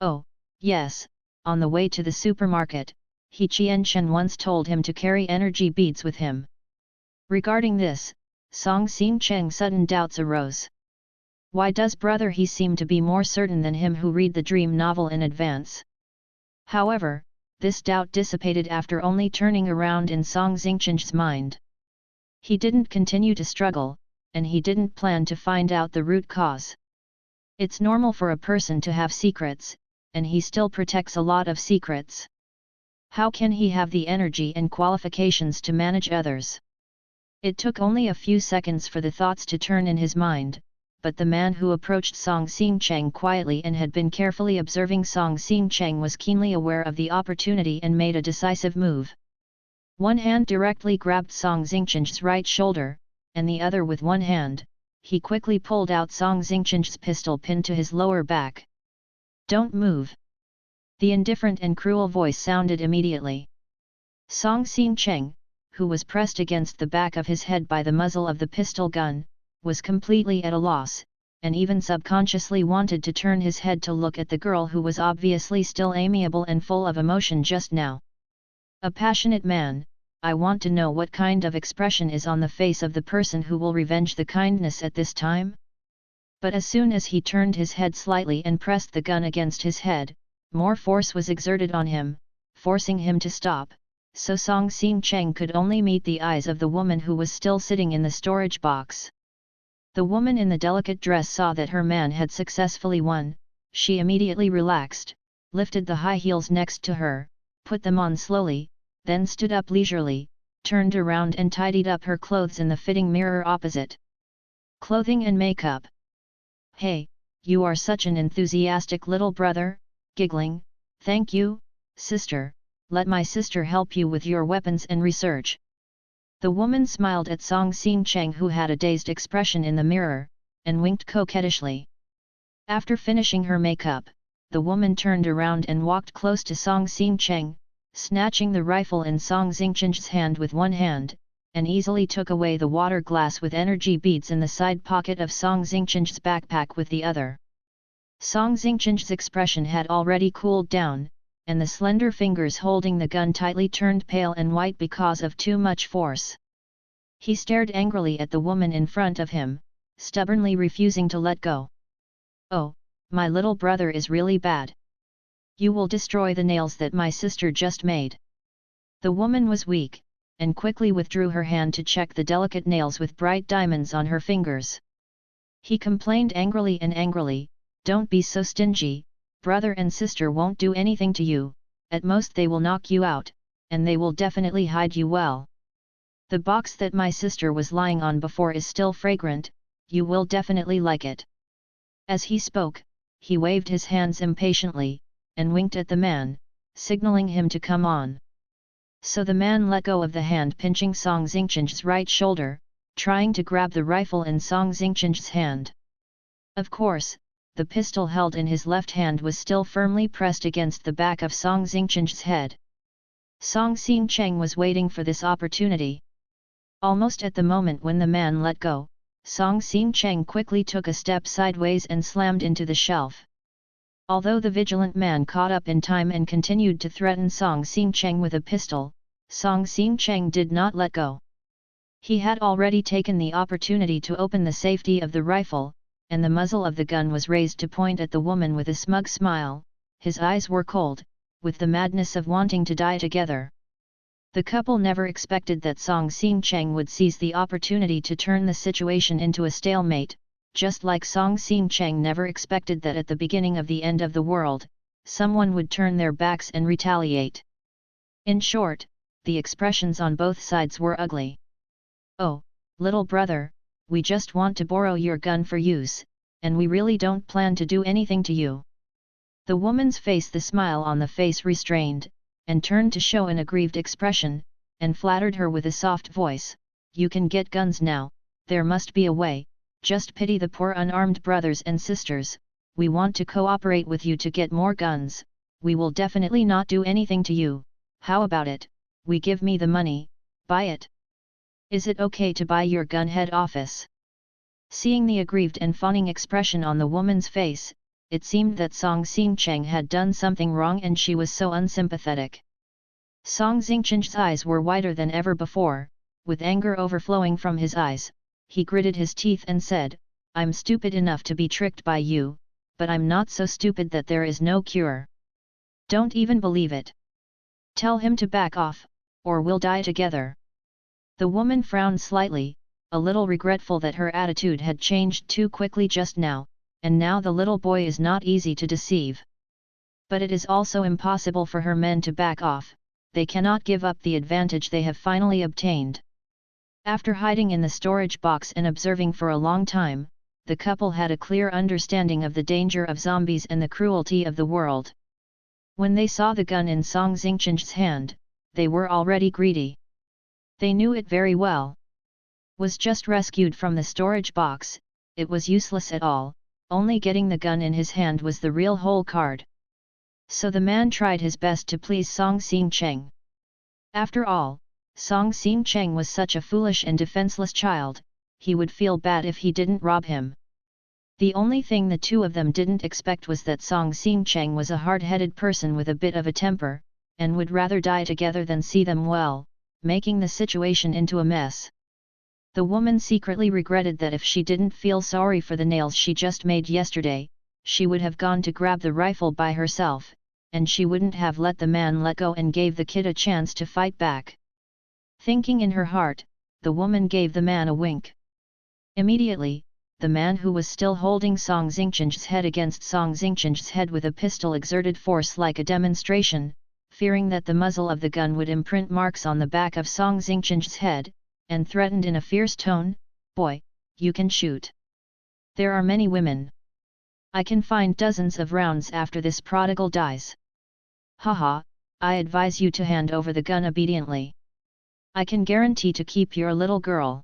Oh, yes, on the way to the supermarket, He Qianchen once told him to carry energy beads with him. Regarding this, Song Xing Cheng's sudden doubts arose. Why does brother he seem to be more certain than him who read the dream novel in advance? However, this doubt dissipated after only turning around in Song Xingchen's mind. He didn't continue to struggle, and he didn't plan to find out the root cause. It's normal for a person to have secrets, and he still protects a lot of secrets. How can he have the energy and qualifications to manage others? It took only a few seconds for the thoughts to turn in his mind, but the man who approached Song Xing Cheng quietly and had been carefully observing Song Xing Cheng was keenly aware of the opportunity and made a decisive move. One hand directly grabbed Song Xingchen's right shoulder, and the other with one hand, he quickly pulled out Song Xingchen's pistol pinned to his lower back. Don't move! The indifferent and cruel voice sounded immediately. Song Xing Cheng, who was pressed against the back of his head by the muzzle of the pistol gun, was completely at a loss, and even subconsciously wanted to turn his head to look at the girl who was obviously still amiable and full of emotion just now. A passionate man, I want to know what kind of expression is on the face of the person who will revenge the kindness at this time? But as soon as he turned his head slightly and pressed the gun against his head, more force was exerted on him, forcing him to stop, so Song Xing Cheng could only meet the eyes of the woman who was still sitting in the storage box. The woman in the delicate dress saw that her man had successfully won. She immediately relaxed, lifted the high heels next to her, put them on slowly, then stood up leisurely, turned around and tidied up her clothes in the fitting mirror opposite. Clothing and makeup. Hey, you are such an enthusiastic little brother, giggling, thank you, sister, let my sister help you with your weapons and research. The woman smiled at Song Xing Cheng who had a dazed expression in the mirror, and winked coquettishly. After finishing her makeup, the woman turned around and walked close to Song Xing Cheng, snatching the rifle in Song Xingchen's hand with one hand, and easily took away the water glass with energy beads in the side pocket of Song Xingchen's backpack with the other. Song Xingchen's expression had already cooled down, and the slender fingers holding the gun tightly turned pale and white because of too much force. He stared angrily at the woman in front of him, stubbornly refusing to let go. Oh, my little brother is really bad. You will destroy the nails that my sister just made. The woman was weak, and quickly withdrew her hand to check the delicate nails with bright diamonds on her fingers. He complained angrily, don't be so stingy, brother and sister won't do anything to you, at most they will knock you out, and they will definitely hide you well. The box that my sister was lying on before is still fragrant, you will definitely like it. As he spoke, he waved his hands impatiently, and winked at the man, signaling him to come on. So the man let go of the hand pinching Song Xingchen's right shoulder, trying to grab the rifle in Song Xingchen's hand. Of course, the pistol held in his left hand was still firmly pressed against the back of Song Xingchen's head. Song Xing Cheng was waiting for this opportunity. Almost at the moment when the man let go, Song Xing Cheng quickly took a step sideways and slammed into the shelf. Although the vigilant man caught up in time and continued to threaten Song Xing Cheng with a pistol, Song Xing Cheng did not let go. He had already taken the opportunity to open the safety of the rifle, and the muzzle of the gun was raised to point at the woman with a smug smile. His eyes were cold, with the madness of wanting to die together. The couple never expected that Song Xing Cheng would seize the opportunity to turn the situation into a stalemate, just like Song Xing Cheng never expected that at the beginning of the end of the world, someone would turn their backs and retaliate. In short, the expressions on both sides were ugly. Oh, little brother, we just want to borrow your gun for use, and we really don't plan to do anything to you. The woman's face, the smile on the face restrained, and turned to show an aggrieved expression, and flattered her with a soft voice, you can get guns now, there must be a way, just pity the poor unarmed brothers and sisters, we want to cooperate with you to get more guns, we will definitely not do anything to you. how about it, we give me the money, buy it. Is it okay to buy your gun head office? Seeing the aggrieved and fawning expression on the woman's face, it seemed that Song Xingcheng had done something wrong and she was so unsympathetic. Song Xingcheng's eyes were wider than ever before, with anger overflowing from his eyes. He gritted his teeth and said, I'm stupid enough to be tricked by you, but I'm not so stupid that there is no cure. Don't even believe it. Tell him to back off, or we'll die together. The woman frowned slightly, a little regretful that her attitude had changed too quickly just now, and now the little boy is not easy to deceive. But it is also impossible for her men to back off, they cannot give up the advantage they have finally obtained. After hiding in the storage box and observing for a long time, the couple had a clear understanding of the danger of zombies and the cruelty of the world. When they saw the gun in Song Xingcheng's hand, they were already greedy. They knew it very well. Was just rescued from the storage box, it was useless at all, only getting the gun in his hand was the real whole card. So the man tried his best to please Song Xingcheng. After all, Song Xingcheng was such a foolish and defenseless child, he would feel bad if he didn't rob him. The only thing the two of them didn't expect was that Song Xingcheng was a hard-headed person with a bit of a temper, and would rather die together than see them well, making the situation into a mess. The woman secretly regretted that if she didn't feel sorry for the nails she just made yesterday, she would have gone to grab the rifle by herself, and she wouldn't have let the man let go and gave the kid a chance to fight back. Thinking in her heart, the woman gave the man a wink. Immediately, the man who was still holding Song Xingcheng's head against Song Xingcheng's head with a pistol exerted force like a demonstration, fearing that the muzzle of the gun would imprint marks on the back of Song Xingcheng's head, and threatened in a fierce tone, "Boy, you can shoot. There are many women. I can find dozens of rounds after this prodigal dies. Haha, I advise you to hand over the gun obediently. I can guarantee to keep your little girl.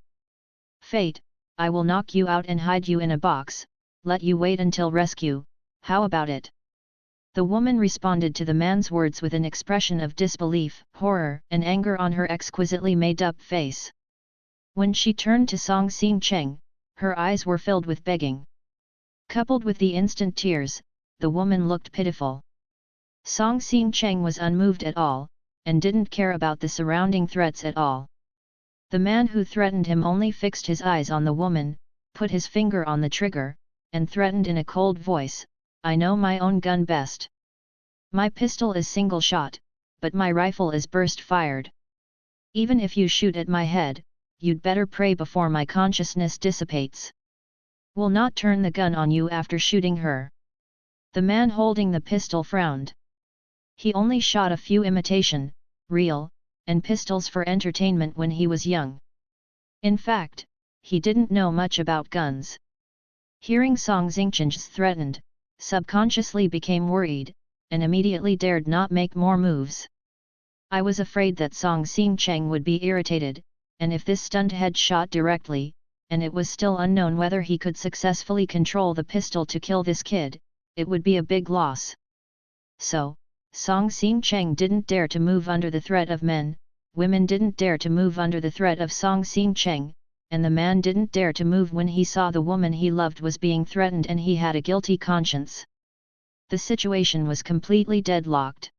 Fate, I will knock you out and hide you in a box, let you wait until rescue, how about it?" The woman responded to the man's words with an expression of disbelief, horror and anger on her exquisitely made-up face. When she turned to Song Xingcheng, her eyes were filled with begging. Coupled with the instant tears, the woman looked pitiful. Song Xingcheng was unmoved at all, and didn't care about the surrounding threats at all. The man who threatened him only fixed his eyes on the woman, put his finger on the trigger, and threatened in a cold voice, "I know my own gun best. My pistol is single shot, but my rifle is burst fired. Even if you shoot at my head, you'd better pray before my consciousness dissipates. Will not turn the gun on you after shooting her." The man holding the pistol frowned. He only shot a few imitation, real, and pistols for entertainment when he was young. In fact, he didn't know much about guns. Hearing Song Xingcheng's threatened, subconsciously became worried, and immediately dared not make more moves. I was afraid that Song Xingcheng would be irritated, and if this stunned head shot directly, and it was still unknown whether he could successfully control the pistol to kill this kid, it would be a big loss. So, Song Xingcheng didn't dare to move under the threat of men, women didn't dare to move under the threat of Song Xingcheng, and the man didn't dare to move when he saw the woman he loved was being threatened and he had a guilty conscience. The situation was completely deadlocked.